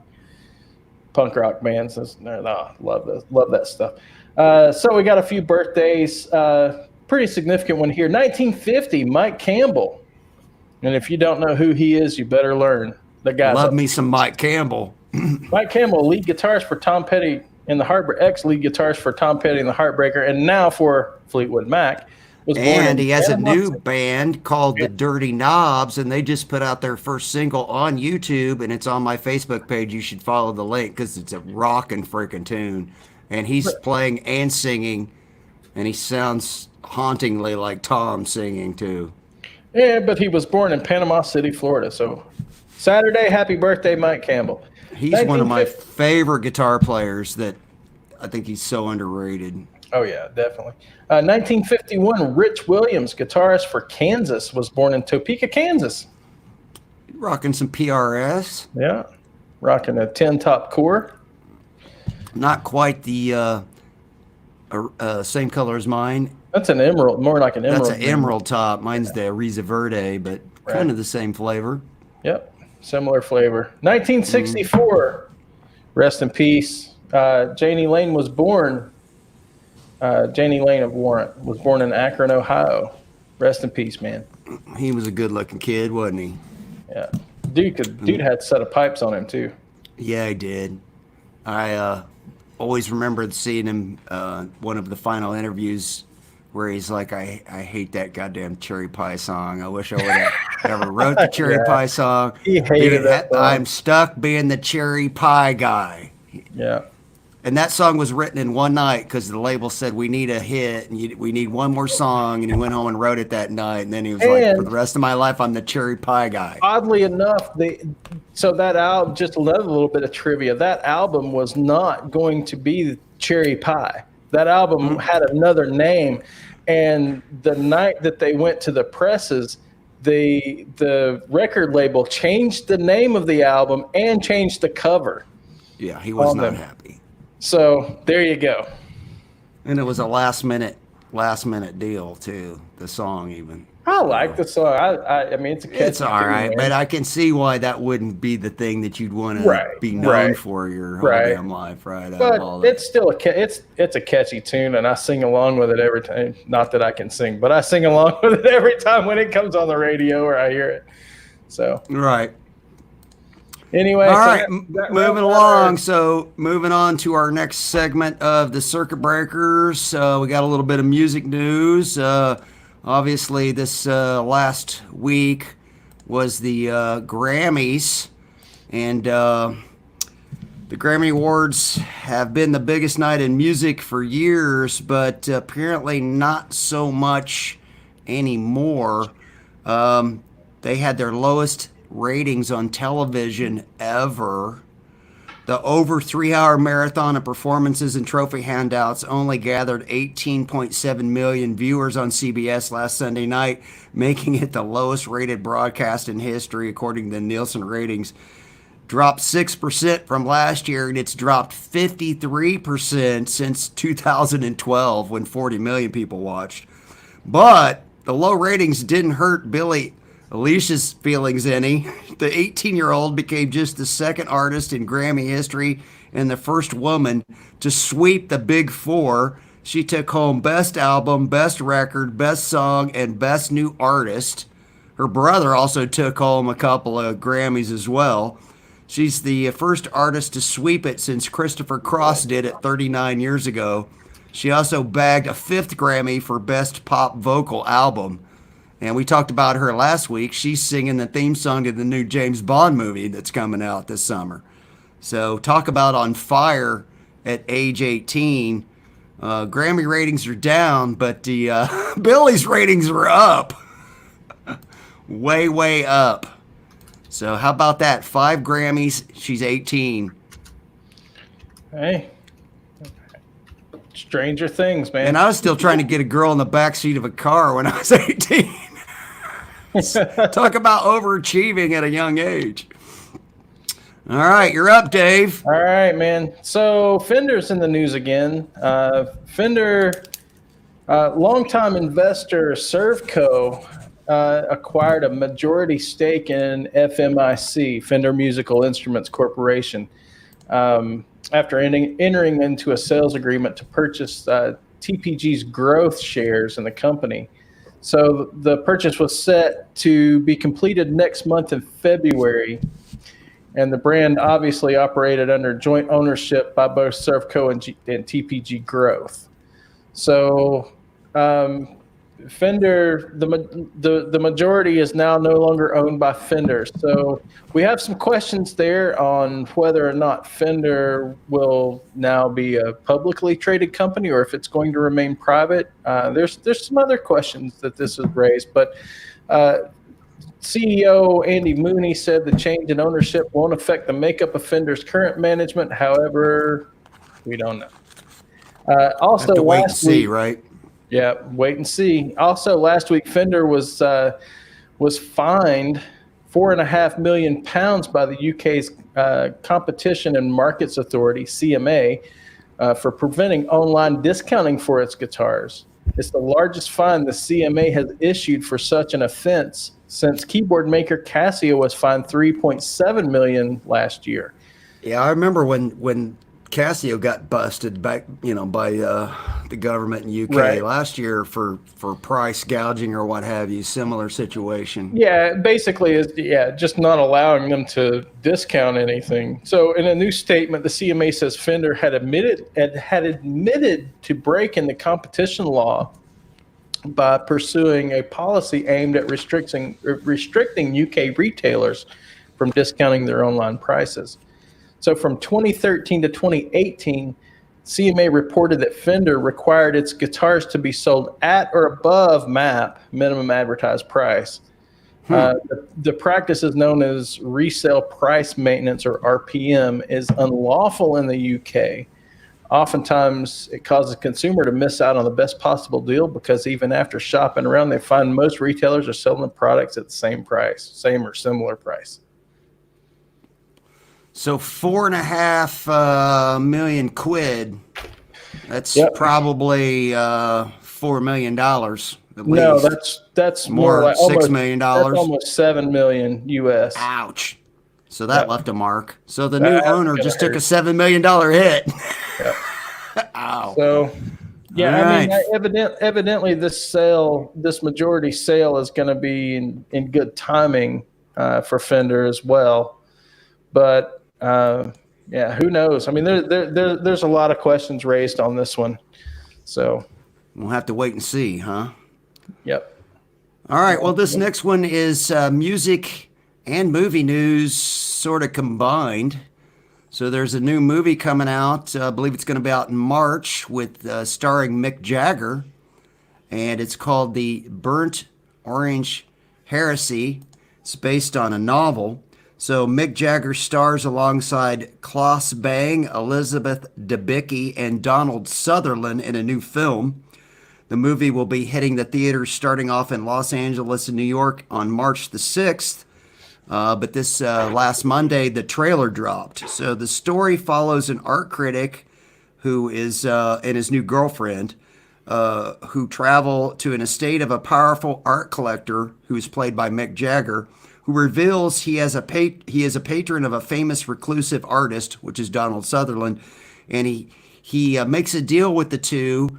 bands. Love that stuff. So we got a few birthdays. Pretty significant one here. 1950, Mike Campbell. And if you don't know who he is, you better learn. The guy. Love me some Mike Campbell. Mike Campbell, lead guitarist for Tom Petty in the ex-lead guitarist for Tom Petty and the Heartbreaker, and now for Fleetwood Mac. And he has a new band called the Dirty Knobs, and they just put out their first single on YouTube, and it's on my Facebook page. You should follow the link because it's a rockin' freaking tune. And he's playing and singing, and he sounds hauntingly like Tom singing too. Yeah, but he was born in Panama City, Florida. So Saturday, happy birthday, Mike Campbell. He's one of my favorite guitar players that I think he's so underrated. Oh, yeah, definitely. 1951, Rich Williams, guitarist for Kansas, was born in Topeka, Kansas. Rocking some PRS. Yeah, rocking a 10-top core. Not quite the same color as mine. That's an emerald, more like an emerald. That's an emerald top. Mine's the Risa Verde, but kind of the same flavor. Yep, similar flavor. 1964, rest in peace. Janie Lane was born. Janie Lane of Warrant was born in Akron, Ohio. Rest in peace, man. He was a good-looking kid, wasn't he? Yeah, dude had a set of pipes on him too. Yeah, he did. I always remembered seeing him one of the final interviews where he's like, I hate that goddamn cherry pie song. I wish I would have ever wrote the cherry pie song. He hated that song. I'm stuck being the cherry pie guy. Yeah. And that song was written in one night because the label said, we need a hit and we need one more song. And he went home and wrote it that night. And then he was like, for the rest of my life, I'm the cherry pie guy. Oddly enough, so that album, just another little bit of trivia, that album was not going to be Cherry Pie. That album had another name. And the night that they went to the presses, the record label changed the name of the album and changed the cover. Yeah, he was not happy. So there you go. And it was a last minute deal too. The song even. I like the song. I mean, it's a catchy. It's all right, tune, but I can see why that wouldn't be the thing that you'd want to be known for your whole damn life, right? But it's still it's a catchy tune, and I sing along with it every time. Not that I can sing, but I sing along with it every time when it comes on the radio or I hear it. So right. Anyway, all right, moving along. So moving on to our next segment of the Circuit Breakers. We got a little bit of music news. Obviously, this last week was the Grammys, and the Grammy Awards have been the biggest night in music for years, but apparently not so much anymore. They had their lowest ratings on television ever. The over 3-hour marathon of performances and trophy handouts only gathered 18.7 million viewers on CBS last Sunday night, making it the lowest rated broadcast in history according to Nielsen ratings. Dropped 6% from last year, and it's dropped 53% since 2012 when 40 million people watched. But the low ratings didn't hurt Billie Eilish's feelings any. The 18-year-old became just the second artist in Grammy history and the first woman to sweep the Big Four. She took home Best Album, Best Record, Best Song, and Best New Artist. Her brother also took home a couple of Grammys as well. She's the first artist to sweep it since Christopher Cross did it 39 years ago. She also bagged a 5th Grammy for Best Pop Vocal Album. And we talked about her last week. She's singing the theme song to the new James Bond movie that's coming out this summer. So talk about on fire at age 18. Grammy ratings are down, but the Billie's ratings are up. way, way up. So how about that? 5 Grammys. She's 18. Hey. Stranger things, man. And I was still trying to get a girl in the backseat of a car when I was 18. Talk about overachieving at a young age. All right, you're up, Dave. All right, man. So Fender's in the news again. Fender, longtime investor Servco, acquired a majority stake in FMIC, Fender Musical Instruments Corporation, after entering into a sales agreement to purchase TPG's growth shares in the company. So the purchase was set to be completed next month in February, and the brand obviously operated under joint ownership by both Servco and TPG Growth. So Fender, the majority is now no longer owned by Fender. So we have some questions there on whether or not Fender will now be a publicly traded company or if it's going to remain private. There's some other questions that this has raised, but CEO Andy Mooney said the change in ownership won't affect the makeup of Fender's current management. However, we don't know. Also, have to wait last and see, week, right? Yeah, wait and see. Also, last week, Fender was fined £4.5 million by the UK's Competition and Markets Authority, CMA, for preventing online discounting for its guitars. It's the largest fine the CMA has issued for such an offense since keyboard maker Casio was fined $3.7 million last year. Yeah, I remember when Casio got busted back, by the government in UK last year for price gouging or what have you. Similar situation. Yeah, basically is just not allowing them to discount anything. So in a new statement, the CMA says Fender had admitted to breaking the competition law by pursuing a policy aimed at restricting UK retailers from discounting their online prices. So from 2013 to 2018, CMA reported that Fender required its guitars to be sold at or above MAP, minimum advertised price. The practice is known as resale price maintenance, or RPM, is unlawful in the UK. Oftentimes, it causes a consumer to miss out on the best possible deal because even after shopping around, they find most retailers are selling the products at the same price, same or similar price. So $4.5 million quid. That's probably $4 million. No, that's more like $6 million. That's almost $7 million US. Ouch. So that left a mark. So the new owner just took a $7 million hit. Ow. So, I mean, evidently this majority sale is going to be in good timing for Fender as well. But who knows? I mean, there's a lot of questions raised on this one. So we'll have to wait and see, huh? Yep. All right. Well, this next one is music and movie news sort of combined. So there's a new movie coming out. I believe it's going to be out in March with starring Mick Jagger. And it's called The Burnt Orange Heresy. It's based on a novel. So Mick Jagger stars alongside Klaus Bang, Elizabeth Debicki, and Donald Sutherland in a new film. The movie will be hitting the theaters starting off in Los Angeles and New York on March the 6th. But this last Monday, the trailer dropped. So the story follows an art critic who is and his new girlfriend who travel to an estate of a powerful art collector who is played by Mick Jagger, who reveals he is a patron of a famous reclusive artist, which is Donald Sutherland, and he makes a deal with the two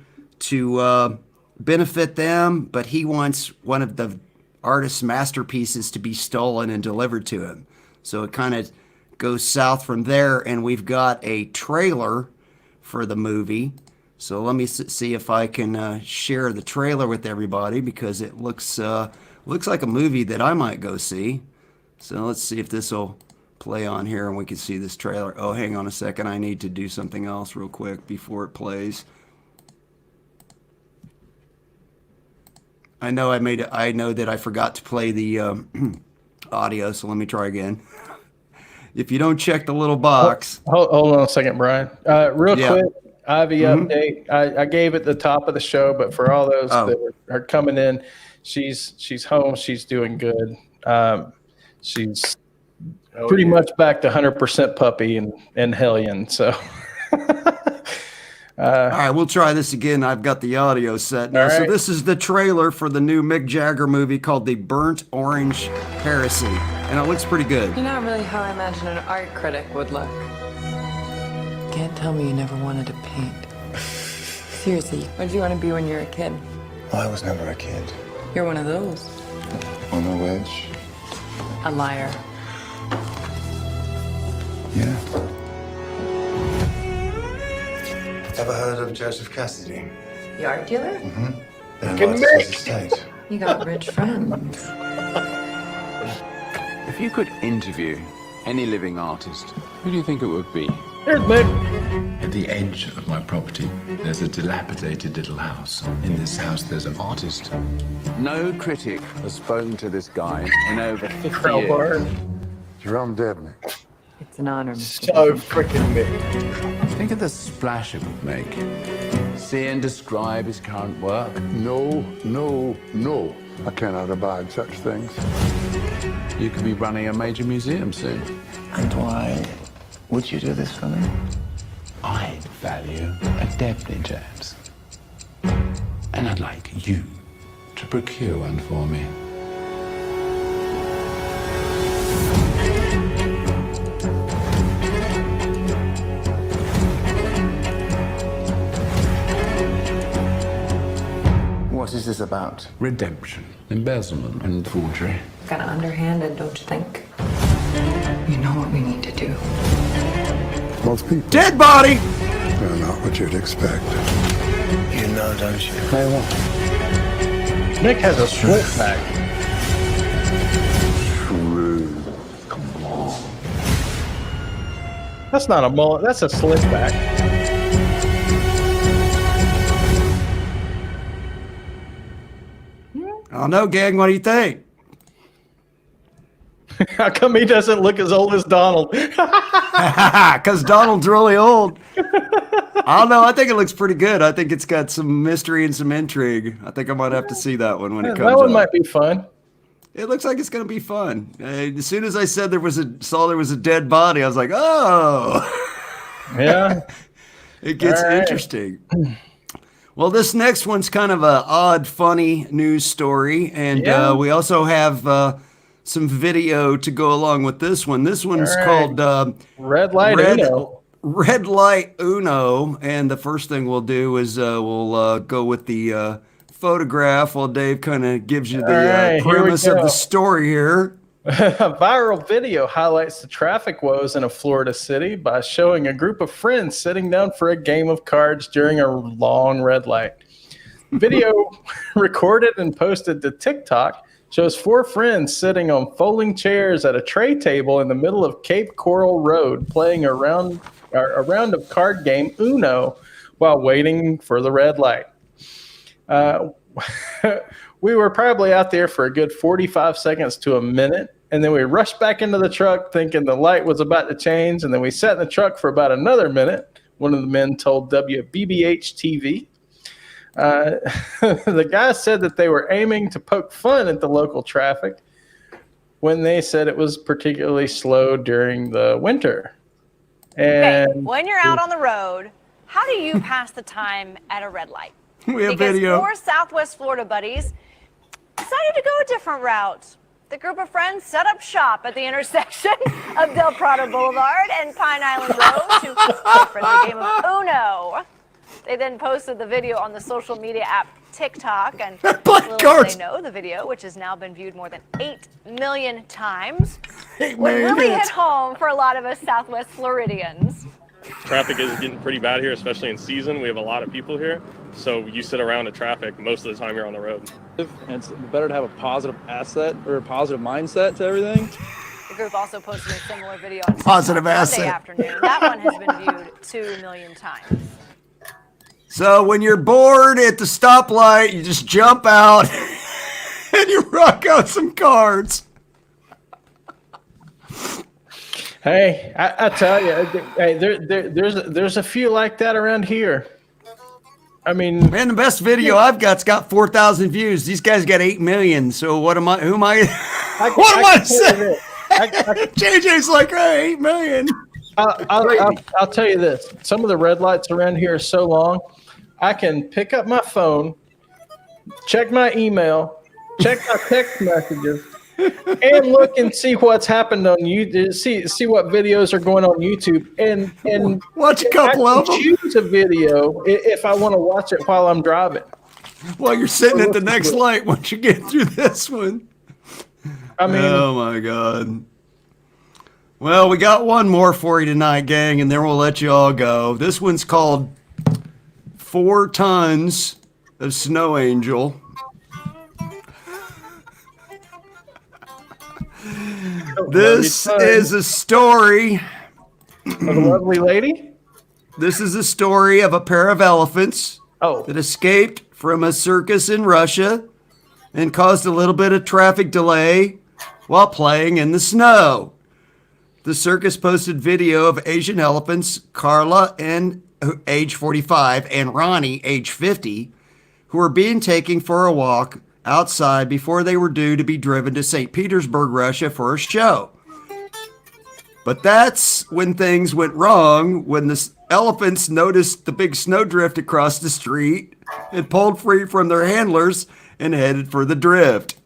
to benefit them, but he wants one of the artist's masterpieces to be stolen and delivered to him. So it kind of goes south from there, and we've got a trailer for the movie. So let me see if I can share the trailer with everybody, because it looks like a movie that I might go see. So let's see if this will play on here and we can see this trailer. Oh, hang on a second. I need to do something else real quick before it plays. I know that I forgot to play the audio, so let me try again. If you don't check the little box. Hold on a second, Brian. Real quick, Ivy update. I gave it the top of the show, but for all those that are coming in, she's home. She's doing good. She's pretty much back to 100% puppy and hellion. So. All right, we'll try this again. I've got the audio set now. So this is the trailer for the new Mick Jagger movie called The Burnt Orange Heresy. And it looks pretty good. You're not really how I imagine an art critic would look. Can't tell me you never wanted to paint. Seriously, what did you want to be when you were a kid? I was never a kid. You're one of those. On the wedge? A liar. Yeah. Ever heard of Joseph Cassidy? The art dealer? Mm-hmm. Then his estate. You got rich friends. If you could interview any living artist, who do you think it would be? Here's Mick. At the edge of my property, there's a dilapidated little house. In this house, there's an artist. No critic has spoken to this guy in over 50 years. Jerome Debney. It's an honor, Mr. So freaking Mick. Think of the splash it would make. See and describe his current work. No, no, no. I cannot abide such things. You could be running a major museum soon. And why would you do this for me? I value a Debney, James. And I'd like you to procure one for me. What is this about? Redemption, embezzlement, and forgery. Kind of underhanded, don't you think? You know what we need to do. Most people Dead body! are not what you'd expect. You know, don't you? They won't. Nick has a split pack. True. Come on. That's not a mullet. That's a slick back. don't know, gang. What do you think? How come he doesn't look as old as Donald? Because Donald's really old. I don't know. I think it looks pretty good. I think it's got some mystery and some intrigue. I think I might have to see that one when it comes out. That one might be fun. It looks like it's going to be fun. As soon as I said there was a dead body, I was like, oh. Yeah. It gets interesting. Well, this next one's kind of a odd, funny news story. And we also have some video to go along with this one. This one's called Red Light Uno. Red Light Uno. And the first thing we'll do is we'll go with the photograph while Dave kind of gives you the premise of the story here. A viral video highlights the traffic woes in a Florida city by showing a group of friends sitting down for a game of cards during a long red light. Video recorded and posted to TikTok shows 4 friends sitting on folding chairs at a tray table in the middle of Cape Coral Road playing a round of card game Uno while waiting for the red light. We were probably out there for a good 45 seconds to a minute, and then we rushed back into the truck thinking the light was about to change, and then we sat in the truck for about another minute, one of the men told WBBH-TV. The guy said that they were aiming to poke fun at the local traffic when they said it was particularly slow during the winter. And okay, when you're out on the road, how do you pass the time at a red light? We have because video. 4 Southwest Florida buddies decided to go a different route. The group of friends set up shop at the intersection of Del Prado Boulevard and Pine Island Road to play a friendly game of Uno. They then posted the video on the social media app TikTok, and little did they know, the video, which has now been viewed more than 8 million times, would really hit home for a lot of us Southwest Floridians. Traffic is getting pretty bad here, especially in season. We have a lot of people here, so you sit around in traffic most of the time you're on the road. And it's better to have a positive asset or a positive mindset to everything. The group also posted a similar video on Positive asset. Sunday afternoon. That one has been viewed 2 million times. So when you're bored at the stoplight, you just jump out and you rock out some cards. Hey, I tell you, hey, there's a few like that around here. I mean, man, the best video I've got 4,000 views. These guys got 8 million. So what am I? Who am I? What am I saying? JJ's like, hey, 8 million. I'll tell you this. Some of the red lights around here are so long, I can pick up my phone, check my email, check my text messages, and look and see what's happened on YouTube. See what videos are going on YouTube, and watch a couple of them. Choose a video if I want to watch it while I'm driving. While you're sitting at the next light, once you get through this one. I mean, oh my God. Well, we got one more for you tonight, gang, and then we'll let you all go. This one's called 4 Tons of Snow Angel. This is a story of a lovely lady. This is a story of a pair of elephants that escaped from a circus in Russia and caused a little bit of traffic delay while playing in the snow. The circus posted video of Asian elephants, Carla, age 45, and Ronnie, age 50, who were being taken for a walk outside before they were due to be driven to St. Petersburg, Russia for a show. But that's when things went wrong, when the elephants noticed the big snowdrift across the street and pulled free from their handlers and headed for the drift.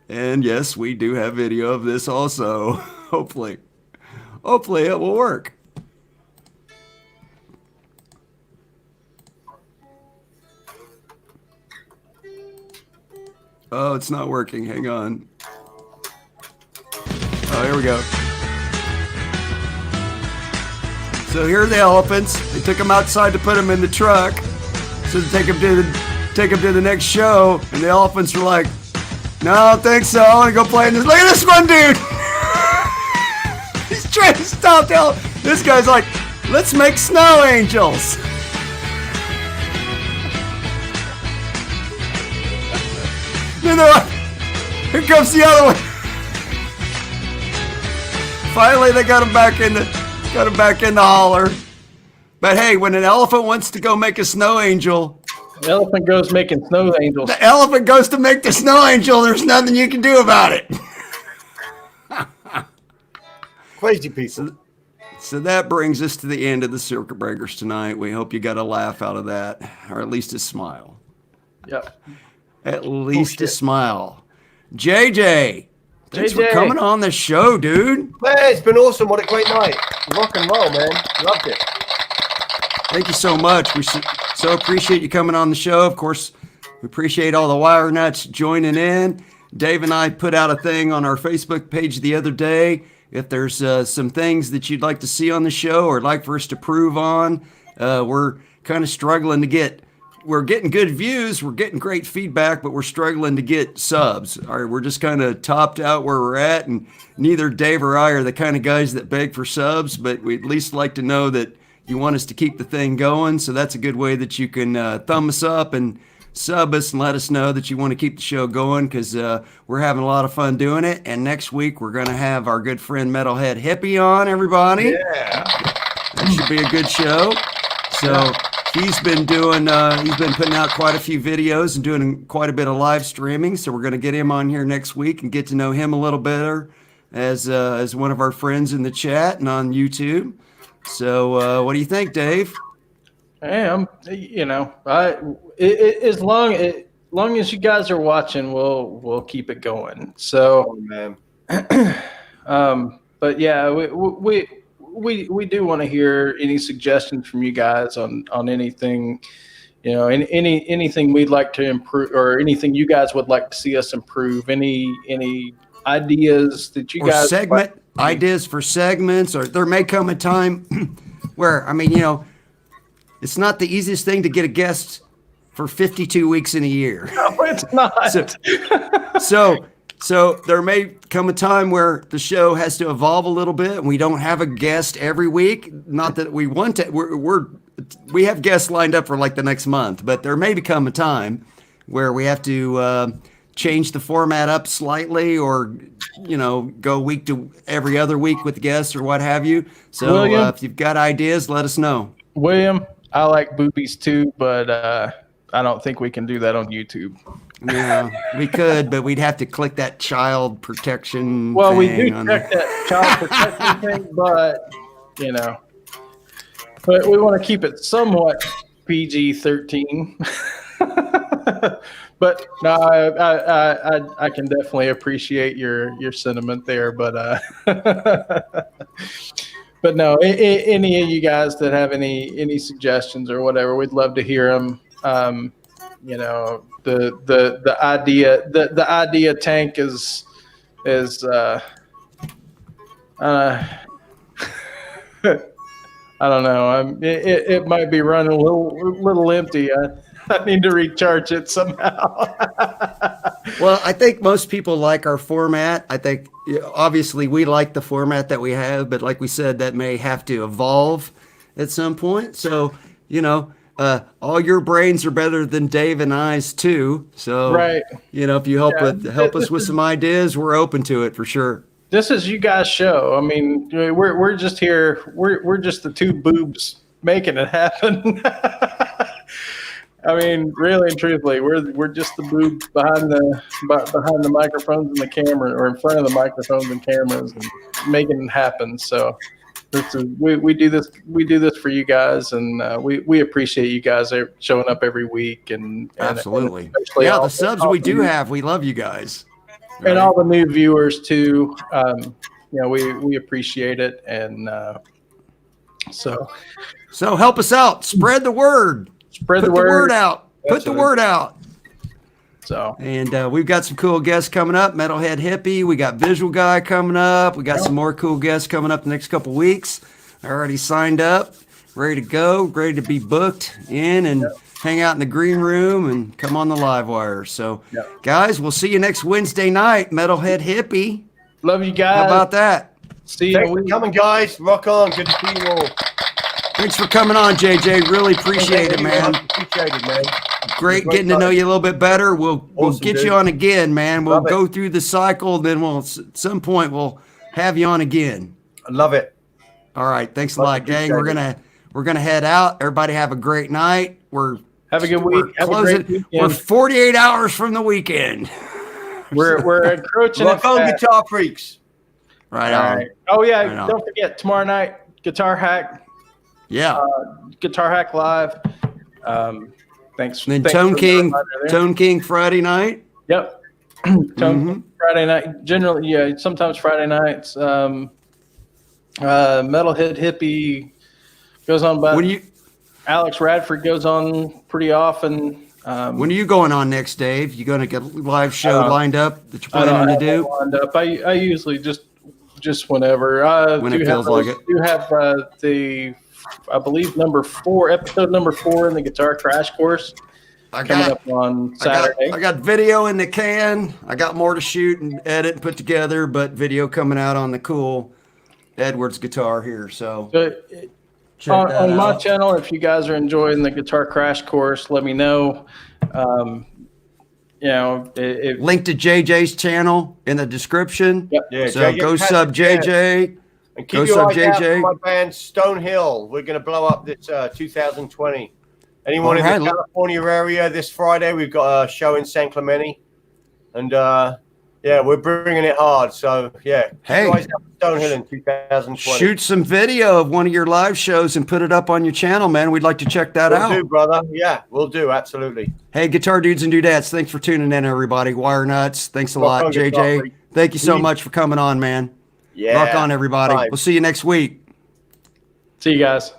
And yes, we do have video of this also. Hopefully it will work. Oh, it's not working. Hang on. Oh, here we go. So here are the elephants. They took them outside to put them in the truck, so to take them to the next show. And the elephants were like, "No, I don't think so. I want to go play in this." Look at this one, dude. He's trying to stop the elephant. This guy's like, "Let's make snow angels." Here comes the other one. Finally, they got him back in the holler. But hey, when an elephant wants to go make a snow angel, the elephant goes making snow angels. The elephant goes to make the snow angel. There's nothing you can do about it. Crazy people. So that brings us to the end of the Circuit Breakers tonight. We hope you got a laugh out of that, or at least a smile. Yep. At least a smile. JJ, thanks for JJ. coming on the show, dude. Man, it's been awesome. What a great night. Rock and roll, man. Loved it. Thank you so much. We so appreciate you coming on the show. Of course, we appreciate all the wire nuts joining in. Dave and I put out a thing on our Facebook page the other day. If there's some things that you'd like to see on the show or like for us to prove on, we're kind of struggling to get. We're getting good views, we're getting great feedback, but we're struggling to get subs. All right, we're just kind of topped out where we're at, and neither Dave or I are the kind of guys that beg for subs, but we'd at least like to know that you want us to keep the thing going. So that's a good way that you can thumb us up and sub us and let us know that you want to keep the show going, because we're having a lot of fun doing it. And next week we're going to have our good friend Metalhead Hippie on, everybody. Yeah. That should be a good show. So he's been putting out quite a few videos and doing quite a bit of live streaming. So we're going to get him on here next week and get to know him a little better as one of our friends in the chat and on YouTube. So what do you think, Dave? Hey, as long as you guys are watching, we'll keep it going. So, but yeah, we do want to hear any suggestions from you guys on anything, anything we'd like to improve, or anything you guys would like to see us improve. Any ideas that you guys ideas for segments, or there may come a time where, it's not the easiest thing to get a guest for 52 weeks in a year. No, it's not. So there may come a time where the show has to evolve a little bit, and we don't have a guest every week. Not that we want to. We have guests lined up for like the next month, but there may become a time where we have to change the format up slightly, or go week to every other week with guests or what have you. So if you've got ideas, let us know. William, I like boobies too, but I don't think we can do that on YouTube. Yeah, we could, but we'd have to click that child protection. Well, we thing do check that child protection thing, but but we want to keep it somewhat PG-13. But no, I can definitely appreciate your sentiment there, but but no, any of you guys that have any suggestions or whatever, we'd love to hear them. The idea tank is I don't know. It might be running a little empty. I need to recharge it somehow. Well, I think most people like our format. I think obviously we like the format that we have, but like we said, that may have to evolve at some point. So, all your brains are better than Dave and I's too. So, right. If you help us with some ideas, we're open to it for sure. This is you guys' show. I mean, we're just here. We're just the two boobs making it happen. I mean, really and truthfully, we're just the boobs behind the microphones and the camera, or in front of the microphones and cameras, and making it happen. So we do this for you guys, and we appreciate you guys showing up every week. And absolutely, the subs we do have, we love you guys. And all the new viewers too, we appreciate it, and so help us out, spread the word, Put the word out, put the word out. So, and we've got some cool guests coming up. Metalhead Hippie, we got Visual Guy coming up. We got some more cool guests coming up the next couple weeks. I already signed up, ready to go, ready to be booked in and hang out in the green room and come on the live wire. So, guys, we'll see you next Wednesday night. Metalhead Hippie. Love you guys. How about that? See you. Thanks for coming, guys. Rock on. Good to see you all. Thanks for coming on, JJ. Really appreciate it, man. Appreciate it, man. Great getting to know you a little bit better. We'll get dude. you on again, man. We'll Love it. go through the cycle, then at some point we'll have you on again. I love it. All right, thanks a lot, gang. We're gonna head out. Everybody have a great night. Have a good week. Have a great weekend. We're 48 hours from the weekend. We're encroaching. Rock on, Guitar Freaks. Right All on. right. Oh yeah, Right on. don't forget tomorrow night, Guitar Hack. Yeah. Guitar Hack Live. Thanks. And then thanks Tone for the King, reminder there. Tone King Friday night. Yep. Tone Friday night. Generally, yeah. Sometimes Friday nights. Metalhead Hippie goes on, but Alex Radford goes on pretty often. When are you going on next, Dave? You going to get a live show lined up that you're planning to do? Lined up. I usually just whenever. When it feels like it. Do have I believe episode number 4 in the Guitar Crash Course coming up on Saturday. I got video in the can. I got more to shoot and edit and put together, but video coming out on the cool Edwards guitar here. So on my channel, if you guys are enjoying the Guitar Crash Course, let me know. Link to JJ's channel in the description. Yep. Yeah, so JJ go has sub it, yeah. JJ. And Go keep your sub eyes out for JJ. my band Stonehill. We're going to blow up this 2020. Anyone in the California area this Friday? We've got a show in San Clemente, and we're bringing it hard. So yeah, Hey. keep your eyes out for Stonehill in 2020. Shoot some video of one of your live shows and put it up on your channel, man. We'd like to check that out. We'll do, brother. Yeah, we'll do. Absolutely. Hey, guitar dudes and dudettes, thanks for tuning in, everybody. Wire Nuts, thanks a lot. on, Guitar JJ, Freak. thank you so much for coming on, man. Yeah. Rock on, everybody. Bye. We'll see you next week. See you guys.